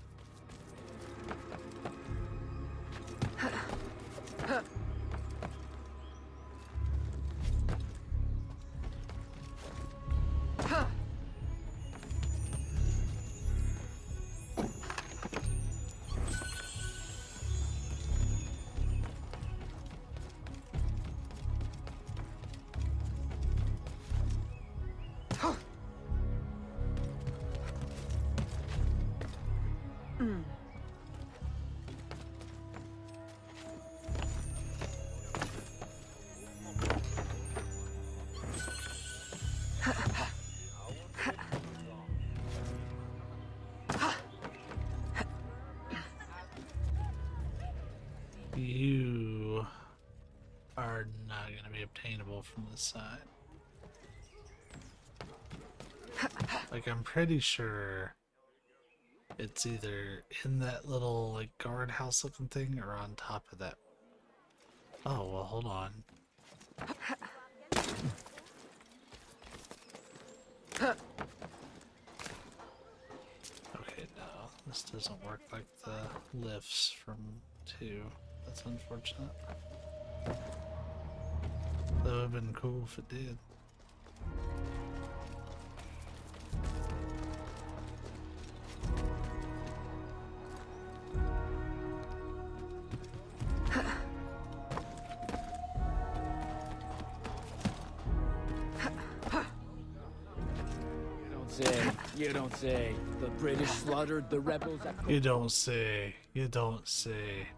You are not going to be obtainable from this side. Like, I'm pretty sure it's either in that little, like, guardhouse looking thing or on top of that. Oh, well, hold on. Okay, no, this doesn't work like the lifts from 2. That's unfortunate. That would have been cool if it did. You don't say. The British slaughtered the rebels at... You don't say. You don't say.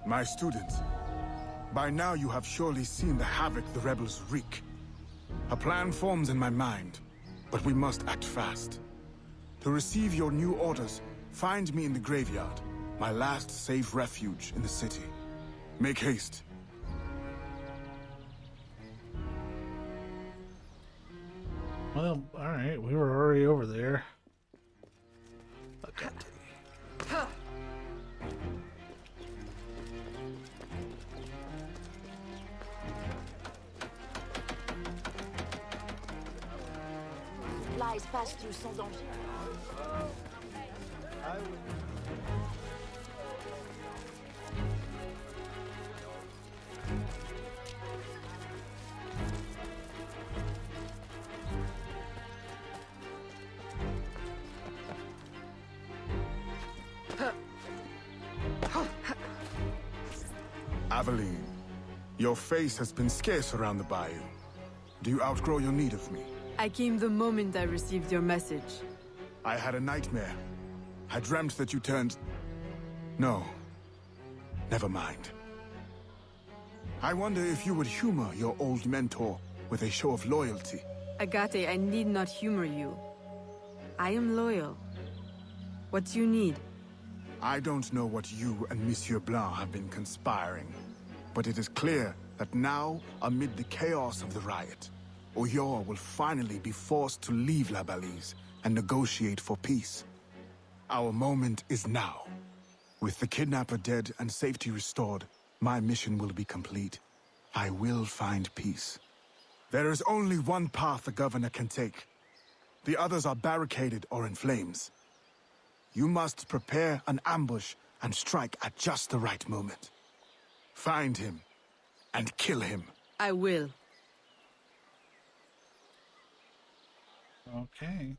My students, by now you have surely seen the havoc the rebels wreak. A plan forms in my mind, but we must act fast. To receive your new orders, find me in the graveyard, my last safe refuge in the city. Make haste. Well, alright, we were already over there. Okay. Là, espace tout sans danger. Aveline, your face has been scarce around the bayou. Do you outgrow your need of me? I came the moment I received your message. I had a nightmare. I dreamt that you turned... No. Never mind. I wonder if you would humor your old mentor with a show of loyalty. Agate, I need not humor you. I am loyal. What do you need? I don't know what you and Monsieur Blanc have been conspiring, but it is clear that now, amid the chaos of the riot, Oyor will finally be forced to leave La Balise and negotiate for peace. Our moment is now. With the kidnapper dead and safety restored, my mission will be complete. I will find peace. There is only one path the governor can take. The others are barricaded or in flames. You must prepare an ambush and strike at just the right moment. Find him and kill him. I will. Okay.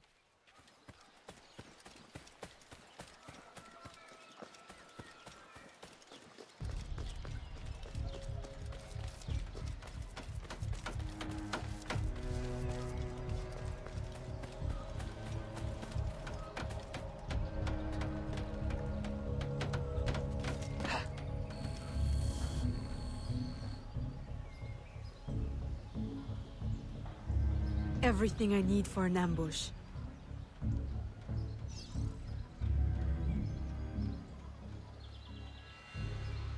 Everything I need for an ambush.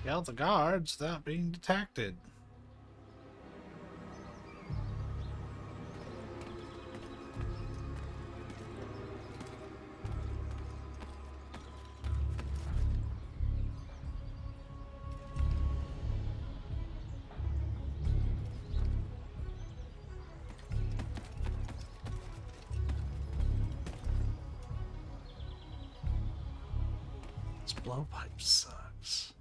Yell at the guards without being detected. This blowpipe sucks.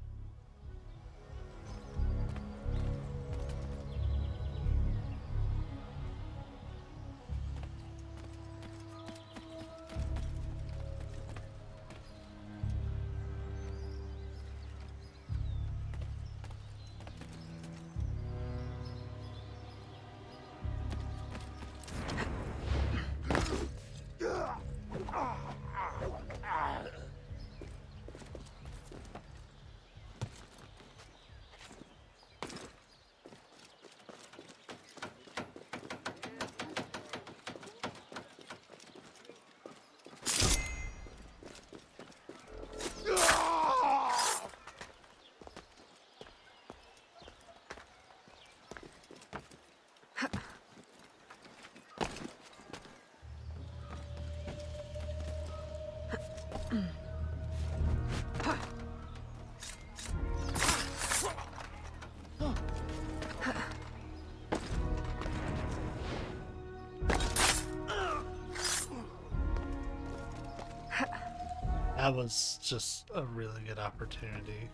That was just a really good opportunity.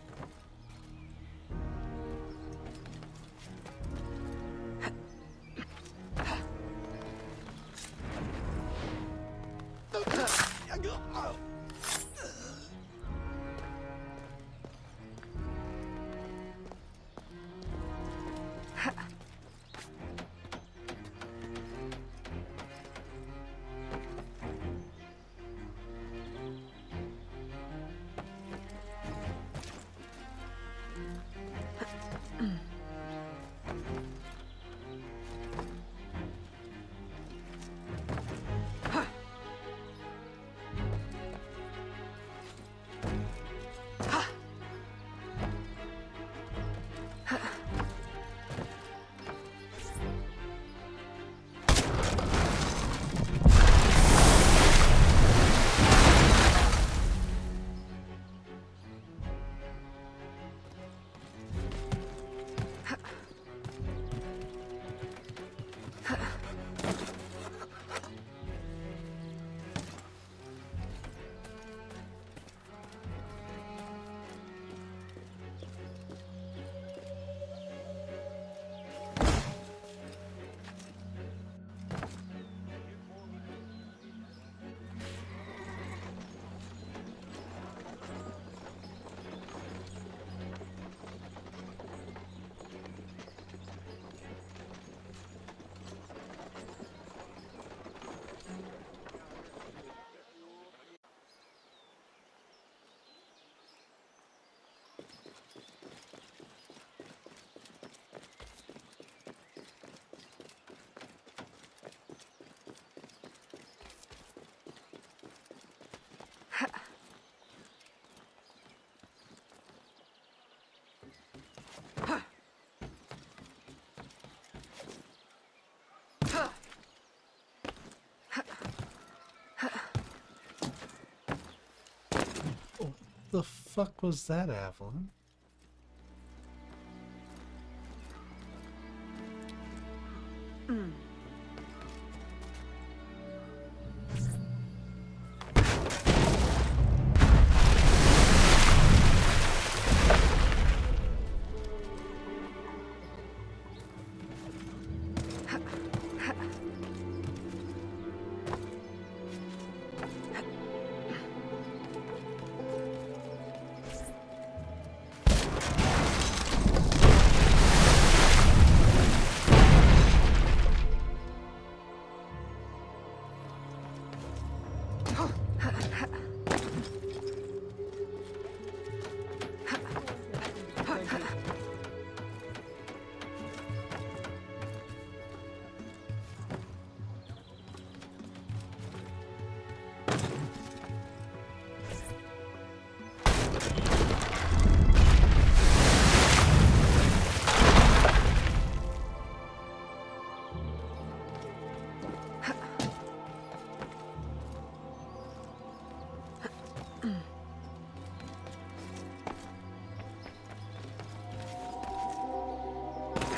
the fuck was that, Evelyn?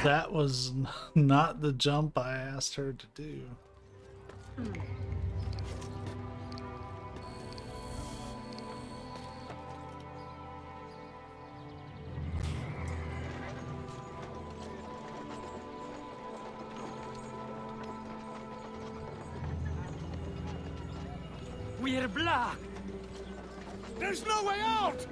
That was not the jump I asked her to do. We're blocked! There's no way out!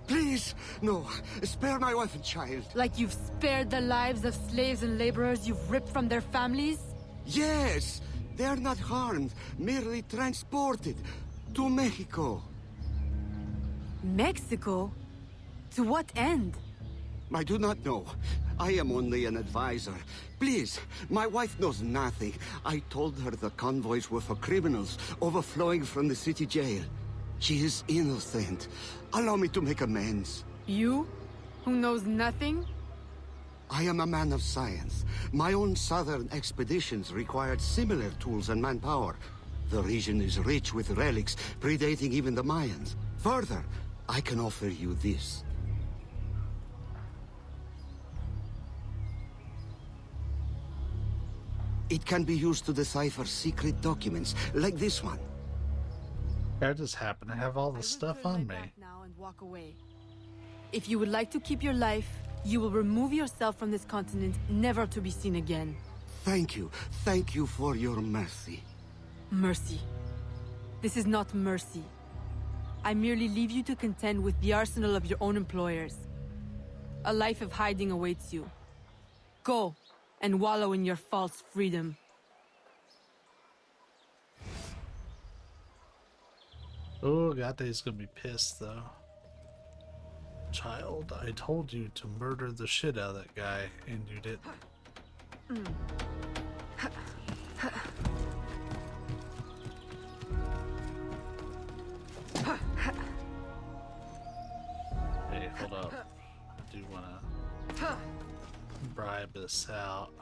Please, no. Spare my wife and child. Like you've spared the lives of slaves and laborers you've ripped from their families? Yes! They're not harmed, merely transported to Mexico. Mexico? To what end? I do not know. I am only an advisor. Please, my wife knows nothing. I told her the convoys were for criminals overflowing from the city jail. She is innocent. Allow me to make amends. You? Who knows nothing? I am a man of science. My own southern expeditions required similar tools and manpower. The region is rich with relics predating even the Mayans. Further, I can offer you this. It can be used to decipher secret documents, like this one. I just happen to have all the stuff on me. Now and walk away. If you would like to keep your life, you will remove yourself from this continent, never to be seen again. Thank you. Thank you for your mercy. Mercy. This is not mercy. I merely leave you to contend with the arsenal of your own employers. A life of hiding awaits you. Go, and wallow in your false freedom. Oh, Gate's gonna be pissed though. Child, I told you to murder the shit out of that guy, and you didn't. Hey, hold up. I do wanna bribe this out.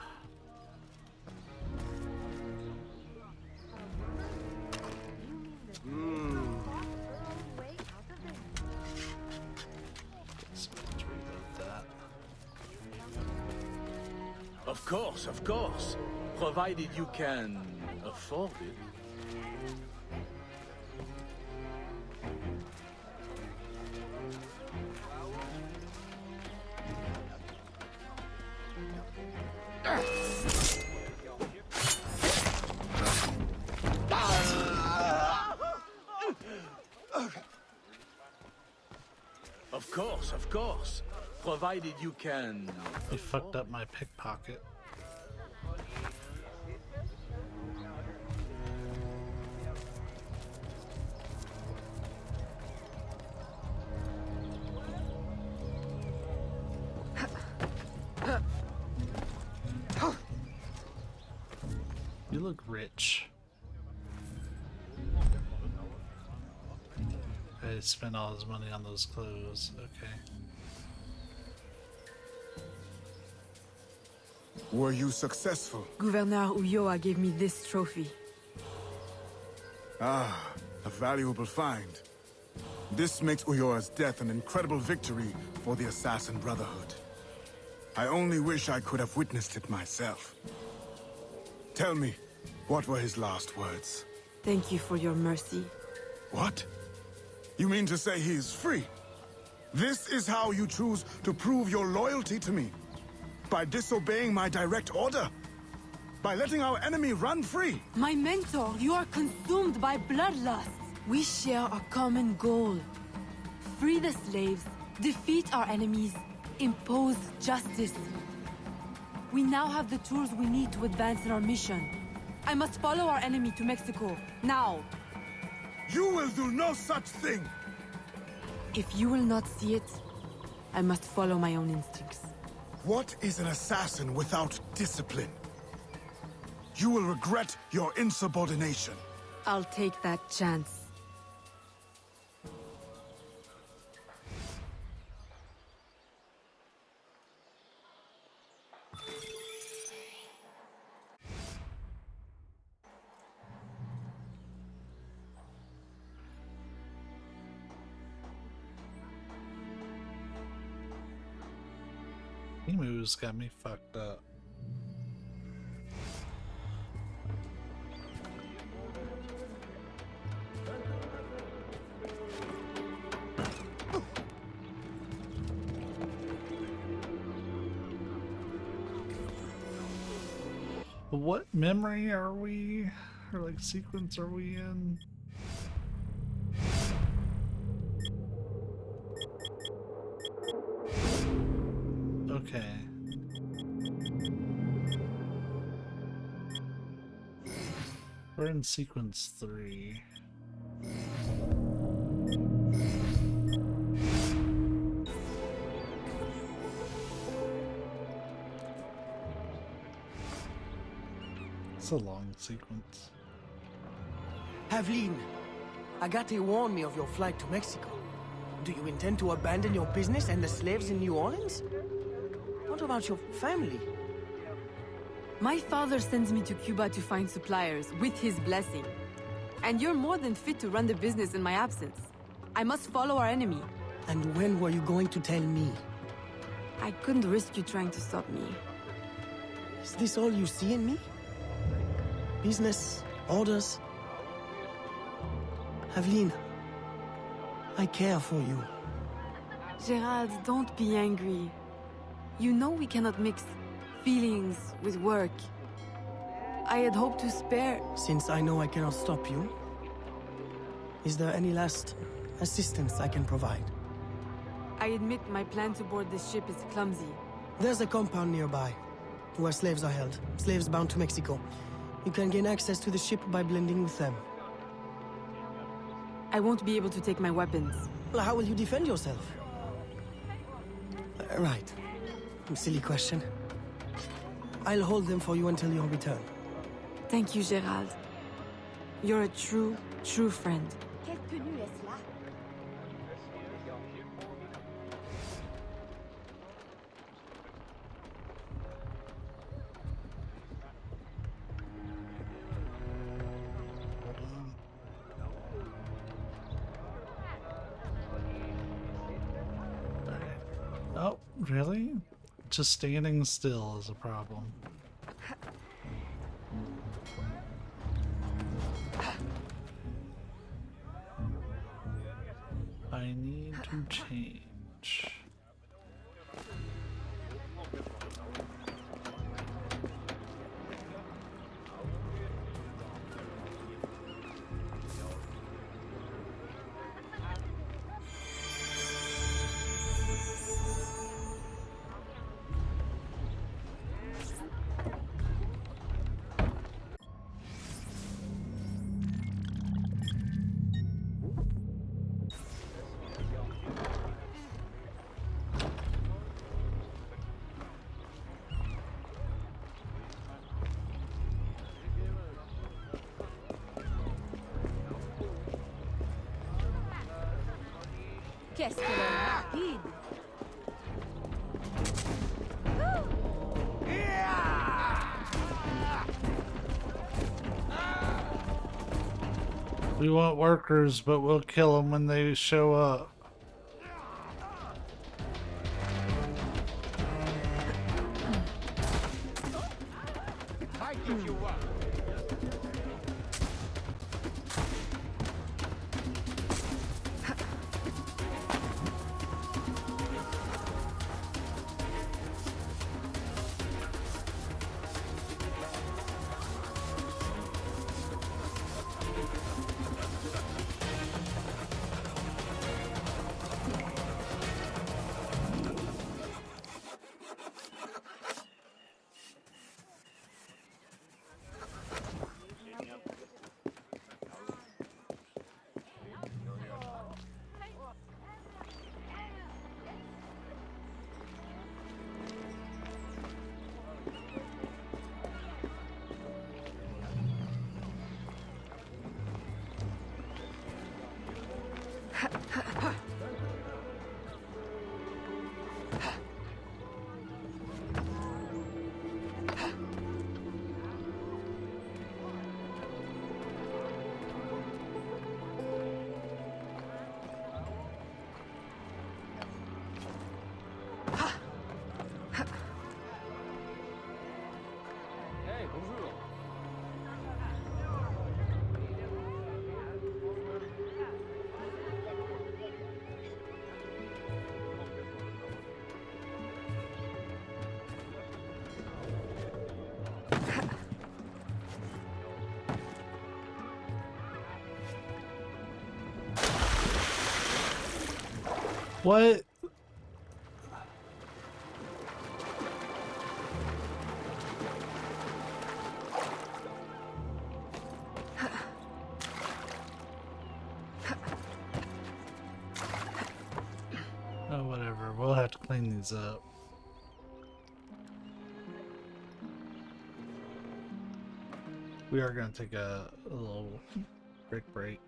of course. Provided you can afford it. Of course. Provided you can... They fucked up my pickpocket. You look rich. I spent all his money on those clothes. Okay. Were you successful? Governor Ulloa gave me this trophy. Ah, a valuable find. This makes Ulloa's death an incredible victory for the Assassin Brotherhood. I only wish I could have witnessed it myself. Tell me, what were his last words? Thank you for your mercy. What? You mean to say he is free? This is how you choose to prove your loyalty to me? By disobeying my direct order? By letting our enemy run free? My mentor, you are consumed by bloodlust. We share a common goal. Free the slaves, defeat our enemies, impose justice. We now have the tools we need to advance in our mission. I must follow our enemy to Mexico, now. You will do no such thing! If you will not see it, I must follow my own instincts. What is an assassin without discipline? You will regret your insubordination. I'll take that chance. Emu's got me fucked up. What memory are we, or like sequence are we in? Okay. We're in sequence 3. It's a long sequence. Havlin, Agate warned me of your flight to Mexico. Do you intend to abandon your business and the slaves in New Orleans? What about your family? My father sends me to Cuba to find suppliers, with his blessing. And you're more than fit to run the business in my absence. I must follow our enemy. And when were you going to tell me? I couldn't risk you trying to stop me. Is this all you see in me? Business, orders? Havlin, I care for you. Gerald, don't be angry. You know we cannot mix feelings with work. I had hoped to spare... Since I know I cannot stop you, is there any last assistance I can provide? I admit my plan to board this ship is clumsy. There's a compound nearby, where slaves are held. Slaves bound to Mexico. You can gain access to the ship by blending with them. I won't be able to take my weapons. Well, how will you defend yourself? Right. Silly question. I'll hold them for you until your return. Thank you, Gerald. You're a true friend. Quelle tenue est-ce là? Oh, really? Just standing still is a problem. I need to change? Qu'est-ce qu'elle est rapide! We want workers, but we'll kill them when they show up. I give you up. What? Oh, whatever. We'll have to clean these up. We are going to take a little break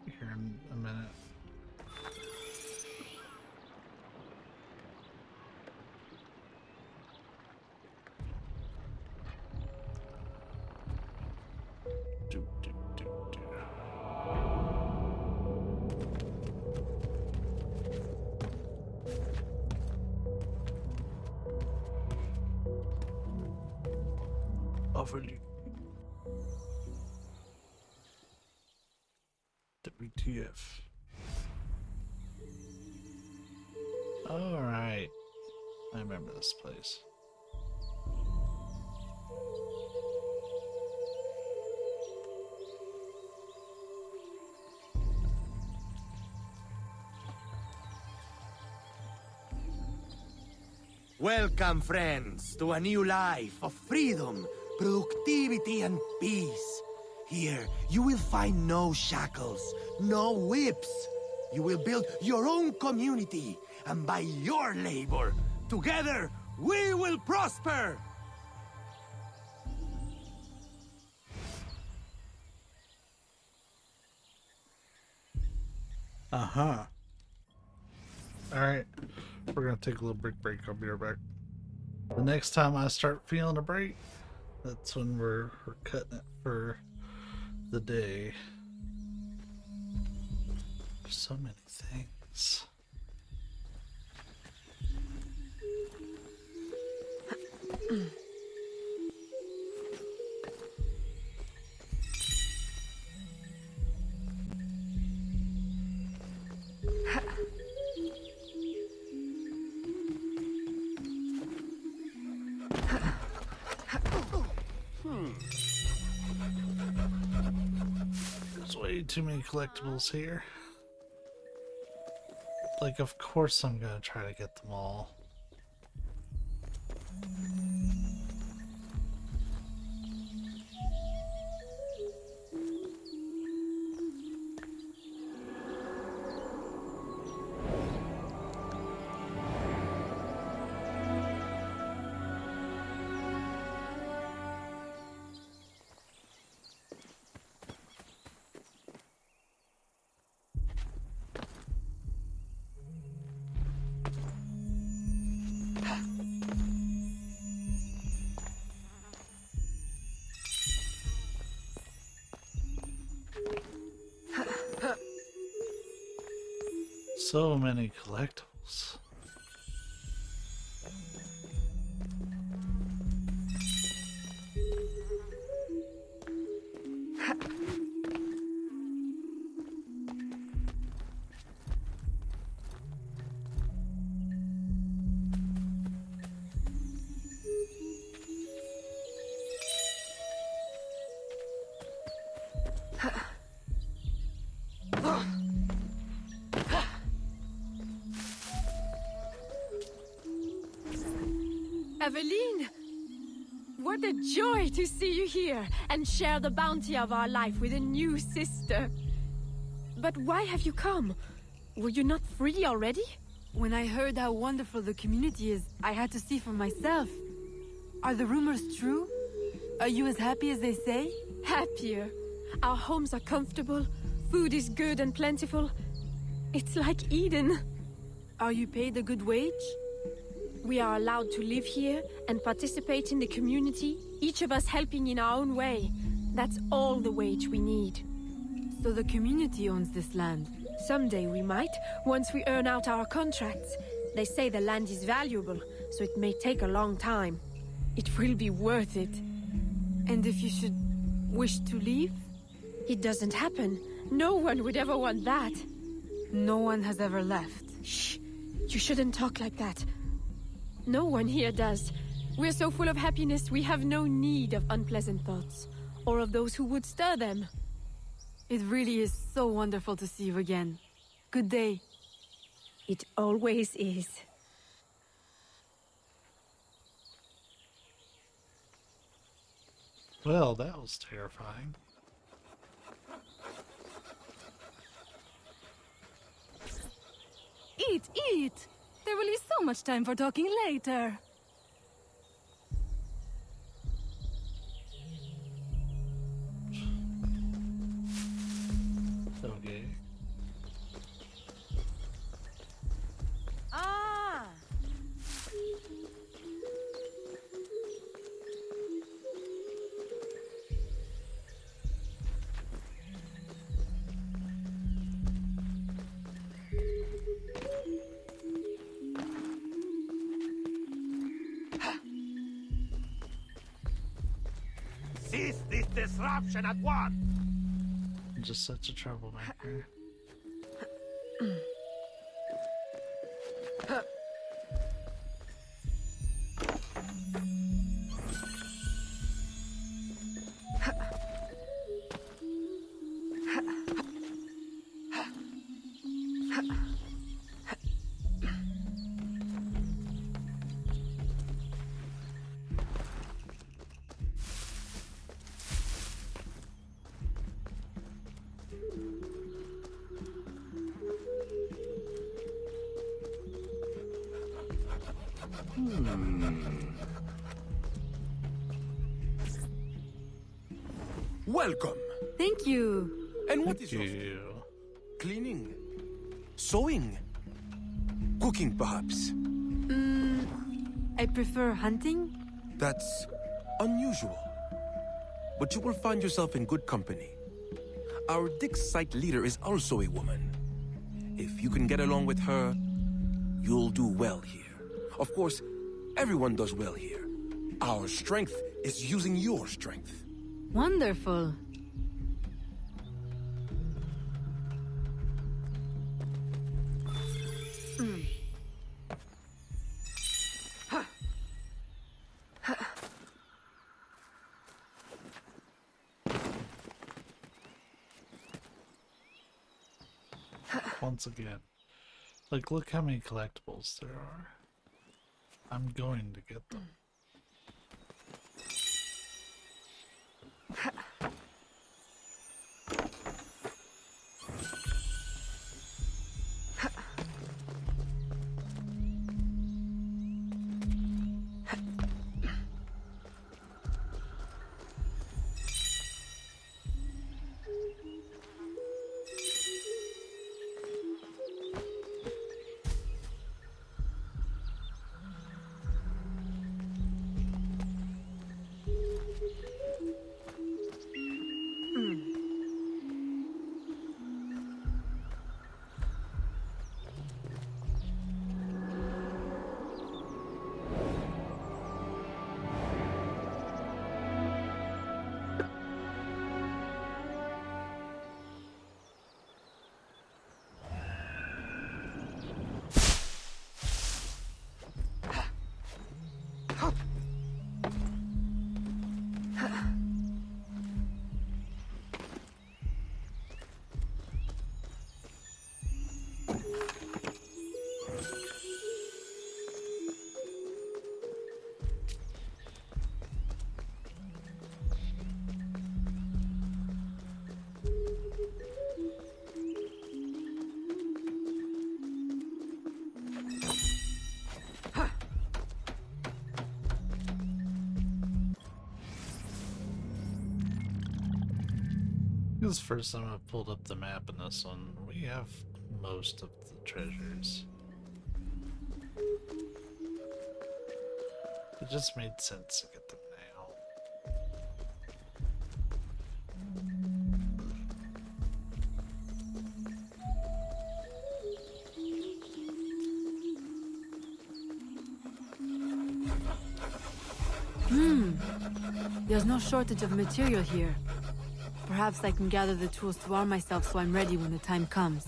here in a minute. Overly. WTF. Alright. I remember this place. Welcome, friends, to a new life of freedom, productivity, and peace. Here, you will find no shackles, no whips. You will build your own community, and by your labor, together, we will prosper! Uh-huh. Alright. We're gonna take a little break. I'll be right back. The next time I start feeling a break, that's when we're cutting it for the day. So many things. There's way too many collectibles here. Like, of course I'm gonna try to get them all. So many collectibles. Eveline! What a joy to see you here and share the bounty of our life with a new sister. But why have you come? Were you not free already? When I heard how wonderful the community is, I had to see for myself. Are the rumors true? Are you as happy as they say? Happier. Our homes are comfortable, food is good and plentiful. It's like Eden. Are you paid a good wage? We are allowed to live here and participate in the community, each of us helping in our own way. That's all the wage we need. So the community owns this land? Someday we might, once we earn out our contracts. They say the land is valuable, so it may take a long time. It will be worth it. And if you should wish to leave? It doesn't happen. No one would ever want that. No one has ever left. Shh! You shouldn't talk like that. No one here does. We're so full of happiness, we have no need of unpleasant thoughts, or of those who would stir them. It really is so wonderful to see you again. Good day. It always is. Well, that was terrifying. Eat, eat! There will be so much time for talking later. Okay. Ah! Cease this disruption at once! I'm just such a troublemaker. Welcome. Thank you. And what is you? Cleaning, sewing, cooking, perhaps. I prefer hunting. That's unusual. But you will find yourself in good company. Our dig site leader is also a woman. If you can get along with her, you'll do well here. Of course, everyone does well here. Our strength is using your strength. Wonderful. once again. Like, look how many collectibles there are. I'm going to get them. This is the first time I've pulled up the map in this one. We have most of the treasures. It just made sense to get them now. There's no shortage of material here. Perhaps I can gather the tools to arm myself so I'm ready when the time comes.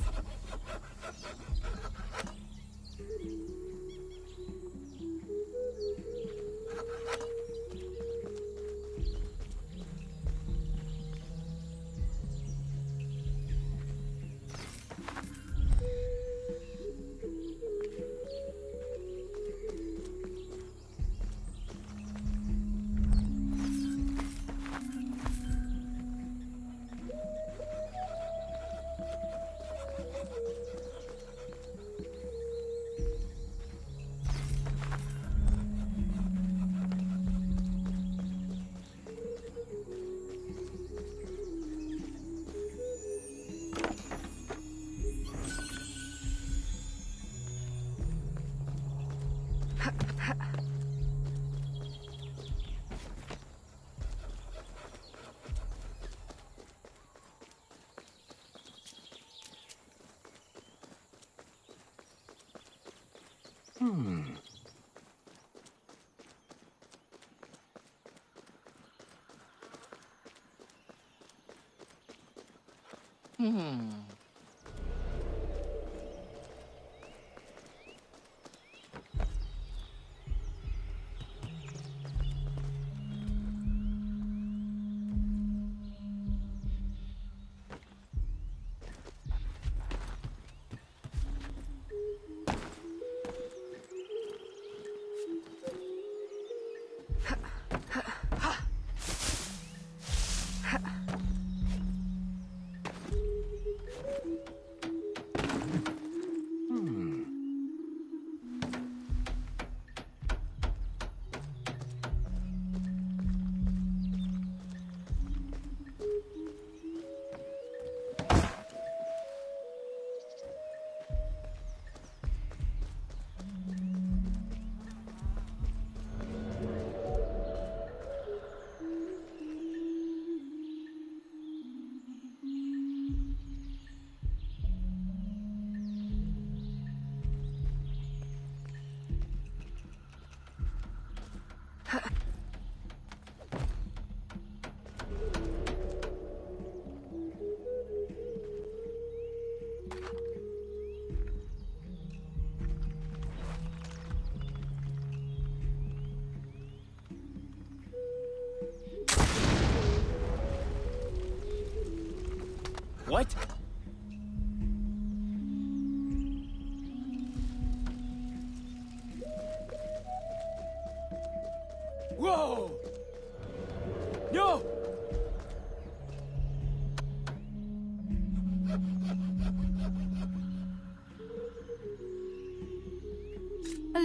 What?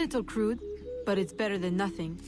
little crude, but it's better than nothing.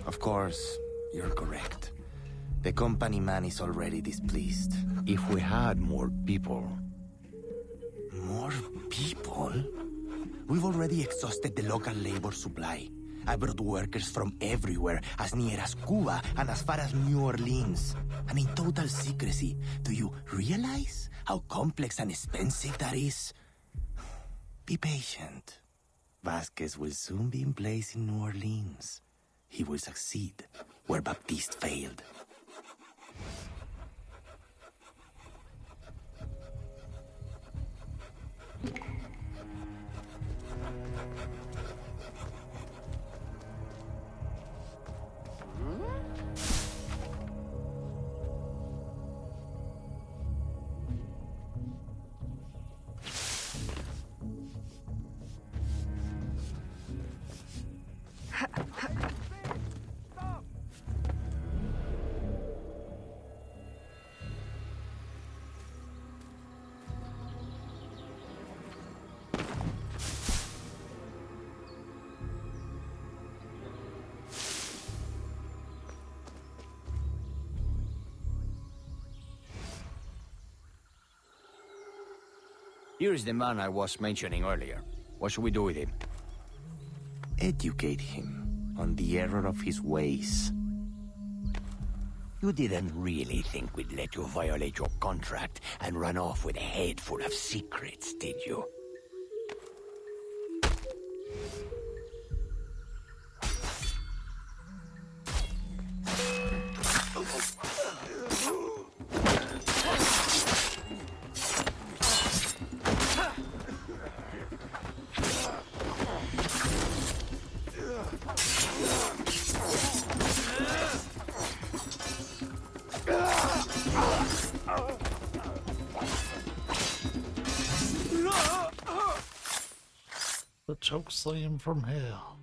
Of course, you're correct. The company man is already displeased. If we had more people... More people? We've already exhausted the local labor supply. I brought workers from everywhere, as near as Cuba and as far as New Orleans. And in total secrecy. Do you realize how complex and expensive that is? Be patient. Vasquez will soon be in place in New Orleans. He will succeed where Baptiste failed. Here's the man I was mentioning earlier. What should we do with him? Educate him on the error of his ways. You didn't really think we'd let you violate your contract and run off with a head full of secrets, did you? The chokeslam from hell.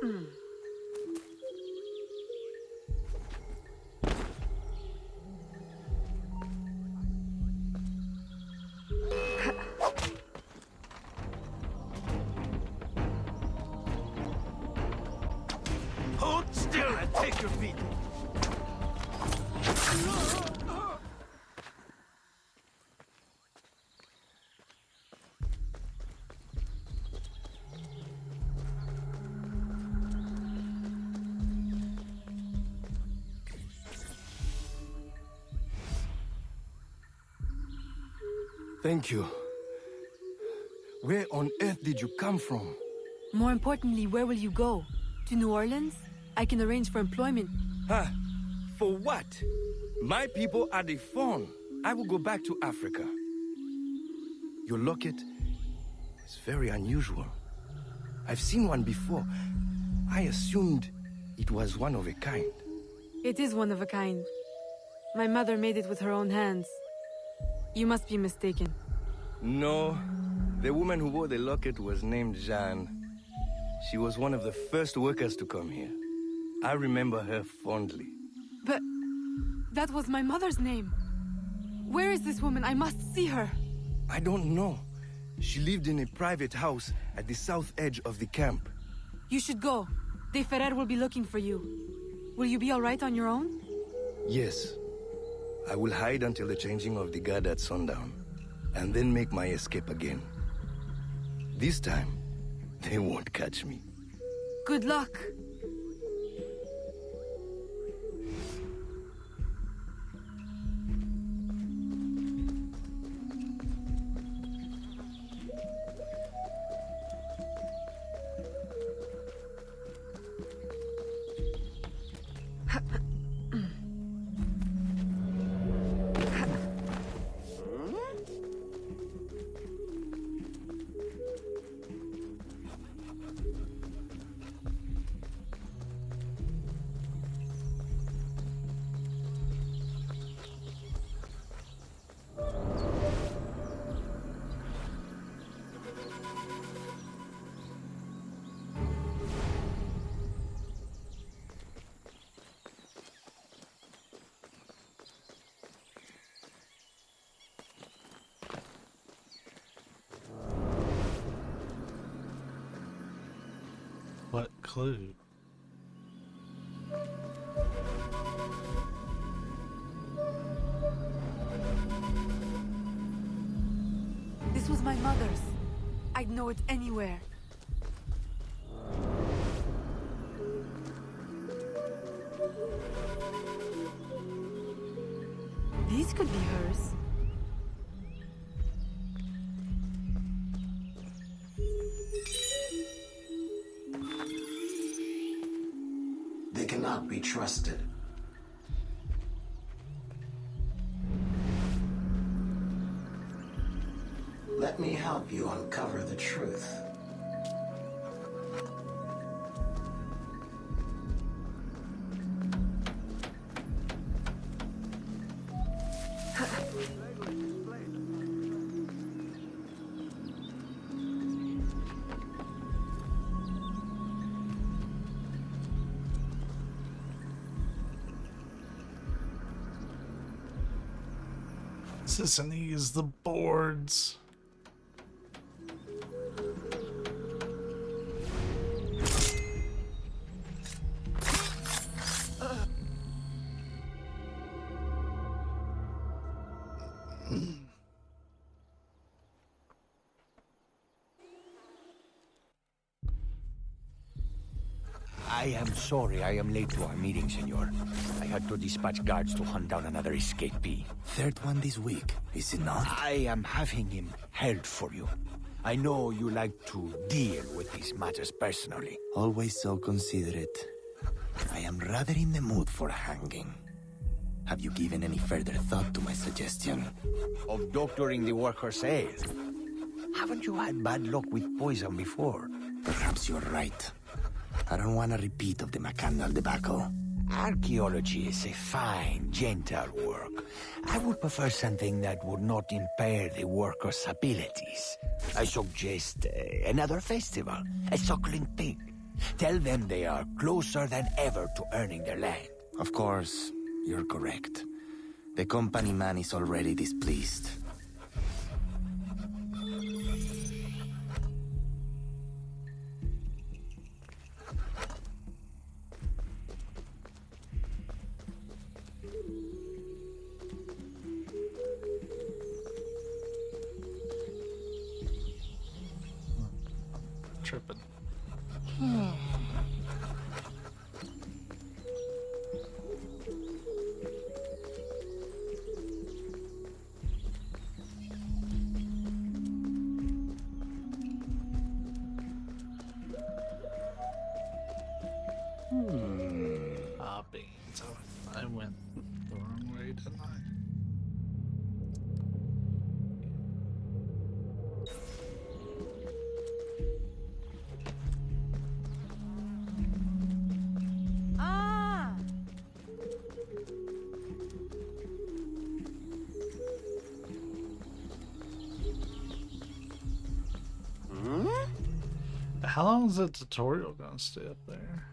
Hold still and take your beat. Thank you. Where on earth did you come from? More importantly, where will you go? To New Orleans? I can arrange for employment. Huh? For what? My people are the Fawn. I will go back to Africa. Your locket is very unusual. I've seen one before. I assumed it was one of a kind. It is one of a kind. My mother made it with her own hands. You must be mistaken. No. The woman who wore the locket was named Jeanne. She was one of the first workers to come here. I remember her fondly. But that was my mother's name. Where is this woman? I must see her. I don't know. She lived in a private house at the south edge of the camp. You should go. De Ferrer will be looking for you. Will you be all right on your own? Yes. I will hide until the changing of the guard at sundown, and then make my escape again. This time, they won't catch me. Good luck. What clue? This was my mother's. I'd know it anywhere. These could be hers. They cannot be trusted. Let me help you uncover the truth. Sissinese, the boards. I am sorry I am late to our meeting, senor. I had to dispatch guards to hunt down another escapee. Third one this week, is it not? I am having him held for you. I know you like to deal with these matters personally. Always so considerate. I am rather in the mood for a hanging. Have you given any further thought to my suggestion? Of doctoring the worker's ale? Haven't you had bad luck with poison before? Perhaps you're right. I don't want a repeat of the Macandal debacle. Archaeology is a fine, gentle work. I would prefer something that would not impair the worker's abilities. I suggest another festival, a suckling pig. Tell them they are closer than ever to earning their land. Of course, you're correct. The company man is already displeased. Tripping. Ah, beans. I went the wrong way, didn't I? Ah! How long is the tutorial gonna stay up there?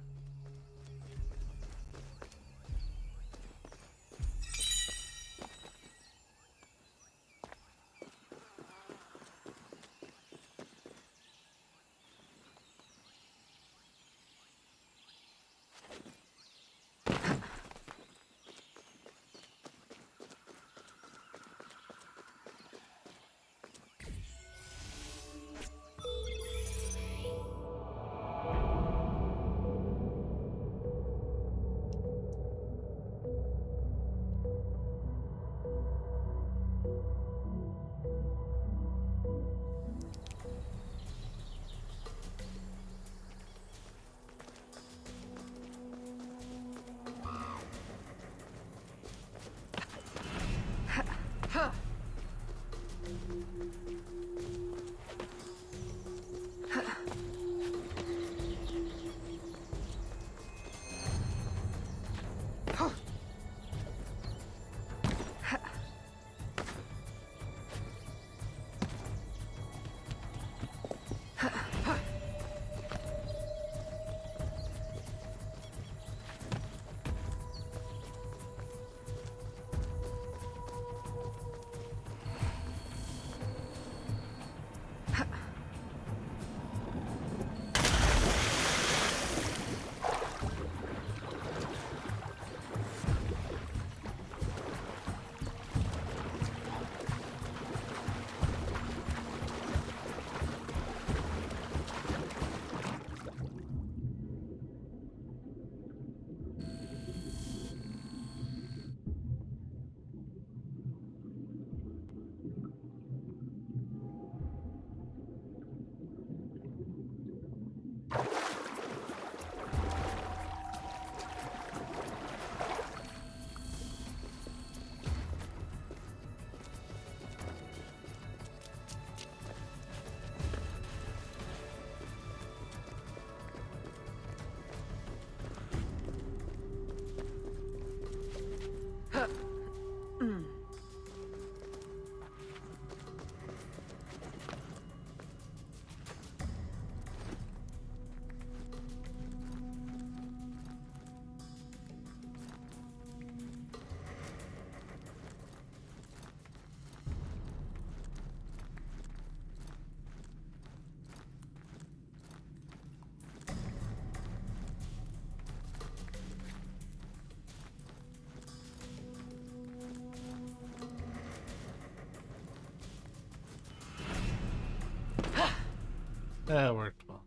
That worked well.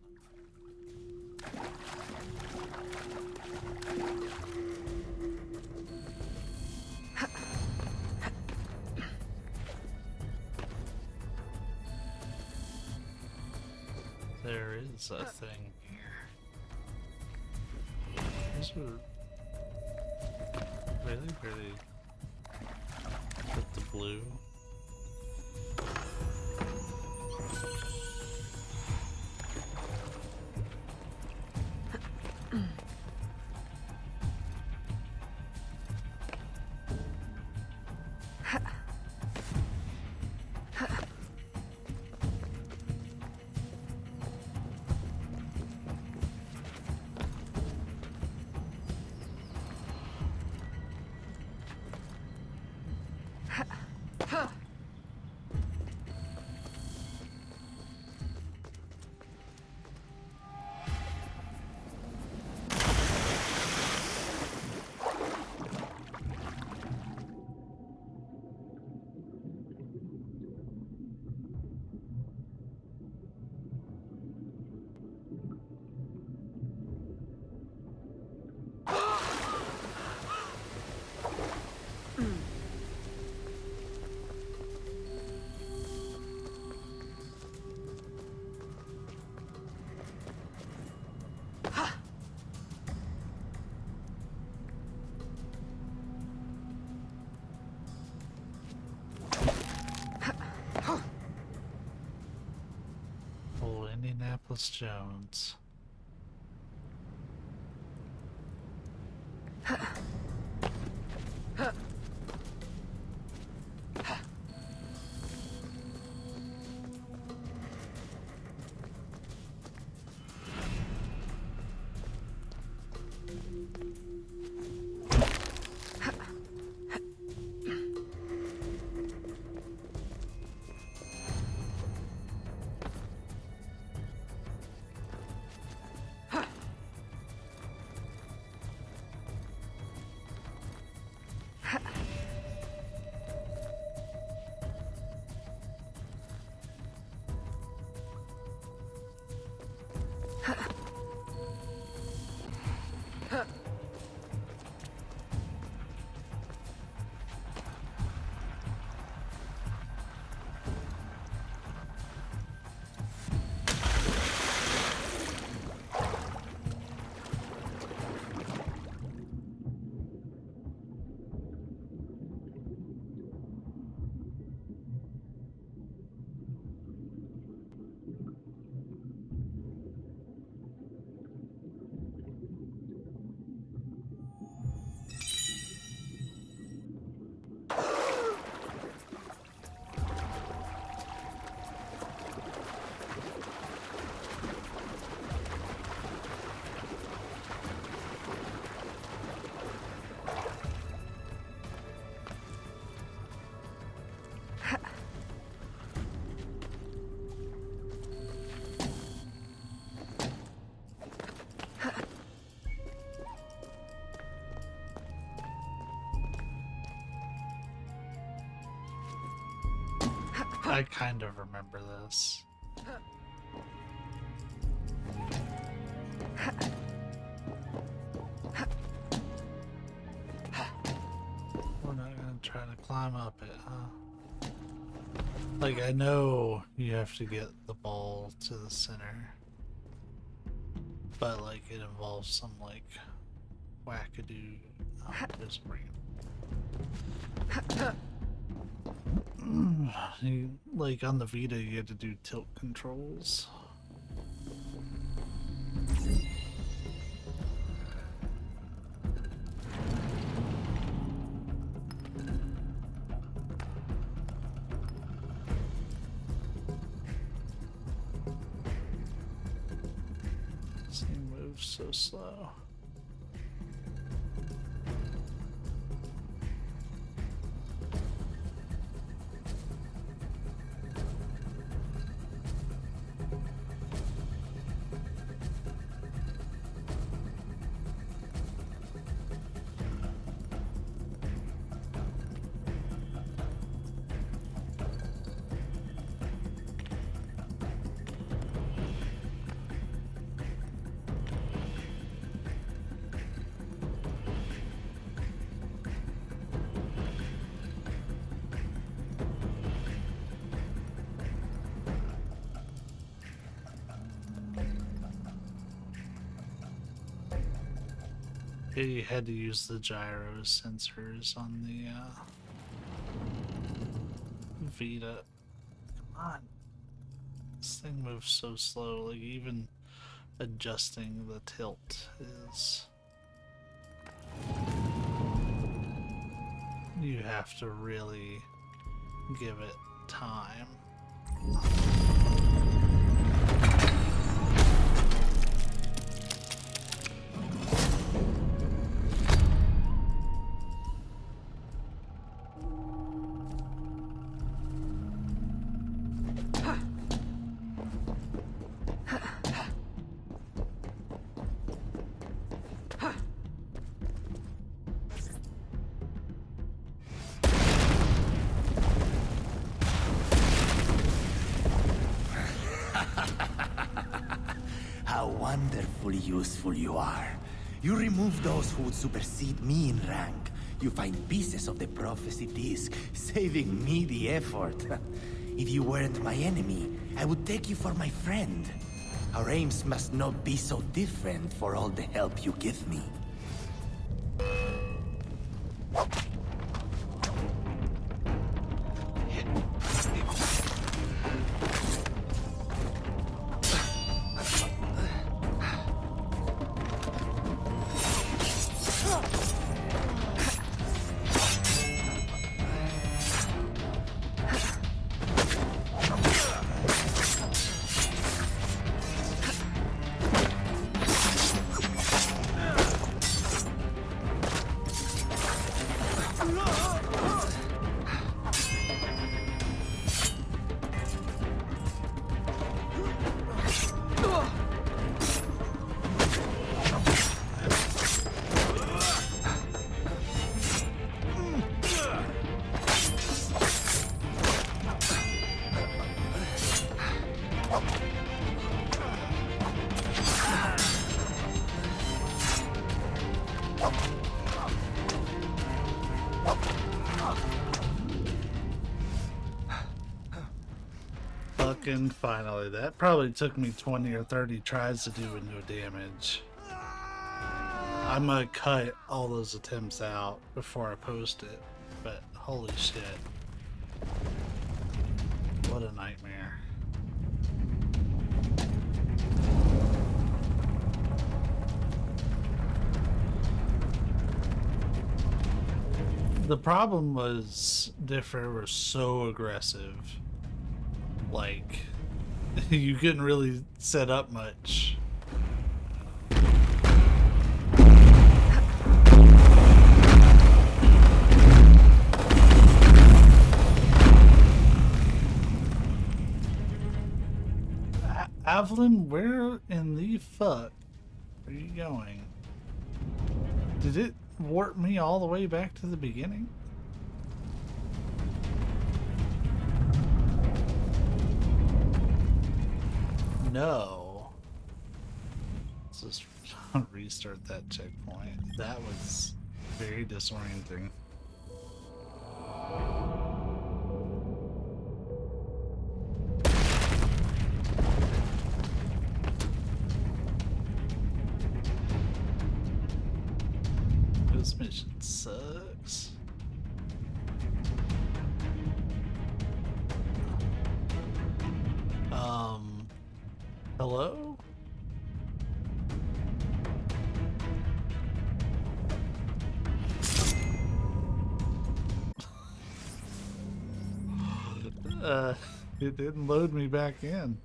There is a thing here. These are really with the blue. Nicholas Jones. I kind of remember this. We're not gonna try to climb up it, huh? Like, I know you have to get the ball to the center, but like it involves some like wackadoo. Oh, there's a ramp. Like on the Vita, you had to do tilt controls. This thing moves so slow. You had to use the gyro sensors on the Vita. Come on. This thing moves so slow, like even adjusting the tilt is... You have to really give it time. How wonderfully useful you are. You remove those who would supersede me in rank. You find pieces of the prophecy disc, saving me the effort. If you weren't my enemy, I would take you for my friend. Our aims must not be so different for all the help you give me. Fucking finally. That probably took me 20 or 30 tries to do with no damage. I might cut all those attempts out before I post it, but holy shit. What a nightmare. The problem was Differ was so aggressive. Like, you couldn't really set up much. Evelyn, where in the fuck are you going? Did it warp me all the way back to the beginning? No. Let's just restart that checkpoint. That was very disorienting. This mission sucks. Hello? It didn't load me back in.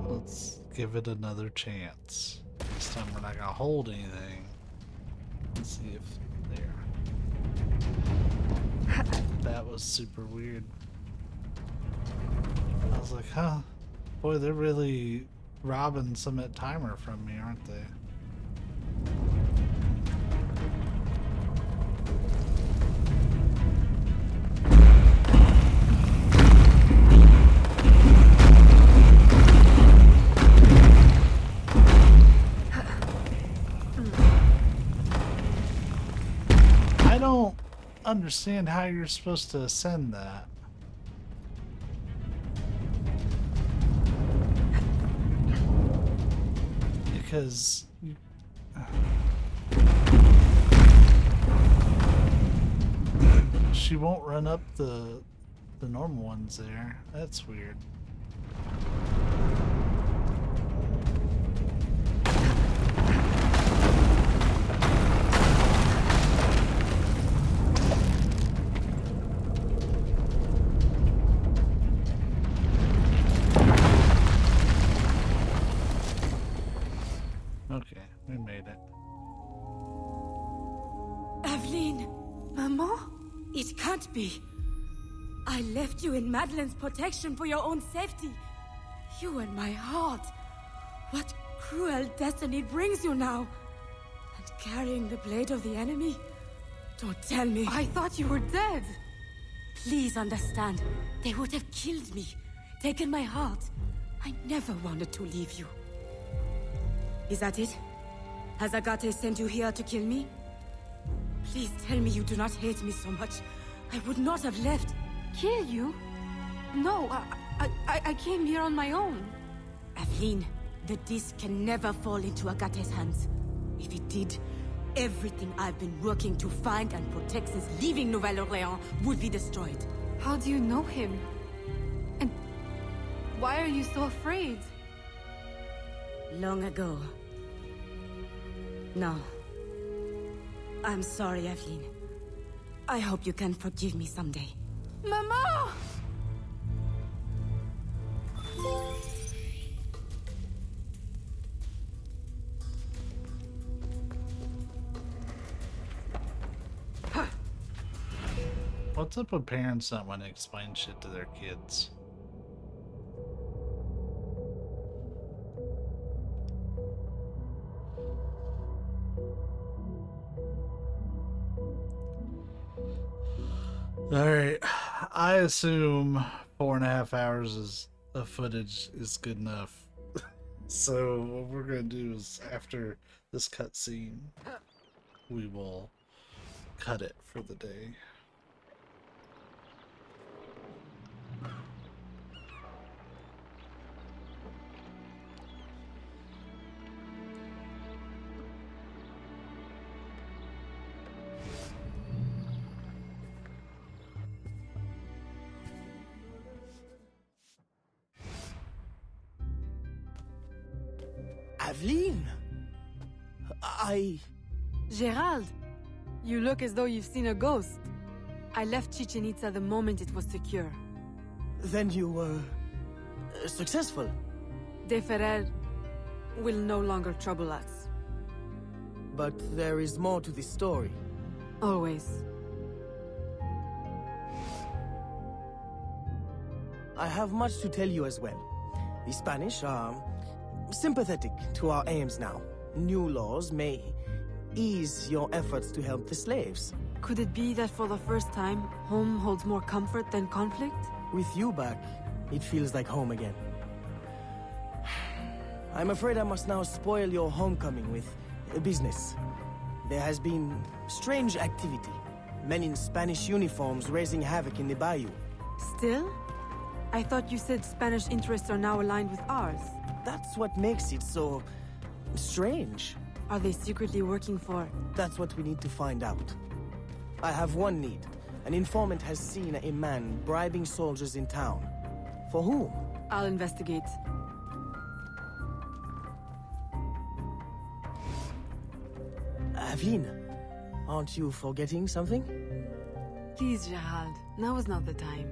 Let's give it another chance. This time we're not gonna hold anything. Let's see if there. That was super weird. I was like, huh, boy, they're really robbing some at timer from me, aren't they? I don't understand how you're supposed to ascend that. Because she won't run up the normal ones there. That's weird. Okay, we made it. Aveline! Maman? It can't be. I left you in Madeline's protection for your own safety. You and my heart. What cruel destiny brings you now? And carrying the blade of the enemy? Don't tell me. I thought you were dead. Please understand. They would have killed me. Taken my heart. I never wanted to leave you. Is that it? Has Agate sent you here to kill me? Please tell me you do not hate me so much. I would not have left. Kill you? No, I came here on my own. Aveline, the disc can never fall into Agate's hands. If it did, everything I've been working to find and protect since leaving Nouvelle-Orléans would be destroyed. How do you know him? And why are you so afraid? Long ago. No. I'm sorry, Aveline. I hope you can forgive me someday. Mama! What's up with parents that want to explain shit to their kids? Alright, I assume 4.5 hours of footage is good enough. So what we're gonna do is, after this cutscene, we will cut it for the day. Aveline! Gerald! You look as though you've seen a ghost. I left Chichen Itza the moment it was secure. Then you were... successful? De Ferrer will no longer trouble us. But there is more to this story. Always. I have much to tell you as well. The Spanish are sympathetic to our aims now. New laws may ease your efforts to help the slaves. Could it be that for the first time, home holds more comfort than conflict? With you back, it feels like home again. I'm afraid I must now spoil your homecoming with business. There has been strange activity. Men in Spanish uniforms raising havoc in the bayou. Still? I thought you said Spanish interests are now aligned with ours. That's what makes it so... strange. Are they secretly working for... That's what we need to find out. I have one need. An informant has seen a man bribing soldiers in town. For whom? I'll investigate. Aveline, aren't you forgetting something? Please, Gerald. Now is not the time.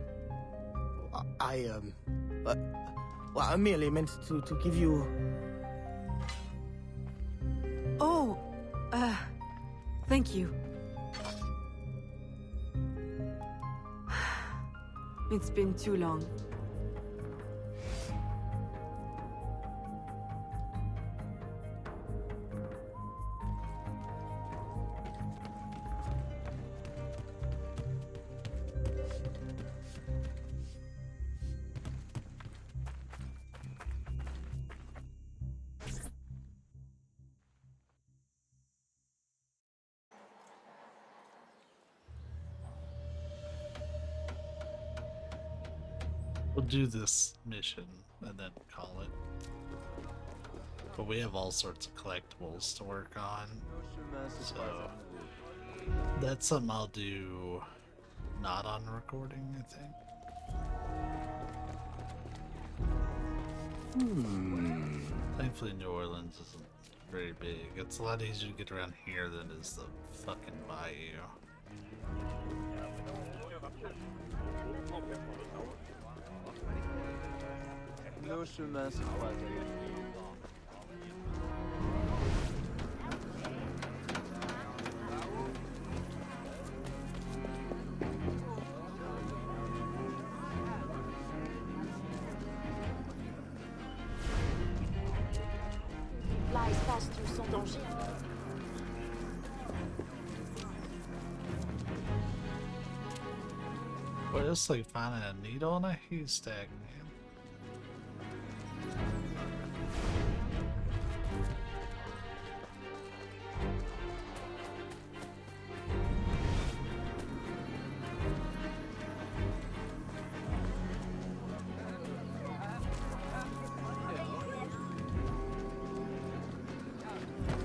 Well, I merely meant to give you... Oh, thank you. It's been too long. We'll do this mission and then call it. But we have all sorts of collectibles to work on, so that's something I'll do not on recording, I think. Thankfully New Orleans isn't very big. It's a lot easier to get around here than it is the fucking bayou. Nos chemins se croisent. Lies pass through sans danger. Well, it's like finding a needle in a haystack, man.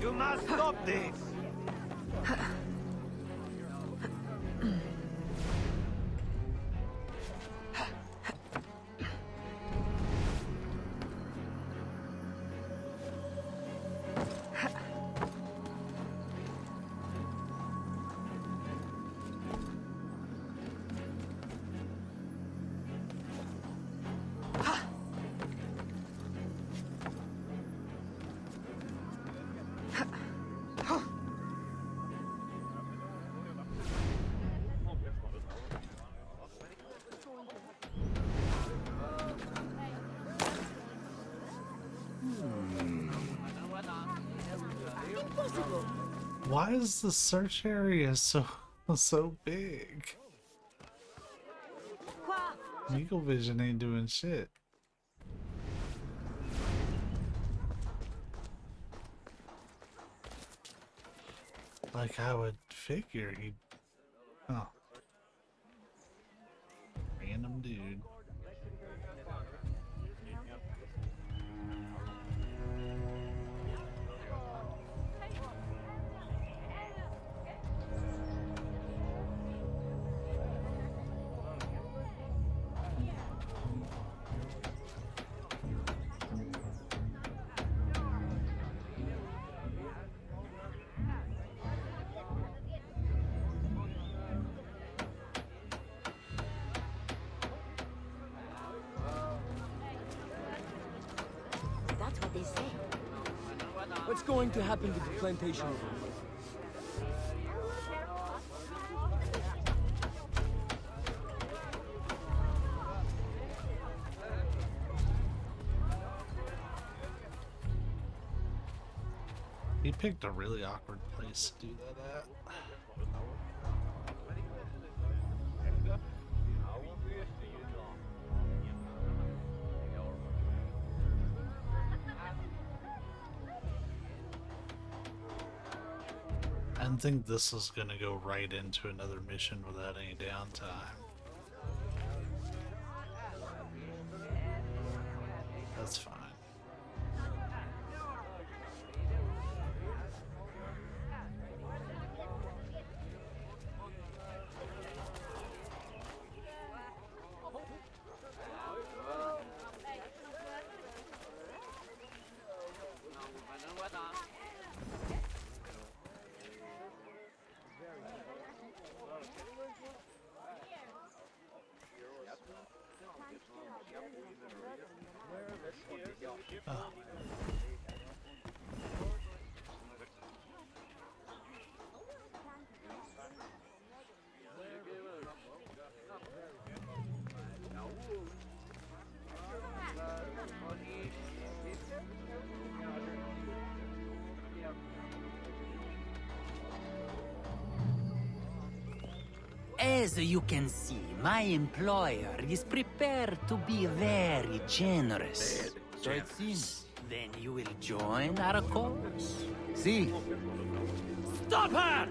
You must stop this! Why is the search area so big? Eagle Vision ain't doing shit. Like I would figure he'd... Oh. Random dude. What's going to happen to the plantation? He picked a really awkward place to do that at. I didn't think this was gonna go right into another mission without any downtime. That's fine. Oh. As you can see, my employer is prepared to be very generous. So it seems, then you will join our cause. See? Stop her!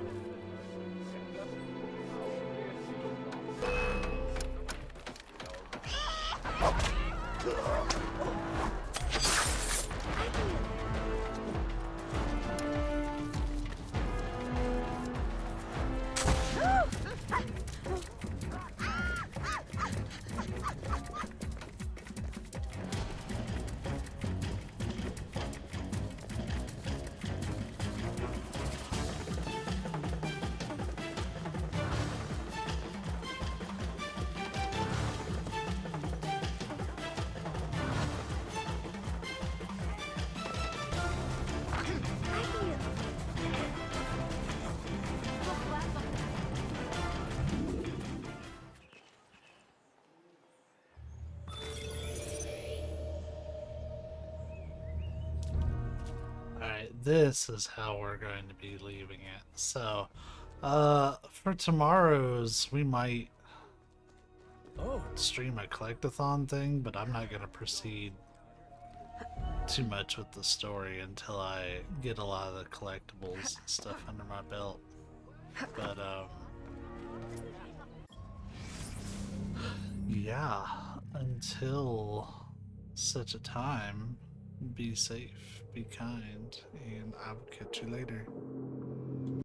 This is how we're going to be leaving it. So, for tomorrow's, we might stream a collectathon thing, but I'm not going to proceed too much with the story until I get a lot of the collectibles and stuff under my belt. But, yeah, until such a time, be safe, be kind, and I will catch you later.